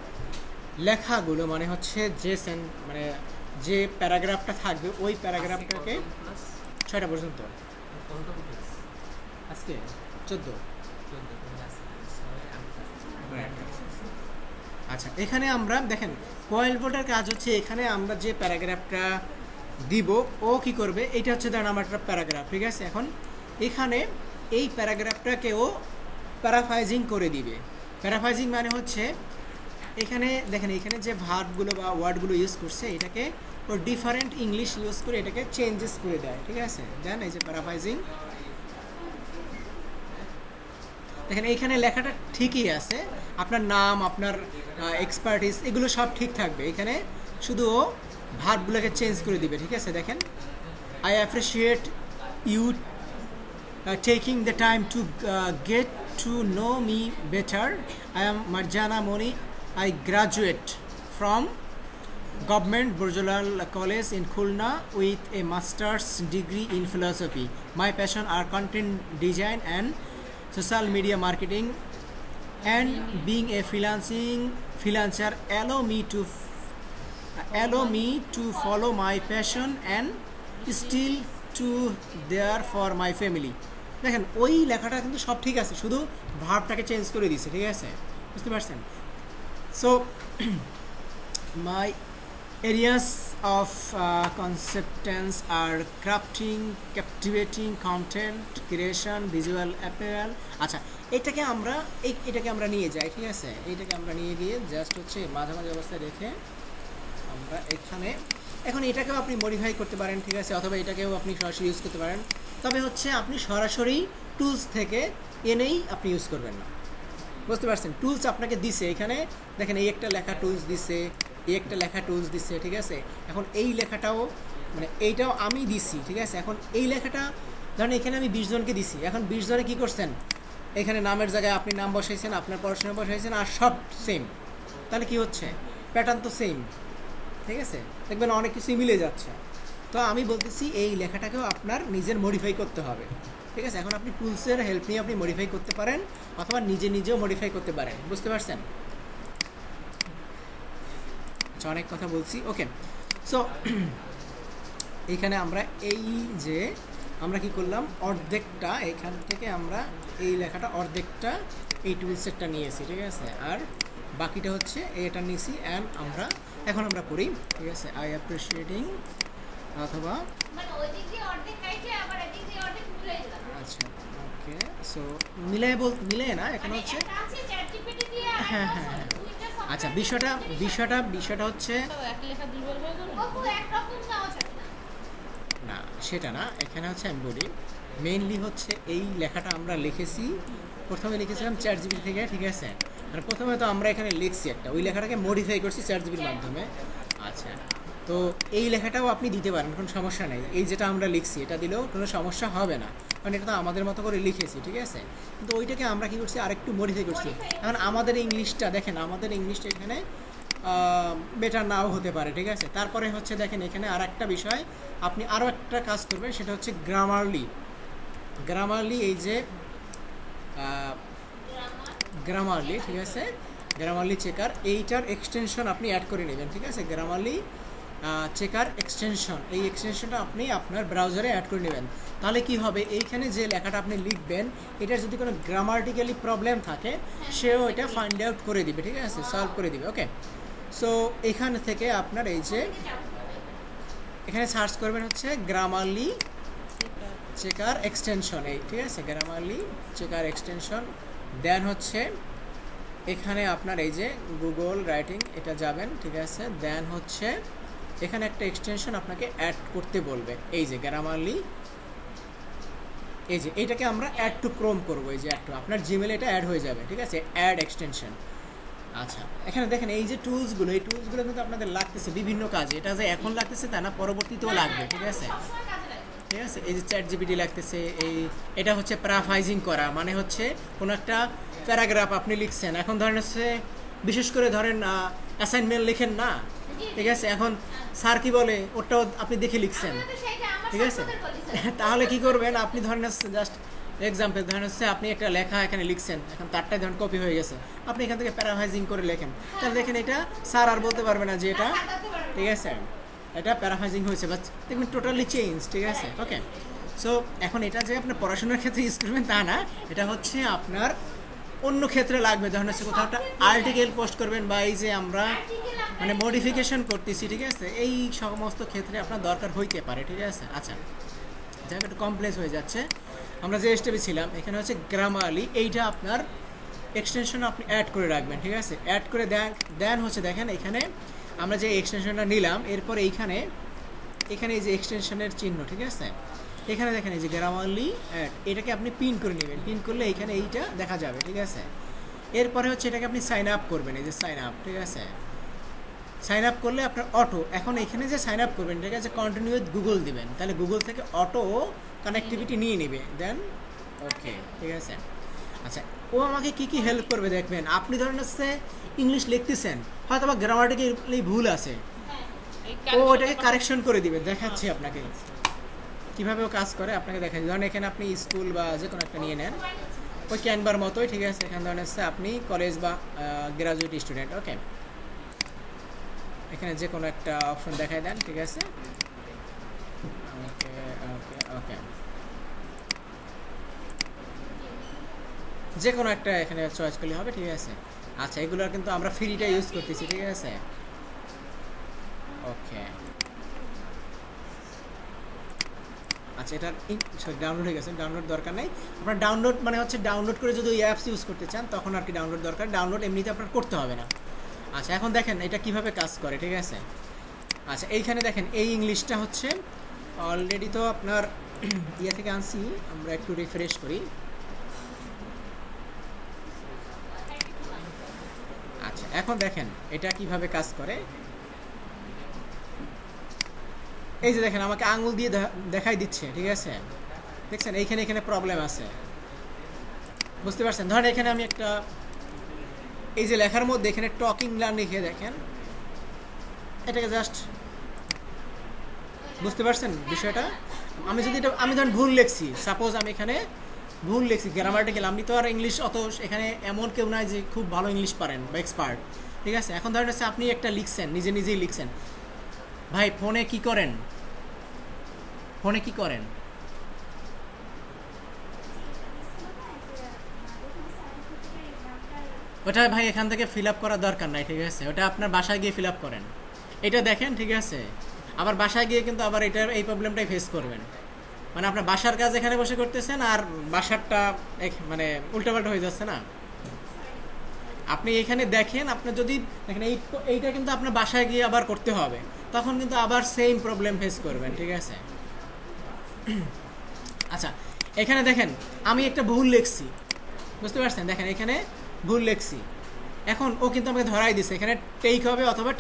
A: লেখাগুলো, মানে হচ্ছে যে প্যারাগ্রাফটা থাকবে ওই প্যারাগ্রাফটাকে 6টা পর্যন্ত, আজকে 14। আচ্ছা, এখানে আমরা দেখেন কোয়াইল বোল্টের কাজ হচ্ছে এখানে আমরা যে প্যারাগ্রাফটা দিব ও কি করবে, এইটা হচ্ছে ধরেন আমার একটা প্যারাগ্রাফ, ঠিক আছে? এখন এখানে এই প্যারাগ্রাফটাকে ও প্যারাফ্রাইজিং করে দিবে। প্যারাফ্রাইজিং মানে হচ্ছে এখানে দেখেন এখানে যে ভার্বগুলো বা ওয়ার্ডগুলো ইউজ করছে এটাকে ও ডিফারেন্ট ইংলিশ ইউজ করে এটাকে চেঞ্জেস করে দেয়, ঠিক আছে। দেন এই যে প্যারাফ্রাইজিং, দেখেন এইখানে লেখাটা ঠিকই আছে, আপনার নাম, আপনার এক্সপার্টিস এগুলো সব ঠিক থাকবে, এখানে শুধু ও ভার্বগুলোকে চেঞ্জ করে দিবে, ঠিক আছে। দেখেন I appreciate you taking the time to get to know me better. I am Marjana Moni. I graduate from Government Burjulal College in Khulna with a master's degree in philosophy. My passion are content design and social media marketing, and being a freelancer allow me to follow my passion and still to there for my family. দেখেন ওই লেখাটা কিন্তু সব ঠিক আছে, শুধু ভার্বটাকে change করে দিয়েছে, ঠিক আছে, বুঝতে পারছেন। So my areas of competence are crafting, captivating content creation, visual apparel. আচ্ছা এটাকে আমরা নিয়ে যাই, ঠিক আছে, এইটাকে আমরা নিয়ে গিয়ে জাস্ট হচ্ছে মাঝামাঝি অবস্থায় রেখে আমরা এখানে এখন এটাকেও আপনি মডিফাই করতে পারেন, ঠিক আছে, অথবা এটাকেও আপনি সরাসরি ইউজ করতে পারেন, তবে হচ্ছে আপনি সরাসরি টুলস থেকে এনেই আপনি ইউজ করবেন না, বুঝতে পারছেন। টুলস আপনাকে দিছে, এখানে দেখেন এই একটা লেখা টুলস দিছে, এই একটা লেখা টুলস দিছে, ঠিক আছে। এখন এই লেখাটাও মানে এইটাও আমি দিছি, ঠিক আছে। এখন এই লেখাটা ধরেন এখানে আমি 20 জনকে দিছি, এখন 20 জনে কী করছেন, এখানে নামের জায়গায় আপনি নাম বসাইছেন, আপনার পড়াশোনা বসাইছেন, আর সব সেম, তাহলে কি হচ্ছে, প্যাটার্ন তো সেম, ঠিক আছে, দেখবেন অনেক কিছুই মিলে যাচ্ছে। তো আমি বলতেছি এই লেখাটাকেও আপনার নিজের মডিফাই করতে হবে, ঠিক আছে। এখন আপনি টুলসের হেল্প নিয়ে আপনি মডিফাই করতে পারেন, অথবা নিজেও মডিফাই করতে পারেন, বুঝতে পারছেন। আচ্ছা অনেক কথা বলছি, ওকে। সো এইখানে আমরা এই যে আমরা কি করলাম, অর্ধেকটা এখান থেকে আমরা এই লেখাটা অর্ধেকটা এই টুলসেটটা নিয়েছি, ঠিক আছে, আর বাকিটা হচ্ছে এটা নিয়েছি। অ্যান্ড এখন আমরা করি, ঠিক আছে, আই অ্যাপ্রিসিয়েটিং অথবা আচ্ছা ওকে। সো মিলাই না, এখন হচ্ছে হ্যাঁ হ্যাঁ হ্যাঁ আচ্ছা বিষয়টা হচ্ছে না, সেটা না, এখানে হচ্ছে আমি বলি মেইনলি হচ্ছে এই লেখাটা আমরা লিখেছি, প্রথমে লিখেছিলাম ChatGPT থেকে, ঠিক আছে। আর প্রথমে তো আমরা এখানে লিখছি একটা, ওই লেখাটাকে মডিফাই করছি ChatGPT-র মাধ্যমে। আচ্ছা তো এই লেখাটাও আপনি দিতে পারেন, কোনো সমস্যা নেই, এই যেটা আমরা লিখছি এটা দিলেও কোনো সমস্যা হবে না, কারণ এটা তো আমাদের মতো করে লিখেছি, ঠিক আছে। কিন্তু ওইটাকে আমরা কী করছি, আরেকটু মডিফাই করছি। এখন আমাদের ইংলিশটা দেখেন, আমাদের ইংলিশটা এখানে বেটার নাও হতে পারে, ঠিক আছে। তারপরে হচ্ছে দেখেন এখানে আর একটা বিষয় আপনি আরও একটা কাজ করবেন, সেটা হচ্ছে গ্রামারলি এই যে গ্রামারলি, ঠিক আছে, গ্রামারলি চেকার, এইটার এক্সটেনশন আপনি অ্যাড করে নেবেন, ঠিক আছে। গ্রামারলি চেকার এক্সটেনশন, এই এক্সটেনশনটা আপনি আপনার ব্রাউজারে অ্যাড করে নেবেন। তাহলে কি হবে, এইখানে যে লেখাটা আপনি লিখবেন এটার যদি কোনো গ্রামাটিক্যালি প্রবলেম থাকে সেও এটা ফাইন্ড আউট করে দিবে, ঠিক আছে, সলভ করে দিবে, ওকে। সো এখান থেকে আপনার এই যে এখানে সার্চ করবেন হচ্ছে গ্রামারলি চেকার এক্সটেনশন, এই ঠিক আছে, গ্রামারলি চেকার এক্সটেনশন। দেন হচ্ছে এখানে আপনার এই যে গুগল রাইটিং এটা যাবেন, ঠিক আছে। দেন হচ্ছে এখানে একটা এক্সটেনশন আপনাকে অ্যাড করতে বলবে, এই যে গ্রামারলি, এই যে এইটাকে আমরা অ্যাড টু ক্রোম করবো, এই যে অ্যাড টু আপনার জিমেলে এটা অ্যাড হয়ে যাবে, ঠিক আছে, অ্যাড এক্সটেনশন। আচ্ছা এখানে দেখেন এই যে টুলসগুলো, এই টুলসগুলো কিন্তু আপনাদের লাগতেছে বিভিন্ন কাজে, এটা যে এখন লাগতেছে তা না, পরবর্তীতেও লাগবে, ঠিক আছে, ঠিক আছে। এই যে ChatGPT লাগতেছে, এটা হচ্ছে প্যারাফ্রাইজিং করা, মানে হচ্ছে কোনো একটা প্যারাগ্রাফ আপনি লিখছেন, এখন ধরেন হচ্ছে বিশেষ করে ধরেন অ্যাসাইনমেন্ট লিখেন না, ঠিক আছে, এখন স্যার কি বলে ওটাও আপনি দেখে লিখছেন, ঠিক আছে। তাহলে কি করবেন, আপনি ধরেন হচ্ছে জাস্ট এক্সাম্পল ধরেন হচ্ছে আপনি একটা লেখা এখানে লিখছেন, এখন তারটাই ধরেন কপি হয়ে গেছে, আপনি এখান থেকে প্যারাফ্রাইজিং করে লেখেন, তাহলে দেখেন এটা স্যার আর বলতে পারবে না যে এটা, ঠিক আছে, এটা প্যারাফ্রাইজিং হয়েছে, বা দেখবেন টোটালি চেঞ্জ, ঠিক আছে, ওকে। সো এখন এটা যে আপনার পড়াশোনার ক্ষেত্রে ইউজ করবেন তা না, এটা হচ্ছে আপনার অন্য ক্ষেত্রে লাগবে, ধরেন হচ্ছে কোথাও একটা আর্টিকেল পোস্ট করবেন, বা এই যে আমরা মানে মডিফিকেশন করতেছি, ঠিক আছে, এই সমস্ত ক্ষেত্রে আপনার দরকার হইতে পারে, ঠিক আছে। আচ্ছা যাই একটু কমপ্লেক্স হয়ে যাচ্ছে, আমরা যে স্টেপে ছিলাম এখানে হচ্ছে গ্রামারলি, এইটা আপনার এক্সটেনশন আপনি অ্যাড করে রাখবেন, ঠিক আছে। অ্যাড করে দেন হচ্ছে দেখেন এখানে আমরা যে এক্সটেনশনটা নিলাম এরপর এখানে এই যে এক্সটেনশনের চিহ্ন, ঠিক আছে, এখানে দেখেন এই যে গ্রামারলি অ্যাড, এটাকে আপনি পিন করে নেবেন। পিন করলে এখানে এইটা দেখা যাবে, ঠিক আছে। এরপরে হচ্ছে এটাকে আপনি সাইন আপ করবেন, এই যে সাইন আপ, ঠিক আছে। সাইন আপ করলে আপনার অটো, এখন এখানে যে সাইন আপ করবেন ঠিক আছে, কন্টিনিউ উইথ গুগল দিবেন, তাহলে গুগল থেকে অটো কানেক্টিভিটি নিয়ে নেবে, দেন ওকে, ঠিক আছে। আচ্ছা, ও আমাকে কি কি হেল্প করবে দেখবেন। আপনি ধরেন হচ্ছে ইংলিশ লিখতেছেন, হয়তো বা গ্রামাটিক্যালি ভুল আছে, ও ওটাকে কারেকশন করে দিবে। দেখাচ্ছি আপনাকে কীভাবে ও কাজ করে, আপনাকে দেখাচ্ছি। ধরেন এখানে আপনি স্কুল বা যে কোনো একটা নিয়ে নেন, ওই ক্যানভার মতোই, ঠিক আছে। এখানে ধরেন হচ্ছে আপনি কলেজ বা গ্রাজুয়েট স্টুডেন্ট, ওকে। এখানে যে কোনো একটা অপশন দেখাই দেন, ঠিক আছে। ওকে ওকে ওকে, যে কোনো একটা এখানে চয়েস করলে হবে, ঠিক আছে। আচ্ছা, এগুলো কিন্তু আমরা ফ্রিটা ইউজ করতেছি, ঠিক আছে। ওকে, আচ্ছা, এটা ডাউনলোড হয়ে গেছে, ডাউনলোড দরকার নেই আপনার। ডাউনলোড মানে হচ্ছে ডাউনলোড করে যদি ওই অ্যাপস ইউজ করতে চান তখন আর কি ডাউনলোড দরকার, ডাউনলোড এমনিতে আপনার করতে হবে না। আচ্ছা, এখন দেখেন এটা কিভাবে কাজ করে, ঠিক আছে। আচ্ছা, এইখানে দেখেন এই ইংলিশটা হচ্ছে অলরেডি তো আপনার ইয়ে থেকে আনছি, আমরা একটু রিফ্রেশ করি। আচ্ছা, এখন দেখেন এটা কিভাবে কাজ করে। এই যে দেখেন আমাকে আঙুল দিয়ে দেখাই দিচ্ছে, ঠিক আছে। দেখছেন এইখানে প্রবলেম আছে, বুঝতে পারছেন। ধরেন এখানে আমি একটা এই যে লেখার মধ্যে এখানে টকিং লার্ন লিখে দেখেন, এটাকে জাস্ট বুঝতে পারছেন বিষয়টা। আমি ধরেন ভুল লিখছি, সাপোজ আমি এখানে ভুল লিখছি গ্রামাটিক্যাল, আপনি তো আর ইংলিশ অত এখানে এমন কেউ নাই যে খুব ভালো ইংলিশ পারেন বা এক্সপার্ট, ঠিক আছে। এখন ধরেন হচ্ছে আপনি একটা লিখছেন, নিজেই লিখছেন, ভাই ফোনে কি করেন, ওটা ভাই এখান থেকে ফিল আপ করার দরকার নাই, ঠিক আছে। ওটা আপনার বাসায় গিয়ে ফিল আপ করেন, এটা দেখেন, ঠিক আছে। আবার বাসায় গিয়ে কিন্তু আবার এই প্রবলেমটাই ফেস করবেন, মানে আপনার বাসার কাজ এখানে বসে করতেছেন আর বাসারটা মানে উল্টাপাল্টা হয়ে যাচ্ছে না। আপনি এখানে দেখেন, আপনার যদি দেখেন এইটা কিন্তু আপনার বাসায় গিয়ে আবার করতে হবে, তখন কিন্তু আবার সেম প্রবলেম ফেস করবেন, ঠিক আছে। আচ্ছা, এখানে দেখেন আমি একটা ভুল লিখছি, বুঝতে পারছেন। দেখেন এখানে ভুল লিখছি, এখন ও কিন্তু আমাকে ধরাই দিছে, এখানে টেক হবে অথবা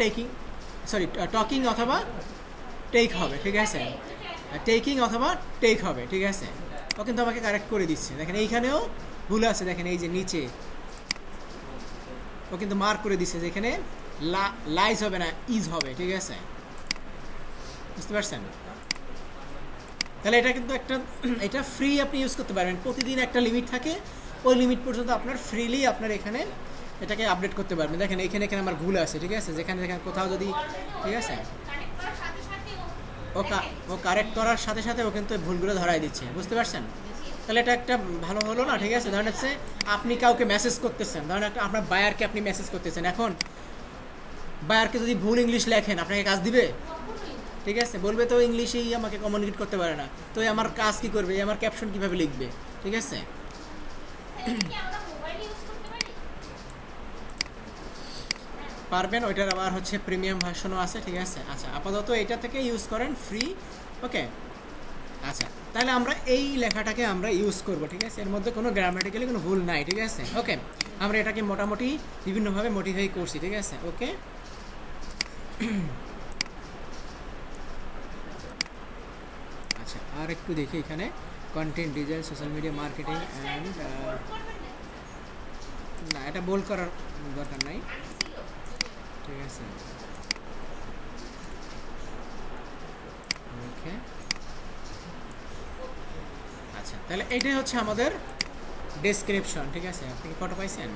A: টকিং অথবা টেক হবে, ঠিক আছে। টেকিং অথবা টেক হবে, ঠিক আছে। ও কিন্তু আমাকে কারেক্ট করে দিচ্ছে। দেখেন এইখানেও ভুল আছে, দেখেন এই যে নিচে ও কিন্তু মার্ক করে দিচ্ছে যে এখানে লাইজ হবে না, ইজ হবে, ঠিক আছে, বুঝতে পারছেন। তাহলে এটা কিন্তু এটা ফ্রি আপনি ইউজ করতে পারবেন, প্রতিদিন একটা লিমিট থাকে, ওই লিমিট পর্যন্ত আপনার ফ্রিলি আপনার এখানে এটাকে আপডেট করতে পারবেন। দেখেন এখানে আমার ভুল আছে, ঠিক আছে, যেখানে কোথাও যদি, ঠিক আছে, ও কারেক্ট করার সাথে সাথে ও কিন্তু ভুলগুলো ধরাই দিচ্ছে, বুঝতে পারছেন। তাহলে এটা একটা ভালো হলো না, ঠিক আছে। ধরেন হচ্ছে আপনি কাউকে মেসেজ করতেছেন, ধরেন আপনার বায়ারকে আপনি মেসেজ করতেছেন, এখন বায়ারকে যদি ভুল ইংলিশ লেখেন আপনাকে কাজ দিবে, ঠিক আছে, বলবে তো ইংলিশেই আমাকে কমিউনিকেট করতে পারে না, তো আমার কাজ কি করবে, আমার ক্যাপশন কিভাবে লিখবে, ঠিক আছে। পারবেন, ওইটার আবার হচ্ছে প্রিমিয়াম ভার্সনও আছে, ঠিক আছে। আচ্ছা, আপাতত এটা থেকে ইউজ করেন ফ্রি, ওকে। আচ্ছা, তাহলে আমরা এই লেখাটাকে আমরা ইউজ করব, ঠিক আছে। এর মধ্যে কোনো গ্রামাটিক্যালি কোনো ভুল নাই, ঠিক আছে, ওকে। আমরা এটাকে মোটামুটি বিভিন্নভাবে মডিফাই করছি, ঠিক আছে, ওকে। আচ্ছা, আর একটু দেখি এখানে content design, social media marketing and, না এটা বোল্ড করার দরকার নাই, ঠিক আছে, ওকে। আচ্ছা, তাহলে এইটাই হচ্ছে আমাদের ডেসক্রিপশন, ঠিক আছে। আপনি কি ফটো পাইছেন?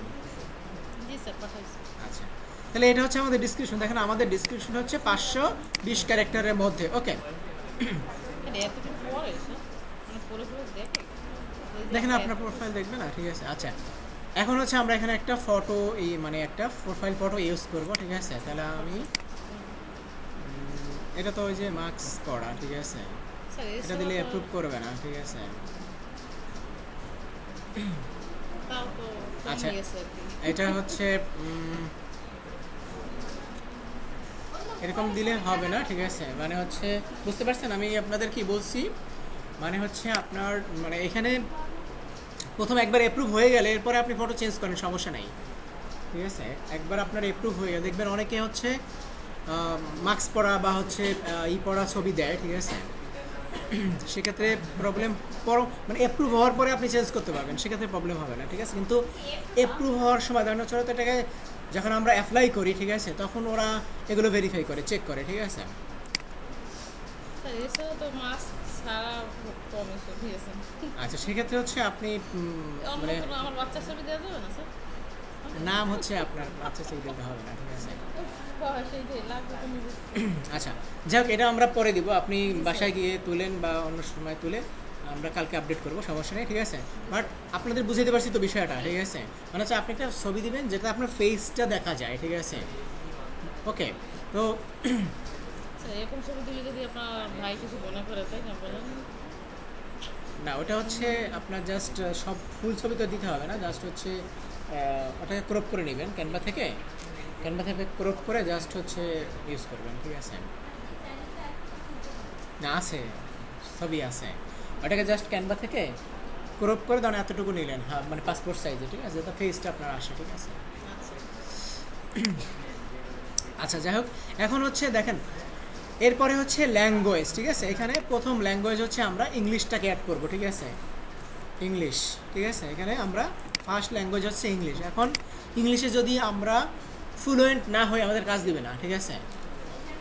C: জি স্যার, পাঠাইছি।
A: আচ্ছা, তাহলে এটা হচ্ছে আমাদের ডিসক্রিপশন। দেখেন আমাদের ডিসক্রিপশন হচ্ছে 520 ক্যারেক্টারের মধ্যে, ওকে। দেখেন আপনার প্রোফাইল দেখবে না, ঠিক আছে। আচ্ছা, এখন হচ্ছে আমরা এখানে একটা ফটো মানে একটা প্রোফাইল ফটো ইউজ করব, ঠিক আছে। তাহলে আমি এটা তো ওই যে মার্কস করা, ঠিক আছে, এটা দিলে অ্যাপ্রুভ করবে না, ঠিক আছে।
C: তাও তাও তো
A: আচ্ছা।
C: কমই গেছে আর কি।
A: এটা হচ্ছে এরকম দিলে হবে না, ঠিক আছে? মানে হচ্ছে বুঝতে পারছেন আমি আপনাদের কি বলছি? মানে হচ্ছে আপনার মানে এখানে প্রথম একবার অ্যাপ্রুভ হয়ে গেলে এরপরে আপনি ফটো চেঞ্জ করেন, সমস্যা নেই, ঠিক আছে? একবার আপনার অ্যাপ্রুভ হয়ে গেলে দেখবেন অনেকে হচ্ছে মাস্ক পরা বা হচ্ছে পরা ছবি দেয়, ঠিক আছে? সেক্ষেত্রে প্রবলেম মানে অ্যাপ্রুভ হওয়ার পরে আপনি চেঞ্জ করতে পারবেন, সেক্ষেত্রে প্রবলেম হবে না, ঠিক আছে? কিন্তু অ্যাপ্রুভ হওয়ার সময় ধরেন হচ্ছে এটাকে যখন আমরা অ্যাপ্লাই করি, ঠিক আছে, তখন ওরা এগুলো ভেরিফাই করে, চেক করে, ঠিক আছে?
C: স্যার এছাড়া তো মাস্ক ছাড়া কমে ছবি আছে।
A: আচ্ছা, সেক্ষেত্রে হচ্ছে আপনি
C: অন্য
A: মানে
C: কোনো আমার বাচ্চার ছবি দেওয়া যাবে না স্যার?
A: নাম হচ্ছে আপনার আচ্ছা সেই দিতে হবে না, ঠিক আছে?
C: সেইটাই লাগবে তুমি।
A: আচ্ছা, যাই হোক, এটা আমরা পরে দিব, আপনি বাসায় গিয়ে তুলেন বা অন্য সময় তুলে আমরা কালকে আপডেট করবো, সমস্যা নেই, ঠিক আছে? বাট আপনাদের বুঝাইতে পারছি তো বিষয়টা, ঠিক আছে? মানে হচ্ছে আপনি একটা ছবি দিবেন যেটা আপনার ফেসটা দেখা যায়, ঠিক আছে? ওকে, তো
C: স্যার এরকম ছবি দিলে যদি আপনার ভাই কিছু মনে করে, তাই না বলেন?
A: না, ওটা হচ্ছে আপনার জাস্ট সব ফুল ছবি তো দিতে হবে না, জাস্ট হচ্ছে ওটাকে ক্রপ করে নেবেন ক্যানভা থেকে ক্রপ করে জাস্ট হচ্ছে ইউজ করবেন, ঠিক আছে? না আছে, ছবি আছে, ওটাকে জাস্ট ক্যানভা থেকে ক্রপ করে ধরেন এতটুকু নিলেন, হ্যাঁ, মানে পাসপোর্ট সাইজে, ঠিক আছে? যাতে ফেসটা আপনার আসে, ঠিক আছে?
C: আচ্ছা
A: আচ্ছা, যাই হোক, এখন হচ্ছে দেখেন এরপরে হচ্ছে ল্যাঙ্গুয়েজ, ঠিক আছে? এখানে প্রথম ল্যাঙ্গুয়েজ হচ্ছে আমরা ইংলিশটাকে অ্যাড করব, ঠিক আছে? ইংলিশ, ঠিক আছে? এখানে আমরা ফার্স্ট ল্যাঙ্গুয়েজ হচ্ছে ইংলিশ। এখন ইংলিশে যদি আমরা ফ্লুয়েন্ট না হই আমাদের কাজ দিবে না, ঠিক আছে?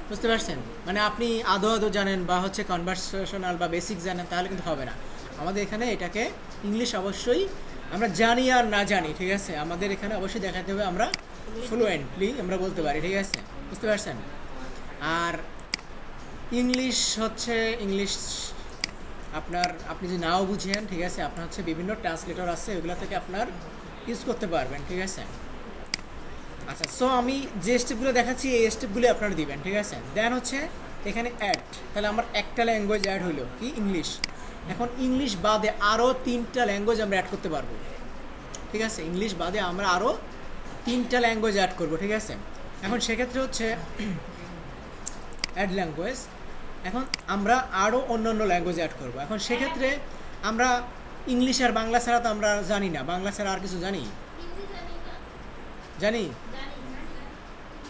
A: বুঝতে পারছেন? মানে আপনি আদৌ জানেন বা হচ্ছে কনভারসেশনাল বা বেসিক জানেন তাহলে কিন্তু হবে না। আমাদের এখানে এটাকে ইংলিশ অবশ্যই আমরা জানি আর না জানি, ঠিক আছে? আমাদের এখানে অবশ্যই দেখাতে হবে আমরা ফ্লুয়েন্টলি আমরা বলতে পারি, ঠিক আছে? বুঝতে পারছেন? আর ইংলিশ হচ্ছে ইংলিশ আপনার আপনি যদি নাও বুঝেন, ঠিক আছে, আপনার হচ্ছে বিভিন্ন ট্রান্সলেটর আছে, ওগুলো থেকে আপনার ইউজ করতে পারবেন, ঠিক আছে? আচ্ছা, সো আমি যে স্টেপগুলো দেখাচ্ছি এই স্টেপগুলো আপনারা দিবেন, ঠিক আছে? দেন হচ্ছে এখানে অ্যাড, তাহলে আমার একটা ল্যাঙ্গুয়েজ অ্যাড হইলো কি ইংলিশ। এখন ইংলিশ বাদে আরও 3টা ল্যাঙ্গুয়েজ আমরা অ্যাড করতে পারবো, ঠিক আছে? ইংলিশ বাদে আমরা আরও 3টা ল্যাঙ্গুয়েজ অ্যাড করবো, ঠিক আছে? এখন সেক্ষেত্রে হচ্ছে অ্যাড ল্যাঙ্গুয়েজ, এখন আমরা আরও অন্য ল্যাঙ্গুয়েজ অ্যাড করবো। এখন সেক্ষেত্রে আমরা ইংলিশ আর বাংলা ছাড়া তো আমরা জানি না, বাংলা ছাড়া আর কিছু জানি জানি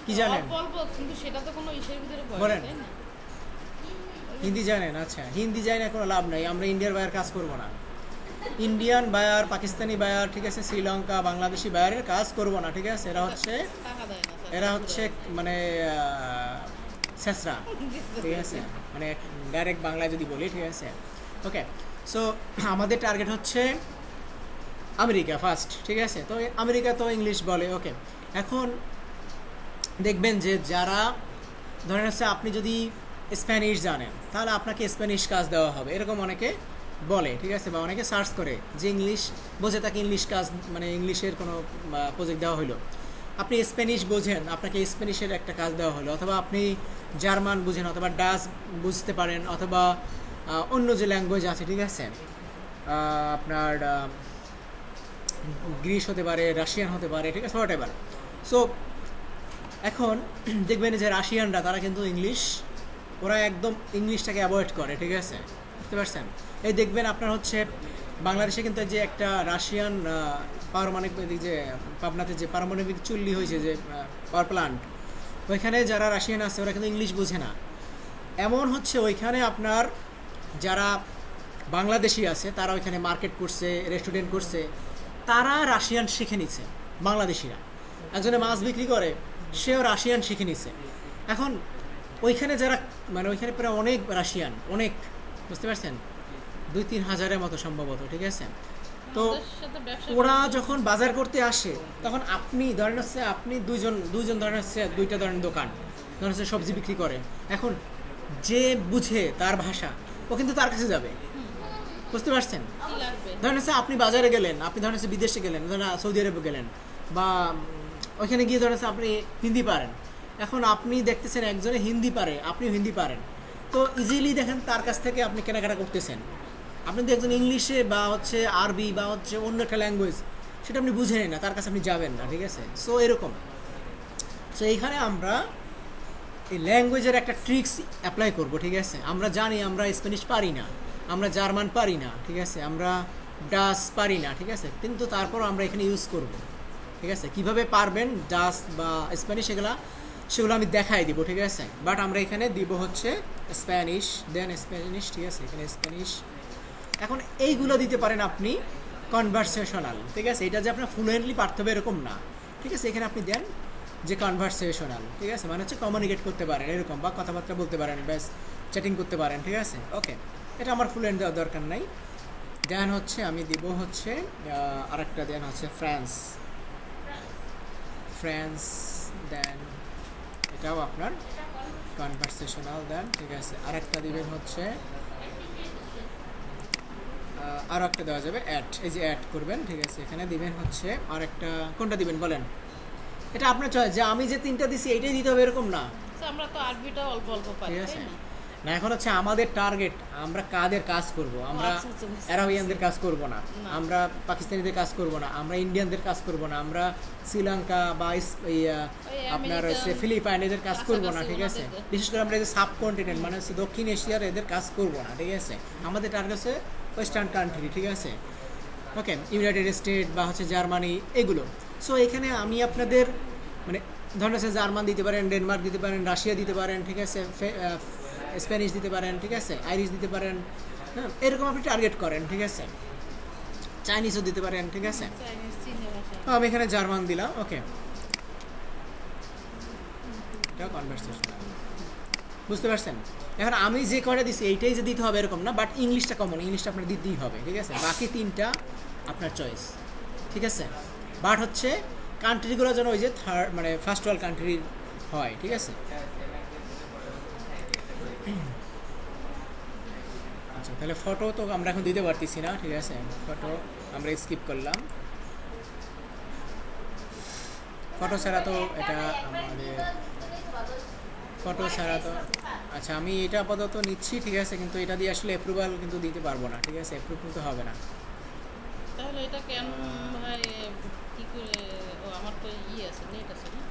A: কি জানেন
C: অল্প, কিন্তু সেটা তো কোনো ইসের ভিতরে পড়ে
A: বলেন।
C: না, তাই না?
A: হিন্দি জানেন? আচ্ছা, হিন্দি জানি না, কোনো লাভ নাই, আমরা ইন্ডিয়ার বায়ার কাজ করব না, ইন্ডিয়ান বায়ার, পাকিস্তানি বায়ার, ঠিক আছে, শ্রীলঙ্কা, বাংলাদেশি বায়ারের কাজ করব না, ঠিক আছে? এরা হচ্ছে
C: টাকা দেয় না স্যার।
A: এরা হচ্ছে মানে ছেঁচড়া, ঠিক আছে? মানে ডাইরেক্ট বাংলায় যদি বলি, ঠিক আছে? ওকে, সো আমাদের টার্গেট হচ্ছে আমেরিকা ফার্স্ট, ঠিক আছে? তো আমেরিকা তো ইংলিশ বলে, ওকে। এখন দেখবেন যে যারা ধরেন হচ্ছে আপনি যদি স্প্যানিশ জানেন তাহলে আপনাকে স্প্যানিশ কাজ দেওয়া হবে, এরকম অনেকে বলে, ঠিক আছে? বা অনেকে সার্চ করে যে ইংলিশ বোঝে তাকে ইংলিশ কাজ, মানে ইংলিশের কোনো প্রজেক্ট দেওয়া হলো। আপনি স্প্যানিশ বোঝেন, আপনাকে স্প্যানিশের একটা কাজ দেওয়া হলো, অথবা আপনি জার্মান বুঝেন, অথবা ডাচ বুঝতে পারেন, অথবা অন্য যে ল্যাঙ্গুয়েজ আছে, ঠিক আছে, আপনার গ্রিস হতে পারে, রাশিয়ান হতে পারে, ঠিক আছে, হোয়াট এভার। সো এখন দেখবেন যে রাশিয়ানরা তারা কিন্তু ইংলিশ, ওরা একদম ইংলিশটাকে অ্যাভয়েড করে, ঠিক আছে? বুঝতে পারছেন? এই দেখবেন আপনার হচ্ছে বাংলাদেশে কিন্তু যে একটা রাশিয়ান পারমাণবিক যে পাবনাতে যে পারমাণবিক চুল্লি হয়েছে, যে পাওয়ার প্লান্ট, ওইখানে যারা রাশিয়ান আছে ওরা কিন্তু ইংলিশ বোঝে না। এমন হচ্ছে ওইখানে আপনার যারা বাংলাদেশি আছে তারা ওইখানে মার্কেট করছে, রেস্টুরেন্ট করছে, তারা রাশিয়ান শিখে নিচ্ছে। বাংলাদেশিরা, একজনে মাছ বিক্রি করে, সেও রাশিয়ান শিখে নিচ্ছে। এখন ওইখানে যারা মানে ওইখানে প্রায় অনেক রাশিয়ান, অনেক, বুঝতে পারছেন, 2-3 হাজারের মতো সম্ভবত, ঠিক আছে? তো ওরা যখন বাজার করতে আসে তখন আপনি ধরেন হচ্ছে আপনি দুইজন ধরেন হচ্ছে 2টা ধরেন দোকান ধরেন হচ্ছে সবজি বিক্রি করে, এখন যে বুঝে তার ভাষা ও কিন্তু তার কাছে যাবে, বুঝতে পারছেন? ধরেন হচ্ছে আপনি বাজারে গেলেন, আপনি ধরেন হচ্ছে বিদেশে গেলেন, ধরেন সৌদি আরবে গেলেন, বা ওইখানে গিয়ে ধরেন হচ্ছে আপনি হিন্দি পারেন, এখন আপনি দেখতেছেন একজনে হিন্দি পারে, আপনিও হিন্দি পারেন, তো ইজিলি দেখেন তার কাছ থেকে আপনি কেনাকাটা করতেছেন। আপনি যদি একজন ইংলিশে বা হচ্ছে আরবি বা হচ্ছে অন্য একটা ল্যাঙ্গুয়েজ সেটা আপনি বুঝেন না, তার কাছে আপনি যাবেন না, ঠিক আছে? সো এরকম। সো এইখানে আমরা এই ল্যাঙ্গুয়েজের একটা ট্রিক্স অ্যাপ্লাই করব, ঠিক আছে? আমরা জানি আমরা স্প্যানিশ পারি না, আমরা জার্মান পারি না, ঠিক আছে, আমরা ডাচ পারি না, ঠিক আছে, কিন্তু তারপরও আমরা এখানে ইউজ করব, ঠিক আছে? কিভাবে পারবেন ডাচ বা স্প্যানিশ সেগুলো আমি দেখাই দিব, ঠিক আছে? বাট আমরা এখানে দিব হচ্ছে স্প্যানিশ, দেন স্প্যানিশ, ঠিক আছে? এখানে স্প্যানিশ। এখন এইগুলো দিতে পারেন আপনি কনভারসেশনাল, ঠিক আছে? এটা যে আপনার ফ্লুয়েন্টলি পারতে হবে এরকম না, ঠিক আছে? এখানে আপনি দেন যে কনভারসেশনাল, ঠিক আছে, মানে হচ্ছে কমিউনিকেট করতে পারেন এরকম, বা কথাবার্তা বলতে পারেন, ব্যাস চ্যাটিং করতে পারেন, ঠিক আছে? ওকে, এটা আমার ফ্লুয়েন্ট দেওয়ার দরকার নাই। দেন হচ্ছে আমি দিব হচ্ছে আরেকটা, দেন হচ্ছে ফ্রান্স, দেন এটাও আপনার কনভারসেশনাল, দেন ঠিক আছে। আরেকটা দিবেন হচ্ছে আরও একটা দেওয়া যাবে অ্যাড, এই যে অ্যাড করবেন, ঠিক আছে? এখানে দিবেন হচ্ছে আরেকটা, কোনটা দিবেন বলেন? এটা আপনার চয়েস, যে আমি যে তিনটা দিছি এইটাই দিতে হবে এরকম না।
C: আমরা তো আরবিটা অল্প অল্প পারি,
A: ঠিক আছে
C: তাই না?
A: না, এখন হচ্ছে আমাদের টার্গেট আমরা কাদের কাজ করব, আমরা
C: আচ্ছা, আচ্ছা, বুঝতে
A: আরাবিয়ানদের কাজ করব না,
C: না।
A: আমরা পাকিস্তানিদের কাজ করব না, আমরা ইন্ডিয়ানদের কাজ করব না, আমরা শ্রীলঙ্কা বা আপনার হচ্ছে ফিলিপাইন এদের কাজ করব না, ঠিক আছে?
C: ওনাদের।
A: বিশেষ করে আমরা এই যে সাবকন্টিনেন্ট মানে হচ্ছে দক্ষিণ এশিয়ার এদের কাজ করব না, ঠিক আছে? আমাদের টার্গেট হচ্ছে ওয়েস্টার্ন কান্ট্রি, ঠিক আছে? ওকে, ইউনাইটেড স্টেট বা হচ্ছে জার্মানি এগুলো। সো এখানে আমি আপনাদের মানে ধরেন হচ্ছে জার্মান দিতে পারেন, ডেনমার্ক দিতে পারেন, রাশিয়া দিতে পারেন, ঠিক আছে, স্প্যানিশ দিতে পারেন, ঠিক আছে, আইরিশ দিতে পারেন, হ্যাঁ, এরকম আপনি টার্গেট করেন, ঠিক আছে? চাইনিজও দিতে পারেন, ঠিক আছে?
C: চাইনিজ, চীনা ভাষা।
A: আমি এখানে জার্মান দিলাম, ওকে। এটা কনভারসেশন, বুঝতে পারছেন? এখন আমি যে কয়টা দিচ্ছি এইটাই যে দিতে হবে এরকম না, বাট ইংলিশটা কমন, ইংলিশটা আপনার দিতেই হবে, ঠিক আছে? বাকি তিনটা আপনার চয়েস, ঠিক আছে? বাট হচ্ছে কান্ট্রিগুলো যেন ওই যে থার্ড মানে ফার্স্ট ওয়ার্ল্ড কান্ট্রি হয়, ঠিক আছে? আচ্ছা, তাহলে ফটো তো আমরা এখন দিতে পারতেছি না, ঠিক আছে? ফটো আমরা স্কিপ করলাম। ফটো ছাড়া তো এটা আমাদের ফটো ছাড়া তো, আচ্ছা আমি এটা আপাতত নিচ্ছি, ঠিক আছে, কিন্তু এটা দিয়ে আসলে অ্যাপ্রুভাল কিন্তু দিতে পারবো না, ঠিক আছে? অ্যাপ্রুভ কিন্তু হবে না।
C: তাহলে এটা কেন ভাই, কি করে? ও আমার তো আছে, নেট আছে না?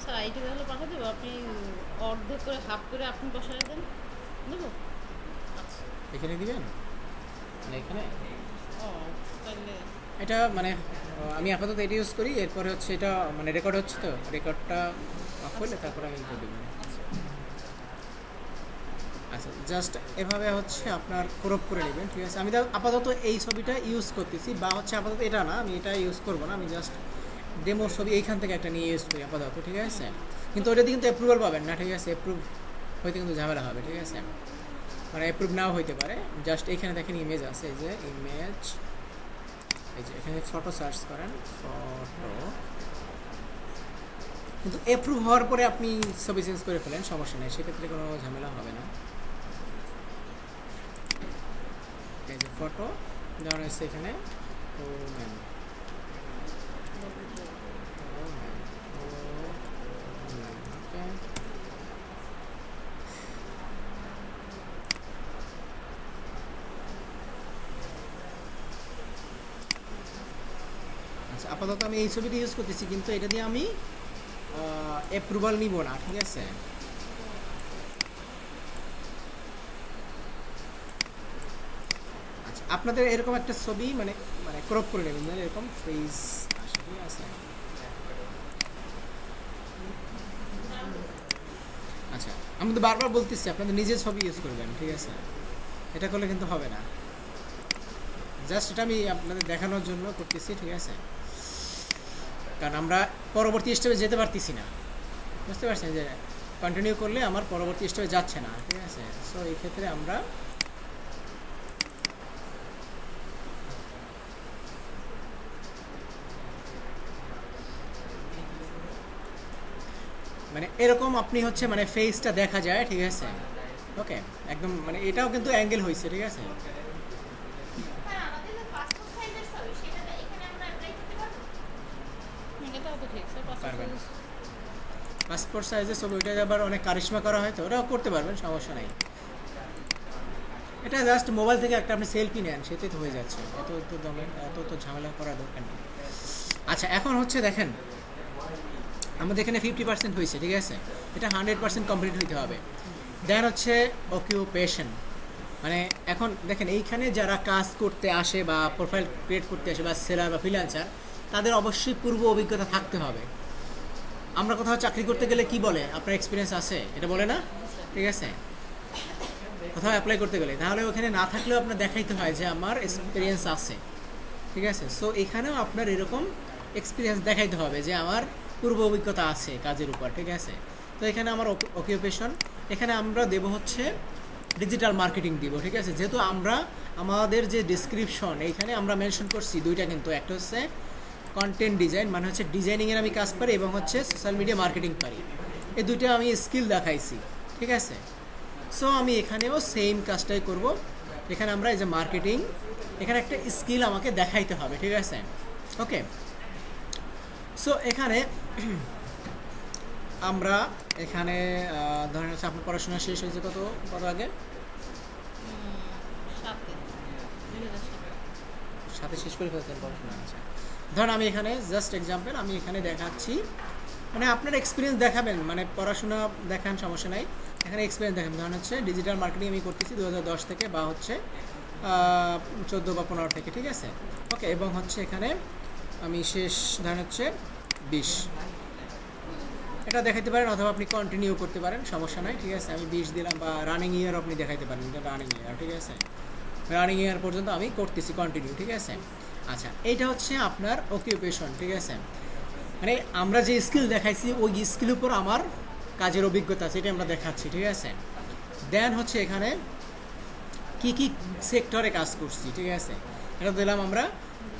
C: স্যার আইটি তাহলে পাঠিয়ে দেবো, আপনি অর্ধেক করে হাফ করে আপনি বসায় দেন, দেবো? আচ্ছা,
A: এখানে দিবেন মানে এখানে
C: ও তাহলে
A: এটা মানে আমি আপাতত এটা ইউজ করি, এরপরে হচ্ছে এটা মানে রেকর্ড হচ্ছে, তো রেকর্ডটা অফ করলে তারপরে আমি ইনপুট দেবো। আচ্ছা, জাস্ট এভাবে হচ্ছে আপনার ক্রপ করে নেবেন, ঠিক আছে? আমি আপাতত এই ছবিটা ইউজ করতেছি, বা হচ্ছে আপাতত এটা না, আমি এটা ইউজ করবো না, আমি জাস্ট ডেমো ছবি এইখান থেকে একটা নিয়ে ইউজ করি আপাতত, ঠিক আছে? কিন্তু ওটা দিয়ে কিন্তু অ্যাপ্রুভাল পাবেন না, ঠিক আছে? অ্যাপ্রুভ হইতে কিন্তু ঝামেলা হবে, ঠিক আছে? মানে অ্যাপ্রুভ নাও হইতে পারে। জাস্ট এখানে দেখেন ইমেজ আছে, এই যে ইমেজ, এই যে এখানে ফটো সার্চ করেন, ফটো, কিন্তু অ্যাপ্রুভ হওয়ার পরে আপনি ছবি চেঞ্জ করে ফেলেন, সমস্যা নেই, সেক্ষেত্রে কোনো ঝামেলা হবে না। এই যে ফটো দেওয়া হয়েছে এখানে, ও ম্যাম, আচ্ছা, আপাতত আমি এই ছবিটা ইউজ করতেছি, কিন্তু এটা দিয়ে আমি অ্যাপ্রুভাল নিব না, ঠিক আছে? আচ্ছা, আপনাদের এরকম একটা ছবি মানে মানে ক্রপ করে নেবেন, মানে এরকম ফেস আসে, ঠিক আছে? আচ্ছা, আমি তো বারবার বলতেছি আপনাদের নিজের ছবি ইউজ করবেন, ঠিক আছে? এটা করলে কিন্তু হবে না, জাস্ট এটা আমি আপনাদের দেখানোর জন্য করতেছি, ঠিক আছে? কারণ আমরা পরবর্তী স্টেপে যেতে পারতেছি না, বুঝতে পারছেন? যে কন্টিনিউ করলে আমার পরবর্তী স্টেপে যাচ্ছে না, ঠিক আছে? সো এই ক্ষেত্রে আমরা মানে এরকম আপনি হচ্ছে মানে ফেসটা দেখা যায়, ঠিক আছে? ওকে, একদম মানে এটাও কিন্তু অ্যাঙ্গেল হয়েছে, ঠিক আছে?
D: আমাদের যে পাসপোর্ট সাইজের ছবি সেটা এখানে আমরা অ্যাপ্লাই
C: এটাও তো ঠিক স্যার
A: পারবেন। পাসপোর্ট সাইজের ছবি, ওইটা আবার অনেক কারিশমা করা হয় তো ওটাও করতে পারবেন, সমস্যা নাই। এটা জাস্ট মোবাইল থেকে একটা আপনি সেলফি নেন, সেটাই তো হয়ে যাচ্ছে, এত তো ঝামেলা করার দরকার নেই। আচ্ছা, এখন হচ্ছে দেখেন আমাদের এখানে 50% হয়েছে, ঠিক আছে, এটা 100% কমপ্লিট হইতে হবে। দেন হচ্ছে অকিউপেশন, মানে এখন দেখেন এইখানে যারা কাজ করতে আসে বা প্রোফাইল ক্রিয়েট করতে আসে বা সেলার বা ফ্রিল্যান্সার, তাদের অবশ্যই পূর্ব অভিজ্ঞতা থাকতে হবে। আমরা কোথাও চাকরি করতে গেলে কি বলে, আপনার এক্সপিরিয়েন্স আছে, এটা বলে না, ঠিক আছে, কোথাও অ্যাপ্লাই করতে গেলে, তাহলে ওখানে না থাকলেও আপনার দেখাইতে হয় যে আমার এক্সপিরিয়েন্স আছে, ঠিক আছে। সো এখানেও আপনার এরকম এক্সপিরিয়েন্স দেখাইতে হবে যে আমার পূর্ব অভিজ্ঞতা আছে কাজের উপর, ঠিক আছে। তো এখানে আমার অকিউপেশন, এখানে আমরা দেব হচ্ছে ডিজিটাল মার্কেটিং দিব, ঠিক আছে। যেহেতু আমরা আমাদের যে ডিসক্রিপশন এইখানে আমরা মেনশন করছি দুইটা, কিন্তু একটা হচ্ছে কন্টেন্ট ডিজাইন, মানে হচ্ছে ডিজাইনিংয়ের আমি কাজ পারি, এবং হচ্ছে সোশ্যাল মিডিয়া মার্কেটিং পারি, এই দুইটা আমি স্কিল দেখাইছি, ঠিক আছে। সো আমি এখানেও সেম কাজটাই করব। এখানে আমরা এই যে মার্কেটিং, এখানে একটা স্কিল আমাকে দেখাইতে হবে, ঠিক আছে, ওকে। সো এখানে আমরা এখানে ধরেন হচ্ছে আপনার পড়াশোনা শেষ হয়েছে কত আগে, 7 শেষ করে ফেলছেন পড়াশোনা। আচ্ছা, ধরেন আমি এখানে জাস্ট এক্সাম্পল আমি এখানে দেখাচ্ছি, মানে আপনার এক্সপিরিয়েন্স দেখাবেন, মানে পড়াশোনা দেখান সমস্যা নাই, এখানে এক্সপিরিয়েন্স দেখাবেন। ধরেন হচ্ছে ডিজিটাল মার্কেটিং আমি করতেছি 2010 থেকে, বা হচ্ছে 14 বা 15 থেকে, ঠিক আছে, ওকে। এবং হচ্ছে এখানে আমি শেষ ধরেন হচ্ছে 20, এটা দেখাইতে পারেন, অথবা আপনি কন্টিনিউ করতে পারেন, সমস্যা নাই, ঠিক আছে। আমি 20 দিলাম, বা রানিং ইয়ার আপনি দেখাইতে পারেন, এটা রানিং ইয়ার, ঠিক আছে, রানিং ইয়ার পর্যন্ত আমি করতেছি কন্টিনিউ, ঠিক আছে। আচ্ছা, এইটা হচ্ছে আপনার অকিউপেশন, ঠিক আছে, মানে আমরা যে স্কিল দেখাইছি ওই স্কিল উপর আমার কাজের অভিজ্ঞতা আছে, এটা আমরা দেখাচ্ছি, ঠিক আছে। দেন হচ্ছে এখানে কি কি সেক্টরে কাজ করছি, ঠিক আছে, এটা দিলাম আমরা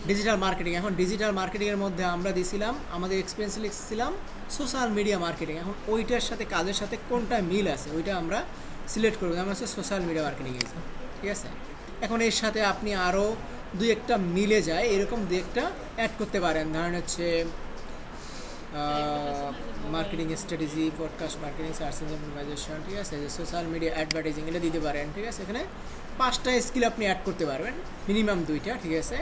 A: ডিজিটাল মার্কেটিং। এখন ডিজিটাল মার্কেটিংয়ের মধ্যে আমরা দিয়েছিলাম আমাদের এক্সপিরিয়েন্স লিখছিলাম সোশ্যাল মিডিয়া মার্কেটিং। এখন ওইটার সাথে কাজের সাথে কোনটা মিল আছে ওইটা আমরা সিলেক্ট করবো, আমরা হচ্ছে সোশ্যাল মিডিয়া মার্কেটিং, ঠিক আছে। এখন এর সাথে আপনি আরও দুই একটা মিলে যায় এরকম দুই একটা অ্যাড করতে পারেন, ধরেন হচ্ছে marketing strategy, podcast marketing, search engine optimisation, ঠিক আছে, যে সোশ্যাল মিডিয়া অ্যাডভার্টাইজিং, এটা দিতে পারেন, ঠিক আছে। এখানে 5টা স্কিল আপনি অ্যাড করতে পারবেন, মিনিমাম 2টা, ঠিক আছে।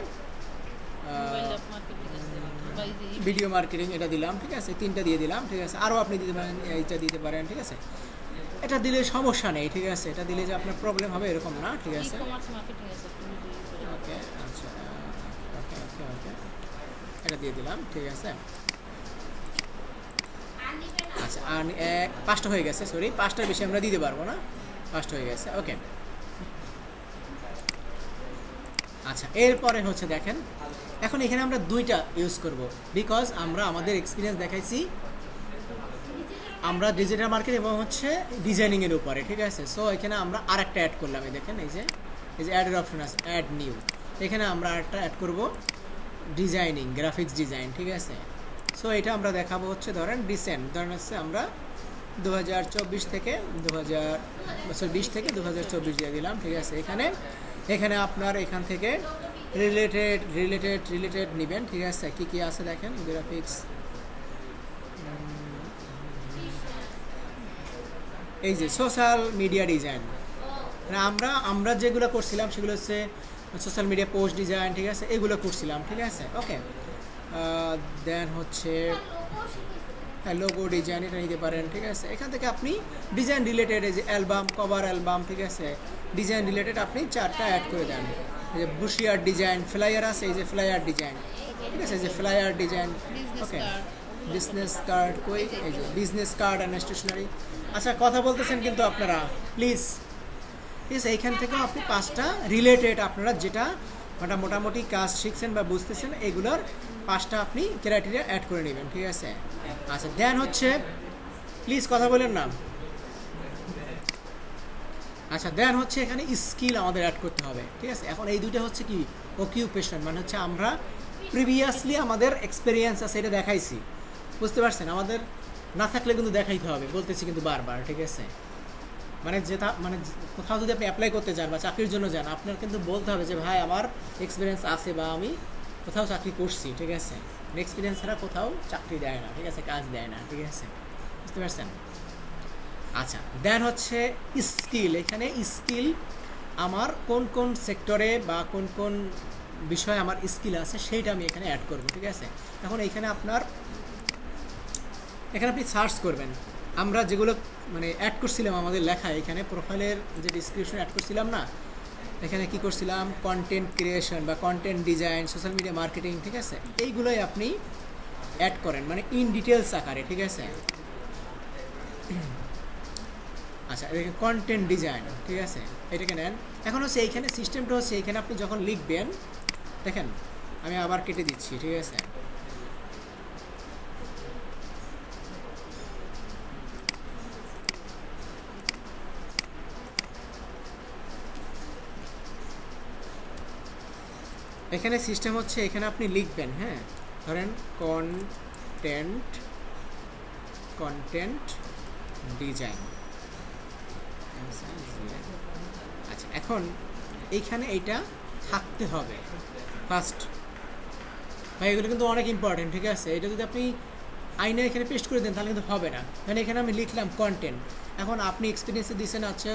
A: ভিডিও মার্কেটিং এটা দিলাম, ঠিক আছে, 3টা দিয়ে দিলাম, ঠিক আছে। আরও আপনি দিতে পারেন, এইটা দিতে পারেন, ঠিক আছে। এটা দিলে সমস্যা নেই, ঠিক আছে, এটা দিলে যে আপনার প্রবলেম হবে এরকম না, ঠিক আছে, ওকে। আচ্ছা, ওকে ওকে ওকে, এটা দিয়ে দিলাম, ঠিক আছে। আচ্ছা, আর 5টা হয়ে গেছে, সরি 5টার বেশি আমরা দিতে পারবো না, 5টা হয়ে গেছে, ওকে। আচ্ছা, এরপরে হচ্ছে দেখেন এখন এখানে আমরা 2টা ইউজ করব, বিকজ আমরা আমাদের এক্সপিরিয়েন্স দেখাইছি আমরা ডিজিটাল মার্কেট এবং হচ্ছে ডিজাইনিংয়ের উপরে, ঠিক আছে। সো এখানে আমরা আর একটা অ্যাড করলাম, এই দেখেন এই যে অ্যাডের অপশন আছে, অ্যাড নিউ, এখানে আমরা আরেকটা অ্যাড করব ডিজাইনিং, গ্রাফিক্স ডিজাইন, ঠিক আছে। সো এটা আমরা দেখাবো হচ্ছে ধরেন রিসেন্ট, ধরেন হচ্ছে আমরা 2024 থেকে 2020 থেকে 2024 দিয়ে দিলাম, ঠিক আছে। এখানে আপনার এখান থেকে রিলেটেড নেবেন, ঠিক আছে। কি কি আছে দেখেন, গ্রাফিক্স, এই যে সোশ্যাল মিডিয়া ডিজাইন, মানে আমরা যেগুলো করছিলাম সেগুলো হচ্ছে সোশ্যাল মিডিয়া পোস্ট ডিজাইন, ঠিক আছে, এগুলো করছিলাম, ঠিক আছে, ওকে। দেন হচ্ছে লোগো ডিজাইন, এটা নিতে পারেন, ঠিক আছে। এখান থেকে আপনি ডিজাইন রিলেটেড, এই যে অ্যালবাম, কভার অ্যালবাম, ঠিক আছে, ডিজাইন রিলেটেড আপনি 4টা অ্যাড করে দেন। এই যে ব্রোশিয়ার ডিজাইন, ফ্লায়ার আছে, এই যে ফ্লায়ার ডিজাইন, ঠিক আছে, এই যে ফ্লায়ার ডিজাইন, ওকে। বিজনেস কার্ড, কই, এই যে বিজনেস কার্ড অ্যান্ড স্টেশনারি। আচ্ছা, কথা বলতেছেন কিন্তু আপনারা প্লিজ, ঠিক আছে। এইখান থেকেও আপনি 5টা রিলেটেড আপনারা যেটা মোটামুটি কাজ শিখছেন বা বুঝতেছেন এগুলোর 5টা আপনি ক্রাইটেরিয়া অ্যাড করে নেবেন, ঠিক আছে। আচ্ছা, দেন হচ্ছে প্লিজ কথা বলেন না। আচ্ছা, দেন হচ্ছে এখানে স্কিল আমাদের অ্যাড করতে হবে, ঠিক আছে। এখন এই দুইটা হচ্ছে কি অকিউপেশন, মানে হচ্ছে আমরা প্রিভিয়াসলি আমাদের এক্সপিরিয়েন্স আছে এটা দেখাইছি, বুঝতে পারছেন, আমাদের না থাকলে কিন্তু দেখাইতে হবে, বলতেছি কিন্তু বারবার, ঠিক আছে। মানে যেটা মানে কোথাও যদি আপনি অ্যাপ্লাই করতে যান বা চাকরির জন্য যান, আপনার কিন্তু বলতে হবে যে ভাই আমার এক্সপিরিয়েন্স আছে বা আমি কোথাও চাকরি করছি, ঠিক আছে। এক্সপিরিয়েন্স ছাড়া কোথাও চাকরি দেয় না, ঠিক আছে, কাজ দেয় না, ঠিক আছে, বুঝতে পারছেন? আচ্ছা, দেন হচ্ছে স্কিল। এখানে স্কিল আমার কোন কোন সেক্টরে বা কোন কোন বিষয়ে আমার স্কিল আছে সেইটা আমি এখানে অ্যাড করব, ঠিক আছে। এখন এখানে আপনি সার্চ করবেন, আমরা যেগুলো মানে অ্যাড করছিলাম আমাদের লেখা, এখানে প্রোফাইলের যে ডিসক্রিপশন অ্যাড করছিলাম না, এখানে কি করছিলাম, কন্টেন্ট ক্রিয়েশন বা content design, social media marketing, ঠিক আছে, এইগুলোই আপনি অ্যাড করেন মানে ইন ডিটেলস আকারে, ঠিক আছে। আচ্ছা, কন্টেন্ট ডিজাইন, ঠিক আছে, এটাকে নেন। এখন হচ্ছে এইখানে সিস্টেমটা হচ্ছে এইখানে আপনি যখন লিখবেন, দেখেন আমি আবার কেটে দিচ্ছি, ঠিক আছে। এখানে সিস্টেম হচ্ছে এখানে আপনি লিখবেন, হ্যাঁ, ধরেন কন্টেন্ট ডিজাইন। আচ্ছা, এখন এইখানে এইটা থাকতে হবে ফার্স্ট ভাই, এগুলো কিন্তু অনেক ইম্পর্টেন্ট, ঠিক আছে। এটা যদি আপনি আইনে এখানে পেস্ট করে দেন তাহলে কিন্তু হবে না। মানে এখানে আমি লিখলাম কন্টেন্ট, এখন আপনি এক্সপিরিয়েন্সে দিচ্ছেন আচ্ছা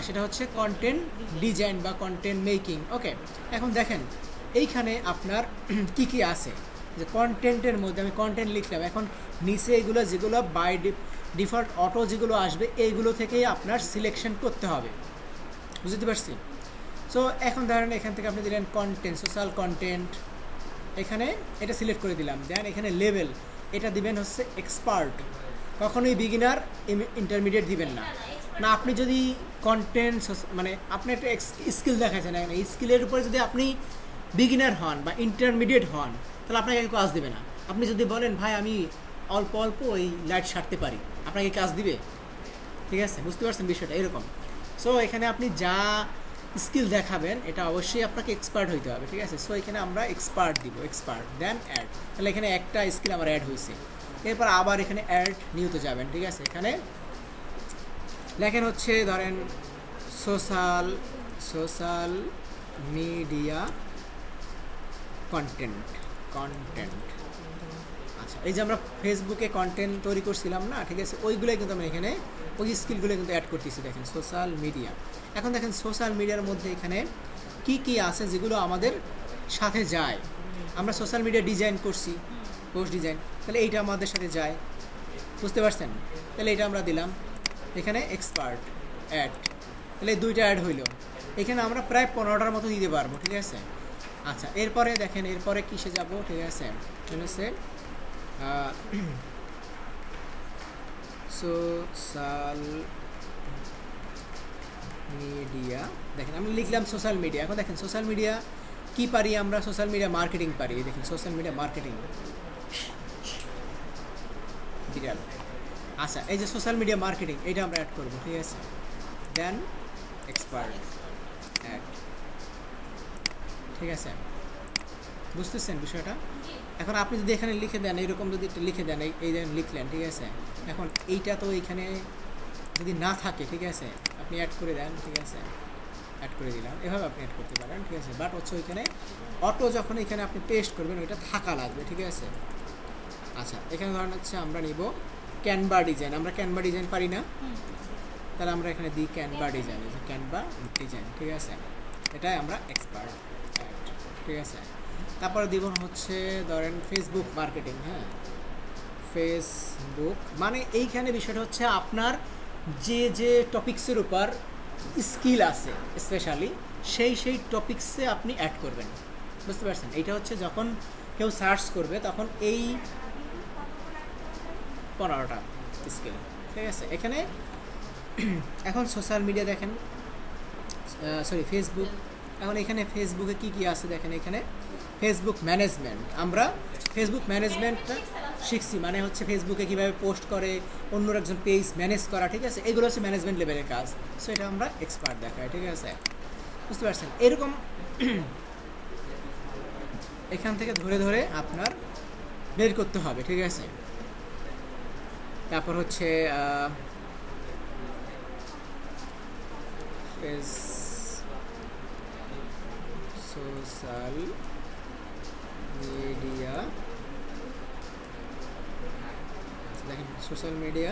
A: সেটা হচ্ছে কন্টেন্ট ডিজাইন বা কন্টেন্ট মেকিং, ওকে। এখন দেখেন এইখানে আপনার কি কি আছে, যে কন্টেন্টের মধ্যে আমি কন্টেন্ট লিখলাম, এখন নিচে এগুলো যেগুলো বাই ডিফল্ট অটো যেগুলো আসবে এইগুলো থেকেই আপনার সিলেকশন করতে হবে, বুঝতে পারছি? সো এখন ধরেন এখান থেকে আপনি দিলেন কন্টেন্ট, সোশ্যাল কন্টেন্ট, এখানে এটা সিলেক্ট করে দিলাম। দেন এখানে লেভেল, এটা দিবেন হচ্ছে এক্সপার্ট, কখনোই বিগিনার ইন্টারমিডিয়েট দিবেন না। না আপনি যদি কন্টেন্ট মানে আপনি একটা স্কিল দেখাচ্ছেন, এই স্কিলের উপরে যদি আপনি বিগিনার হন বা ইন্টারমিডিয়েট হন তাহলে আপনাকে কাজ দেবে না। আপনি যদি বলেন ভাই আমি অল্প অল্প এই লাইট সারতে পারি, আপনাকে কাজ দিবে, ঠিক আছে, বুঝতে পারছেন বিষয়টা এরকম। সো এখানে আপনি যা স্কিল দেখাবেন এটা অবশ্যই আপনাকে এক্সপার্ট হইতে হবে, ঠিক আছে। সো এখানে আমরা এক্সপার্ট দিব, এক্সপার্ট, দেন অ্যাড, তাহলে এখানে একটা স্কিল আমার অ্যাড হয়েছে। এরপর আবার এখানে অ্যাড নিউতে যাবেন, ঠিক আছে। এখানে লেখেন হচ্ছে ধরেন সোশ্যাল মিডিয়া কন্টেন্ট। আচ্ছা, এই যে আমরা ফেসবুকে কন্টেন্ট তৈরি করছিলাম না, ঠিক আছে, ওইগুলোই কিন্তু আমরা এখানে ওই স্কিলগুলো কিন্তু অ্যাড করতেছি। দেখেন সোশ্যাল মিডিয়া, এখন দেখেন সোশ্যাল মিডিয়ার মধ্যে এখানে কি কি আছে যেগুলো আমাদের সাথে যায়। আমরা সোশ্যাল মিডিয়া ডিজাইন করছি, পোস্ট ডিজাইন, তাহলে এইটা আমাদের সাথে যায়, বুঝতে পারছেন? তাহলে এটা আমরা দিলাম এখানে এক্সপার্ট অ্যাড, তাহলে দুইটা অ্যাড হইল। এখানে আমরা প্রায় 15টার মতো দিতে পারবো, ঠিক আছে। আচ্ছা, এরপরে দেখেন এরপরে কিসে যাব, ঠিক আছে, হচ্ছে সোশ্যাল মিডিয়া। দেখেন আমি লিখলাম সোশ্যাল মিডিয়া, এখন দেখেন সোশ্যাল মিডিয়া কি পারি আমরা, সোশ্যাল মিডিয়া মার্কেটিং পারি। দেখেন সোশ্যাল মিডিয়া মার্কেটিং বিরাল। আচ্ছা, এই যে সোশ্যাল মিডিয়া মার্কেটিং এটা আমরা অ্যাড করবো, ঠিক আছে, দেন এক্সপার্ট অ্যাড, ঠিক আছে, বুঝতেছেন বিষয়টা? এখন আপনি যদি এখানে লিখে দেন, এইরকম যদি একটা লিখে দেন, এই লিখলেন, ঠিক আছে। এখন এইটা তো এইখানে যদি না থাকে, ঠিক আছে, আপনি অ্যাড করে দেন, ঠিক আছে, অ্যাড করে দিলাম, এভাবে আপনি অ্যাড করতে পারেন, ঠিক আছে। বাট হচ্ছে ওইখানে অটো যখন এখানে আপনি পেস্ট করবেন ওইটা থাকা লাগবে, ঠিক আছে। আচ্ছা, এখানে ধরেন হচ্ছে আমরা নিব ক্যানভা ডিজাইন, আমরা ক্যানভা ডিজাইন পারি না, তাহলে আমরা এখানে দিই ক্যানভা ডিজাইন, ক্যানভা ডিজাইন, ঠিক আছে, এটাই আমরা এক্সপার্ট, ঠিক আছে। তারপরে দিব হচ্ছে ধরেন ফেসবুক মার্কেটিং, হ্যাঁ, ফেসবুক মানে এইখানে বিষয়টা হচ্ছে আপনার যে যে টপিক্সের উপর স্কিল আছে স্পেশালি সেই টপিক্সে আপনি অ্যাড করবেন, বুঝতে পারছেন? এইটা হচ্ছে যখন কেউ সার্চ করবে তখন এই 15টা স্কিল, ঠিক আছে। এখানে এখন সোশ্যাল মিডিয়া দেখেন, সরি ফেসবুক, এখন এখানে ফেসবুকে কি কি আছে দেখেন, এখানে ফেসবুক ম্যানেজমেন্ট, আমরা ফেসবুক ম্যানেজমেন্টটা শিখছি, মানে হচ্ছে ফেসবুকে কীভাবে পোস্ট করে অন্য একজন পেজ ম্যানেজ করা, ঠিক আছে, এগুলো হচ্ছে ম্যানেজমেন্ট লেভেলের কাজ। সো এটা আমরা এক্সপার্ট দেখাই, ঠিক আছে, বুঝতে পারছেন? এরকম এখান থেকে ধরে ধরে আপনার বের করতে হবে, ঠিক আছে। তারপর হচ্ছে সোশ্যাল মিডিয়া দেখেন সোশ্যাল মিডিয়া,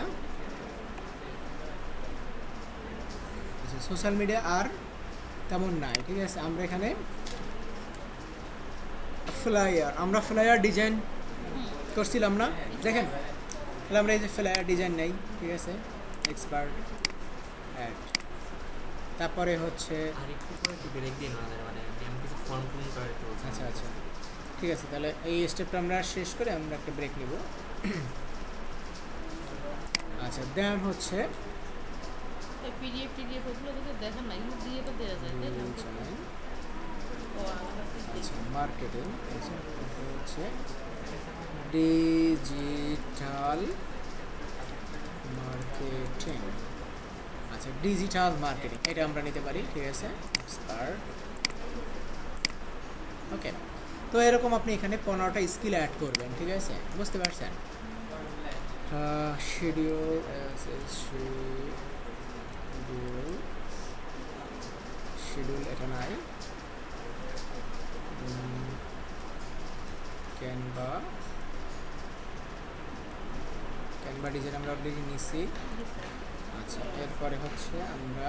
A: সোশ্যাল মিডিয়া আর তেমন নাই, ঠিক আছে। আমরা এখানে আমরা ফ্লায়ার ডিজাইন করছিলাম না, দেখেন তাহলে আমরা এই যে ফ্লায়ার ডিজাইন নেই, ঠিক আছে, এক্সপার্ট অ্যাড, তারপরে হচ্ছে
B: আর একটু করে একটু ব্রেক দিন আমাদের, মানে আমি কিছু ফর্ম ফর্ম করে একটু বলছি।
A: আচ্ছা আচ্ছা ঠিক আছে, তাহলে এই স্টেপটা আমরা শেষ করে আমরা একটা ব্রেক নিব। আচ্ছা দেন হচ্ছে
C: পিডিএফ ওগুলো যদি দেখেন না, এগুলো দিয়ে তো দেওয়া যায়, তাই না? ও
A: আচ্ছা মার্কেটিং, আচ্ছা হচ্ছে ডিজিটাল মার্কেটিং, আচ্ছা ডিজিটাল মার্কেটিং এটা আমরা নিতে পারি, ঠিক আছে, এক্সপার্ট। ওকে, তো এরকম আপনি এখানে 15টা স্কিল অ্যাড করবেন, ঠিক আছে, বুঝতে পারছেন। শিডিউল এটা নাই, ক্যানভা ডিজাইন আমরা অলরেডি নিছি। আচ্ছা এরপরে হচ্ছে আমরা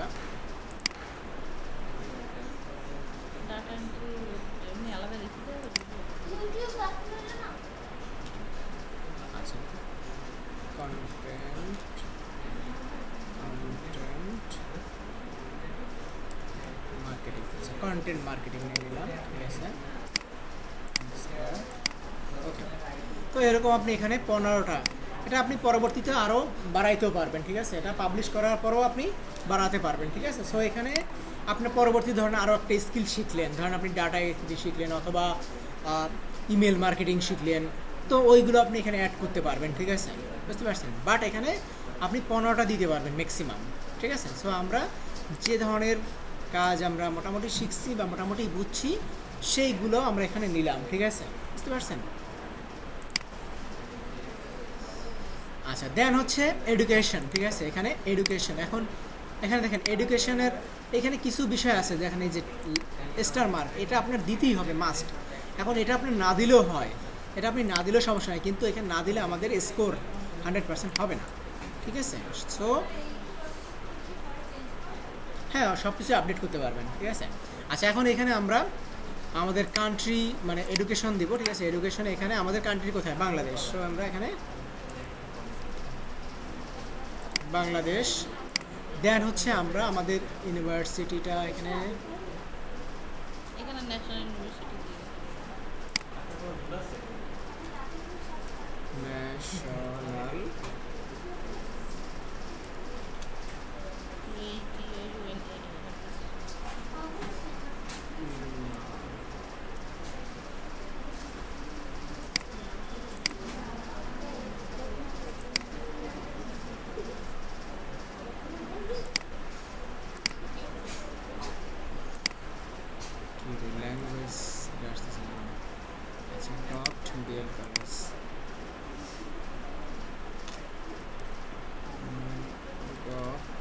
C: ডাটা এন্ট্রি এমনি আলাদা লিখে দেওয়া
A: আচ্ছা কন্টেন্ট মার্কেটিং, আচ্ছা কন্টেন্ট মার্কেটিং নিয়ে নিলাম, ঠিক আছে। ওকে, তো এরকম আপনি এখানে 15টা, এটা আপনি পরবর্তীতে আরও বাড়াইতেও পারবেন, ঠিক আছে, এটা পাবলিশ করার পরেও আপনি বাড়াতে পারবেন, ঠিক আছে। সো এখানে আপনি পরবর্তী ধরনের আরও একটা স্কিল শিখলেন, ধরেন আপনি ডাটা এন্ট্রি শিখলেন অথবা ইমেল মার্কেটিং শিখলেন, তো ওইগুলো আপনি এখানে অ্যাড করতে পারবেন, ঠিক আছে, বুঝতে পারছেন। বাট এখানে আপনি 15টা দিতে পারবেন ম্যাক্সিমাম, ঠিক আছে। সো আমরা যে ধরনের কাজ আমরা মোটামুটি শিখছি বা মোটামুটি বুঝছি সেইগুলো আমরা এখানে নিলাম, ঠিক আছে, বুঝতে পারছেন। আচ্ছা দেন হচ্ছে এডুকেশন, ঠিক আছে, এখানে এডুকেশন, এখন এখানে দেখেন এডুকেশনের এখানে কিছু বিষয় আছে, যেখানে যে স্টার মার্ক এটা আপনার দিতেই হবে মাস্ট। এখন এটা আপনার না দিলেও হয়, এটা আপনি না দিলেও সমস্যা নেই, কিন্তু এখানে না দিলে আমাদের স্কোর 100% হবে না, ঠিক আছে। সো হ্যাঁ সব কিছু আপডেট করতে পারবেন, ঠিক আছে। আচ্ছা এখন এখানে আমরা আমাদের কান্ট্রি মানে এডুকেশন দিব, ঠিক আছে, এডুকেশন এখানে আমাদের কান্ট্রি কোথায়, বাংলাদেশ। সো আমরা এখানে বাংলাদেশ, দেন হচ্ছে আমরা আমাদের ইউনিভার্সিটিটা এখানে
C: ন্যাশনাল ইউনিভার্সিটি দিয়ে
A: ন্যাশনাল ল্যাঙ্গুয়েজ, আচ্ছা ডট বিএল কলেজ, ডট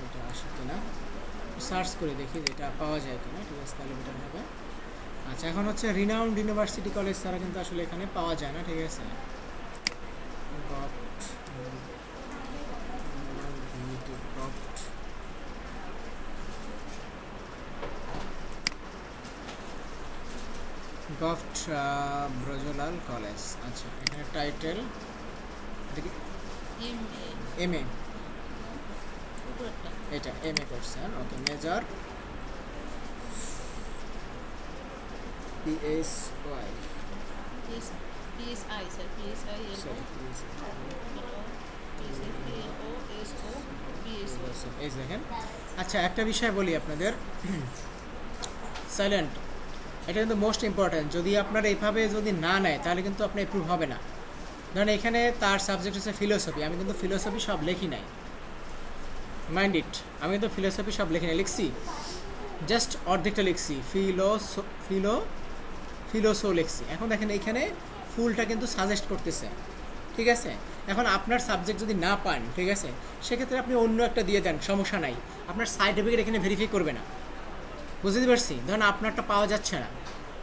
A: এটা আসে কিনা সার্চ করে দেখি যে এটা পাওয়া যায় কিনা, ঠিক আছে, তাহলে বেটার হবে। আচ্ছা এখন হচ্ছে রিনাউন্ড ইউনিভার্সিটি কলেজ ছাড়া কিন্তু আসলে এখানে পাওয়া যায় না, ঠিক আছে। গভট ব্রজলাল কলেজ, আচ্ছা এখানে টাইটেল এম এ, এটা এম এ করছেন, okay, major PSI
C: PSI sir, PSI
A: এই দেখেন। আচ্ছা একটা বিষয় বলি আপনাদের, সাইলেন্ট, এটা কিন্তু মোস্ট ইম্পর্ট্যান্ট। যদি আপনার এইভাবে যদি না নেয় তাহলে কিন্তু আপনার অ্যাপ্রুভ হবে না। ধরেন এখানে তার সাবজেক্ট হচ্ছে ফিলোসফি, আমি কিন্তু ফিলোসফি সব লিখি নাই, মাইন্ড ইট, আমি কিন্তু ফিলোসফি সব লিখি নাই, লিখছি জাস্ট অর্ধেকটা লিখছি, ফিলোসো লিখছি। এখন দেখেন এইখানে ফুলটা কিন্তু সাজেস্ট করতেছে, ঠিক আছে। এখন আপনার সাবজেক্ট যদি না পান, ঠিক আছে, সেক্ষেত্রে আপনি অন্য একটা দিয়ে দেন, সমস্যা নাই, আপনার সার্টিফিকেট এখানে ভেরিফাই করবে না, বুঝতে পারছি। ধরেন আপনারটা পাওয়া যাচ্ছে না,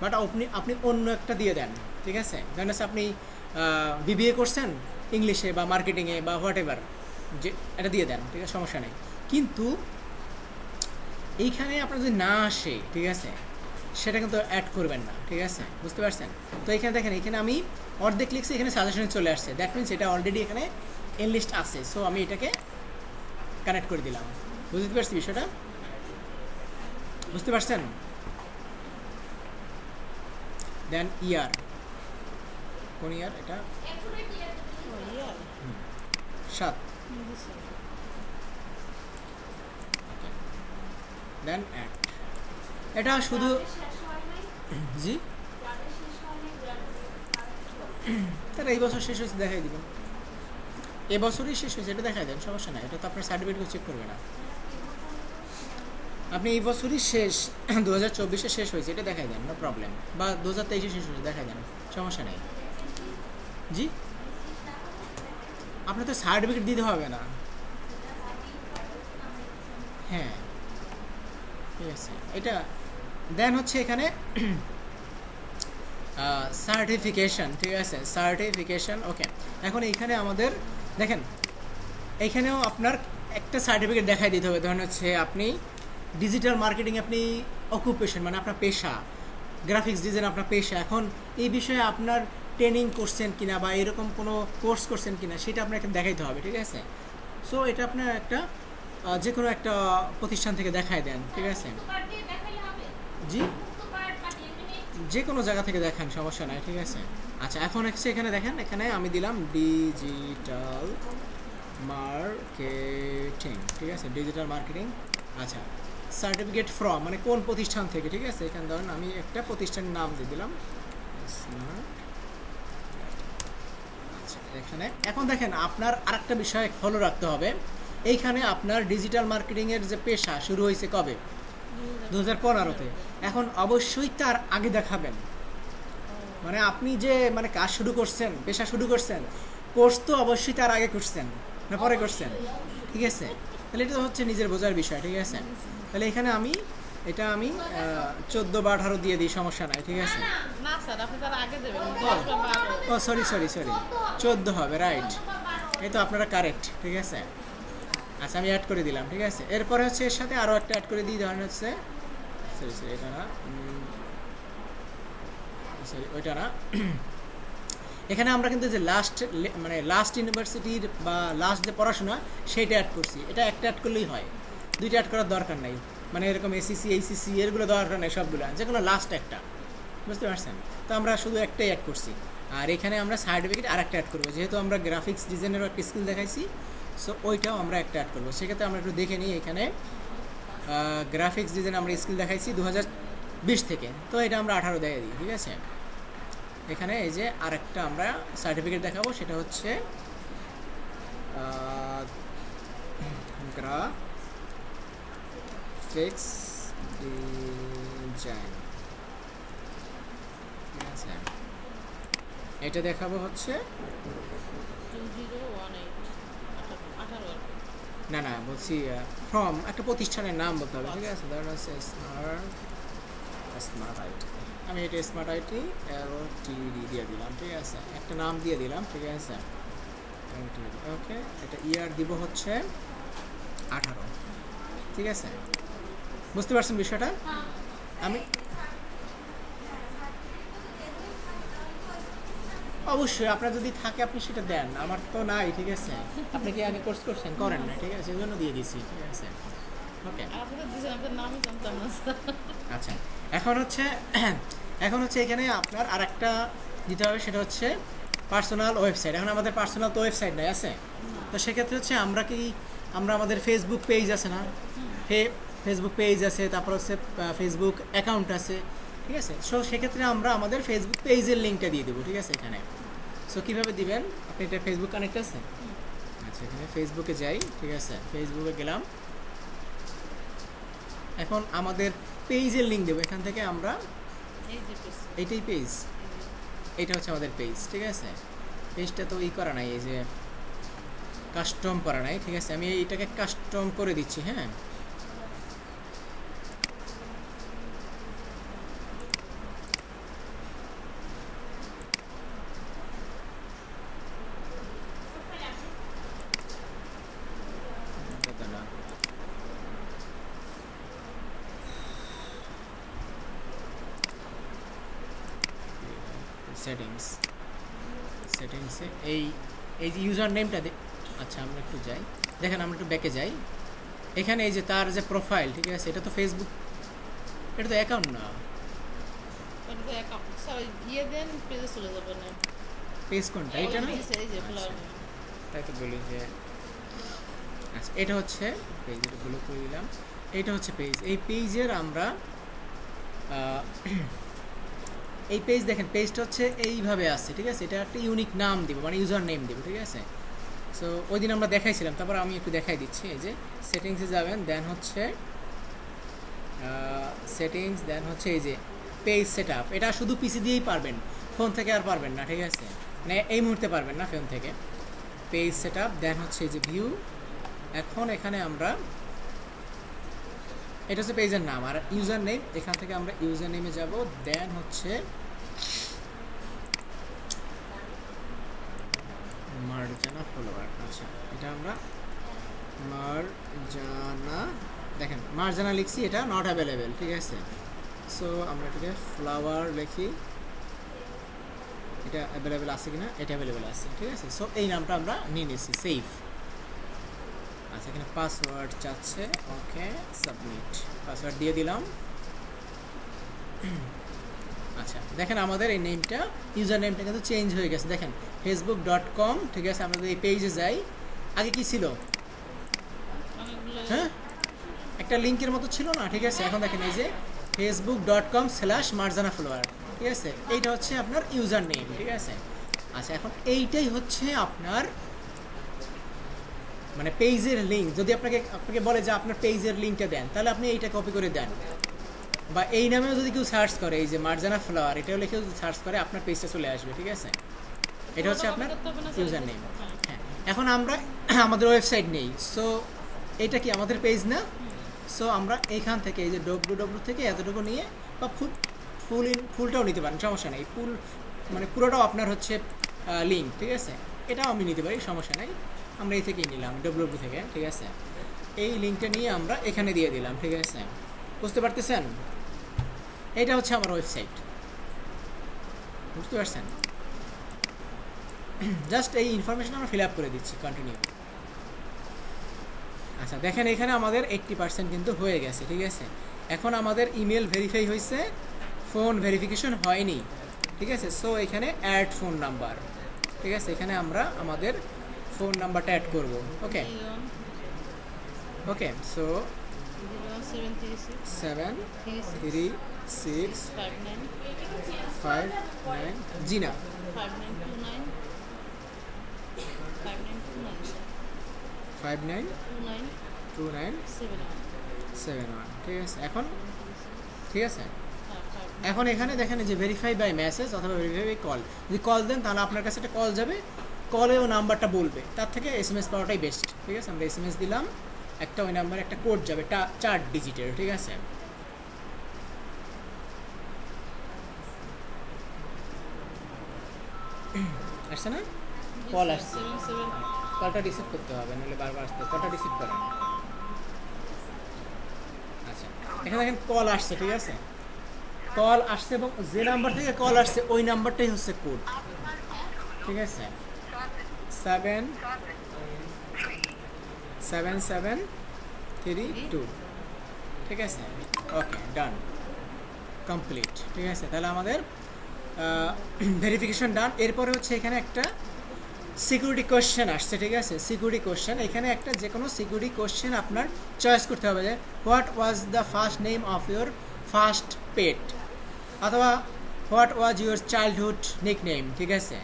A: বাট আপনি অন্য একটা দিয়ে দেন, ঠিক আছে। ধরেন আপনি বিবিএ করছেন ইংলিশে বা মার্কেটিংয়ে বা হোয়াট এভার, যে এটা দিয়ে দেন, ঠিক আছে, সমস্যা নেই। কিন্তু এইখানে আপনার যদি না আসে, ঠিক আছে, সেটা কিন্তু অ্যাড করবেন না, ঠিক আছে, বুঝতে পারছেন। তো এখানে দেখেন, এখানে আমি অর্ধেক লিখছি, এখানে সাজেশনে চলে আসছে, দ্যাট মিনস এটা অলরেডি এখানে এনলিস্ট আছে। সো আমি এটাকে কানেক্ট করে দিলাম, বুঝতে পারছি বিষয়টা, বুঝতে পারছেন। দেন ইয়ার, কোন ইয়ার এটা? 7। দেন অ্যাড, এটা শুধু জি তাহলে এই বছর শেষ হয়েছে দেখাই দিবেন, এবছরই শেষ হয়েছে এটা দেখাই দেন, সমস্যা নাই, এটা তো আপনার সার্টিফিকেট চেক করবে না। আপনি এই বছরই শেষ 2024-এ শেষ হয়েছে এটা দেখাই দেন, নো প্রবলেম, বা 2023-এ শেষ হয়েছে দেখাই দেন, সমস্যা নেই। জি আপনার তো সার্টিফিকেট দিতে হবে না, হ্যাঁ ঠিক আছে। এটা দেন হচ্ছে এখানে সার্টিফিকেশন, ঠিক আছে, সার্টিফিকেশন, ওকে। এখন এইখানে আমাদের দেখেন, এইখানেও আপনার একটা সার্টিফিকেট দেখাই দিতে হবে। ধরেন হচ্ছে আপনি ডিজিটাল মার্কেটিং, আপনি অকুপেশন মানে আপনার পেশা, গ্রাফিক্স ডিজাইন আপনার পেশা, এখন এই বিষয়ে আপনার ট্রেনিং করছেন কিনা বা এরকম কোনো কোর্স করছেন কিনা সেটা আপনাকে দেখাইতে হবে, ঠিক আছে। সো এটা আপনার একটা যে কোনো একটা প্রতিষ্ঠান থেকে দেখাই দেন, ঠিক আছে। জি যে কোনো জায়গা থেকে দেখান, সমস্যা নাই, ঠিক আছে। আচ্ছা এখন হচ্ছে এখানে দেখেন, এখানে আমি দিলাম ডিজিটাল মার্কেটিং, ঠিক আছে, ডিজিটাল মার্কেটিং। আচ্ছা সার্টিফিকেট ফ্রম মানে কোন প্রতিষ্ঠান থেকে, ঠিক আছে। এখানে ধরেন আমি একটা প্রতিষ্ঠানের নাম দিয়ে দিলাম, আচ্ছা এখানে। এখন দেখেন আপনার আরেকটা বিষয় ফলো রাখতে হবে, এইখানে আপনার ডিজিটাল মার্কেটিংয়ের যে পেশা শুরু হয়েছে কবে? 2015-তে। এখন অবশ্যই তার আগে দেখাবেন, মানে আপনি যে মানে কাজ শুরু করছেন, পেশা শুরু করছেন, কোর্স তো অবশ্যই তার আগে করছেন না পরে করছেন, ঠিক আছে। তাহলে এটা হচ্ছে নিজের বোঝার বিষয়, ঠিক আছে। তাহলে এখানে আমি 14 বা 18 দিয়ে দিই, সমস্যা নাই, ঠিক আছে।
C: না স্যার আপনি তার আগে দেবেন,
A: ও সরি 14 হবে, রাইট, এই তো আপনারা কারেক্ট, ঠিক আছে। আচ্ছা আমি অ্যাড করে দিলাম, ঠিক আছে। এরপরে হচ্ছে এর সাথে আরও একটা অ্যাড করে দিই, ধরেন হচ্ছে সরি এটা না, সরি ওইটা না। এখানে আমরা কিন্তু যে লাস্ট ইউনিভার্সিটির বা লাস্ট যে পড়াশোনা সেইটা অ্যাড করছি, এটা একটা অ্যাড করলেই হয়, দুইটা অ্যাড করার দরকার নাই, মানে এরকম এসিসি এইচএসসি এরগুলো দরকার নেই, সবগুলো যে কোনো লাস্ট একটা, বুঝতে পারছেন। তো আমরা শুধু একটাই অ্যাড করছি, আর এখানে আমরা সার্টিফিকেট আর একটা অ্যাড করবো, যেহেতু আমরা গ্রাফিক্স ডিজাইনেরও একটা স্কিল দেখাইছি, সো ওইটাও আমরা একটা অ্যাড করবো। সেক্ষেত্রে আমরা একটু দেখে নিই, এখানে গ্রাফিক্স ডিজাইন আমরা স্কিল দেখাইছি 2020 থেকে, তো এটা আমরা 18 দিয়ে দিই, ঠিক আছে। এখানে এই যে আরেকটা আমরা সার্টিফিকেট দেখাবো, সেটা হচ্ছে গ্রাফিক্স ডিজাইন, ঠিক আছে। এটা দেখাবো হচ্ছে
C: 2018
A: না বলছি ফ্রম একটা প্রতিষ্ঠানের নাম বলতে হবে, ঠিক আছে। ধরেন হচ্ছে স্মার্ট আইটি, আমি এটা স্মার্ট আইটি টিডি দিয়ে দিলাম, ঠিক আছে, একটা নাম দিয়ে দিলাম, ঠিক আছে, ওকে। এটা ইয়ার দিব হচ্ছে 18, ঠিক আছে, বুঝতে পারছেন বিষয়টা। আমি অবশ্যই আপনার যদি থাকে আপনি সেটা দেন, আমার তো নাই, ঠিক আছে। আপনি কি আগে কোর্স করছেন? করেন না, ঠিক আছে, সেজন্য দিয়ে দিছি, ঠিক আছে, ওকে। আচ্ছা এখন হচ্ছে এখানে আপনার আর একটা দিতে হবে, সেটা হচ্ছে পার্সোনাল ওয়েবসাইট। এখন আমাদের পার্সোনাল তো ওয়েবসাইট নাই আছে, তো সেক্ষেত্রে হচ্ছে আমরা আমাদের ফেসবুক পেজ আছে না, ফেসবুক পেজ আছে, তারপর হচ্ছে ফেসবুক অ্যাকাউন্ট আছে, ঠিক আছে। সো সেক্ষেত্রে আমরা আমাদের ফেসবুক পেজের লিঙ্কটা দিয়ে দেবো, ঠিক আছে এখানে। সো কীভাবে দিবেন, আপনি এটা ফেসবুক কানেক্ট আছে, আচ্ছা এখানে ফেসবুকে যাই, ঠিক আছে, ফেসবুকে গেলাম। এখন আমাদের পেজের লিঙ্ক দেবো, এখান থেকে আমরা
C: এই যে পেজ,
A: এইটাই পেজ, এইটা হচ্ছে আমাদের পেজ, ঠিক আছে। পেজটা তো করা নাই, এই যে কাস্টম করা নাই, ঠিক আছে। আমি এইটাকে কাস্টম করে দিচ্ছি, হ্যাঁ। সেটিংসে এই যে ইউজার নেমটা, আচ্ছা আমরা একটু যাই, দেখেন আমরা একটু ব্যাকে যাই। এখানে এই যে তার যে প্রোফাইল, ঠিক আছে, এটা তো ফেসবুক, এটা তো অ্যাকাউন্ট না।
C: এটা তো অ্যাকাউন্ট, সরি ইয়ে দেন পেজে চলে যাবেন না।
A: পেজ কোনটা, এটা না?
C: এই যে ফ্লাওয়ার,
A: তাই তো বলি যে, আচ্ছা এটা হচ্ছে পেজ, এটা গুলো করে দিলাম। এইটা হচ্ছে পেজ, এই পেজের আমরা এই পেজ দেখেন, পেজটা হচ্ছে এইভাবে আসছে, ঠিক আছে। এটা একটা ইউনিক নাম দিব, মানে ইউজার নেম দিব, ঠিক আছে। সো ওই দিন আমরা দেখাইছিলাম, তারপর আমি একটু দেখাই দিচ্ছি। এই যে সেটিংসে যাবেন, দেন হচ্ছে সেটিংস, দেন হচ্ছে এই যে পেজ সেটআপ। এটা শুধু পিসি দিয়েই পারবেন, ফোন থেকে আর পারবেন না, ঠিক আছে, মানে এই মুহূর্তে পারবেন না ফোন থেকে। পেজ সেটআপ, দেন হচ্ছে এই যে ভিউ। এখন এখানে আমরা, এটা হচ্ছে পেজের নাম, আর ইউজার নেম, এখান থেকে আমরা ইউজার নেমে যাব, দেন হচ্ছে মার্জানা ফলোয়ার। আচ্ছা এটা আমরা মার্জানা, দেখেন মার্জানা লিখছি, এটা নট অ্যাভেলেবেল, ঠিক আছে। সো আমরা এটাকে ফ্লাওয়ার লিখি, এটা অ্যাভেলেবেল আছে কিনা, এটা অ্যাভেলেবেল আছে, ঠিক আছে। সো এই নামটা আমরা নিয়ে নিচ্ছি, সেভ। আচ্ছা এখানে পাসওয়ার্ড চাচ্ছে, ওকে সাবমিট, পাসওয়ার্ড দিয়ে দিলাম। আচ্ছা দেখেন আমাদের এই নেমটা, ইউজার নেমটা কিন্তু চেঞ্জ হয়ে গেছে, দেখেন facebook.com, ঠিক আছে। আমরা যদি এই পেজে যাই, আগে কি ছিল, হ্যাঁ একটা লিঙ্কের মতো ছিল না, ঠিক আছে। এখন দেখেন এই যে facebook.com/মার্জানা ফলোয়ার, ঠিক আছে, এইটা হচ্ছে আপনার ইউজার নেম, ঠিক আছে। আচ্ছা এখন এইটাই হচ্ছে আপনার মানে পেজের লিঙ্ক। যদি আপনাকে বলে যে আপনার পেজের লিঙ্কটা দেন, তাহলে আপনি এইটা কপি করে দেন, বা এই নামেও যদি কেউ সার্চ করে, এই যে মার্জানা ফ্লাওয়ার, এটাও লিখে যদি সার্চ করে, আপনার পেজটা চলে আসবে, ঠিক আছে। এটা হচ্ছে আপনার ইউজার নেম। হ্যাঁ এখন আমরা আমাদের ওয়েবসাইট নেই, সো এটা কি আমাদের পেজ না। সো আমরা এইখান থেকে এই যে www থেকে এতটুকু নিয়ে, বা ফুলটাও নিতে পারেন, সমস্যা নেই। মানে পুরোটাও আপনার হচ্ছে লিঙ্ক, ঠিক আছে, এটাও আমি নিতে পারি, সমস্যা নেই। আমরা এই থেকেই নিলাম www থেকে, ঠিক আছে। এই লিঙ্কটা নিয়ে আমরা এখানে দিয়ে দিলাম, ঠিক আছে, বুঝতে পারতেছেন। এটা হচ্ছে আমার ওয়েবসাইট, বুঝতে পারছেন। জাস্ট এই ইনফরমেশন আমরা ফিল আপ করে দিচ্ছি, কন্টিনিউ। আচ্ছা দেখেন এখানে আমাদের 80% কিন্তু হয়ে গেছে, ঠিক আছে। এখন আমাদের ইমেল ভেরিফাই হয়েছে, ফোন ভেরিফিকেশন হয়নি, ঠিক আছে। সো এখানে অ্যাড ফোন নাম্বার, ঠিক আছে, এখানে আমরা আমাদের ফোন নাম্বারটা অ্যাড করব, ওকে ওকে। সো 73659 জি না 592971, ঠিক আছে। এখন ঠিক আছে, এখন এখানে দেখেন যে ভেরিফাই বাই মেসেজ অথবা ভেরিফাই বাই কল, যদি কল দেন তাহলে আপনার কাছে একটা কল যাবে, কলেও নাম্বারটা বলবে, তার থেকে SMS পাওয়াটাই বেস্ট, ঠিক আছে। আমরা SMS দিলাম, একটা ওই নাম্বারে একটা কোড যাবে, 4 ডিজিটের, ঠিক আছে। আসছে না, কল আসছে, কলটা রিসিভ করতে হবে, নাহলে বারবার আসতে, কলটা রিসিভ করেন। আচ্ছা এখানে দেখেন কল আসছে, ঠিক আছে, কল আসছে, এবং যে নাম্বার থেকে কল আসছে ওই নাম্বারটাই হচ্ছে কোড, ঠিক আছে। 77732, ঠিক আছে, ওকে ডান, কমপ্লিট, ঠিক আছে। তাহলে আমাদের ভেরিফিকেশন ডান। এরপরে হচ্ছে এখানে একটা সিকিউরিটি কোশ্চেন আসছে, ঠিক আছে? সিকিউরিটি কোশ্চেন, এখানে একটা যে কোনো সিকিউরিটি কোশ্চেন আপনার চয়েস করতে হবে যে what was the first name of your first pet, অথবা what was your childhood nickname, ঠিক আছে?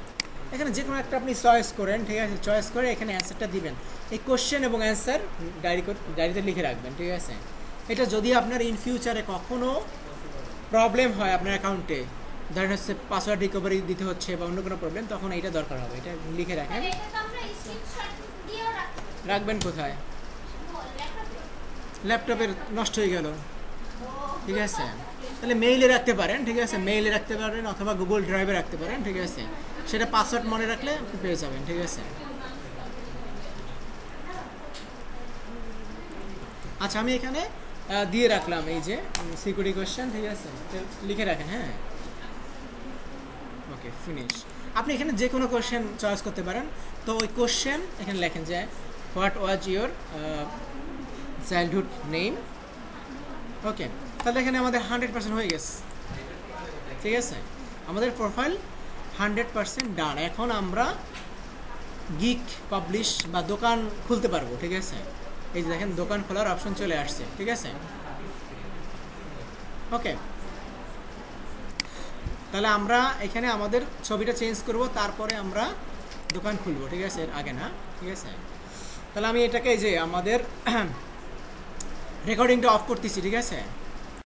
A: এখানে যে কোনো একটা আপনি চয়েস করেন, ঠিক আছে? চয়েস করে এখানে অ্যান্সারটা দিবেন। এই কোশ্চেন এবং অ্যান্সার ডায়েরিতে লিখে রাখবেন, ঠিক আছে? এটা যদি আপনার ইন ফিউচারে কখনও প্রবলেম হয় আপনার অ্যাকাউন্টে, ধরেন হচ্ছে পাসওয়ার্ড রিকভারি দিতে হচ্ছে বা অন্য কোনো প্রবলেম, তখন এইটা দরকার হবে। এটা লিখে রাখেন। রাখবেন কোথায়? ল্যাপটপের নষ্ট হয়ে গেল, ঠিক আছে? তাহলে মেইলে রাখতে পারেন, ঠিক আছে? মেইলে রাখতে পারেন অথবা গুগল ড্রাইভে রাখতে পারেন, ঠিক আছে? সেটা পাসওয়ার্ড মনে রাখলে আপনি পেয়ে যাবেন, ঠিক আছে? আচ্ছা, আমি এখানে দিয়ে রাখলাম এই যে সিকিউরিটি কোশ্চেন, ঠিক আছে? লিখে রাখেন, হ্যাঁ। ওকে, ফিনিশ। আপনি এখানে যে কোনো কোশ্চেন চয়েস করতে পারেন। তো ওই কোশ্চেন এখানে লেখেন যে what was your childhood name. Okay, তাহলে এখানে আমাদের 100% হয়ে গেছে, ঠিক আছে? আমাদের প্রোফাইল 100% ডান। এখন আমরা গিক পাবলিশ বা দোকান খুলতে পারবো, ঠিক আছে? এই যে দেখেন দোকান খোলার অপশন চলে আসছে, ঠিক আছে? ওকে, তাহলে আমরা এখানে আমাদের ছবিটা চেঞ্জ করব, তারপরে আমরা দোকান খুলবো, ঠিক আছে? এর আগে না, ঠিক আছে? তাহলে আমি এটাকে এই যে আমাদের রেকর্ডিংটা অফ করতেছি, ঠিক আছে?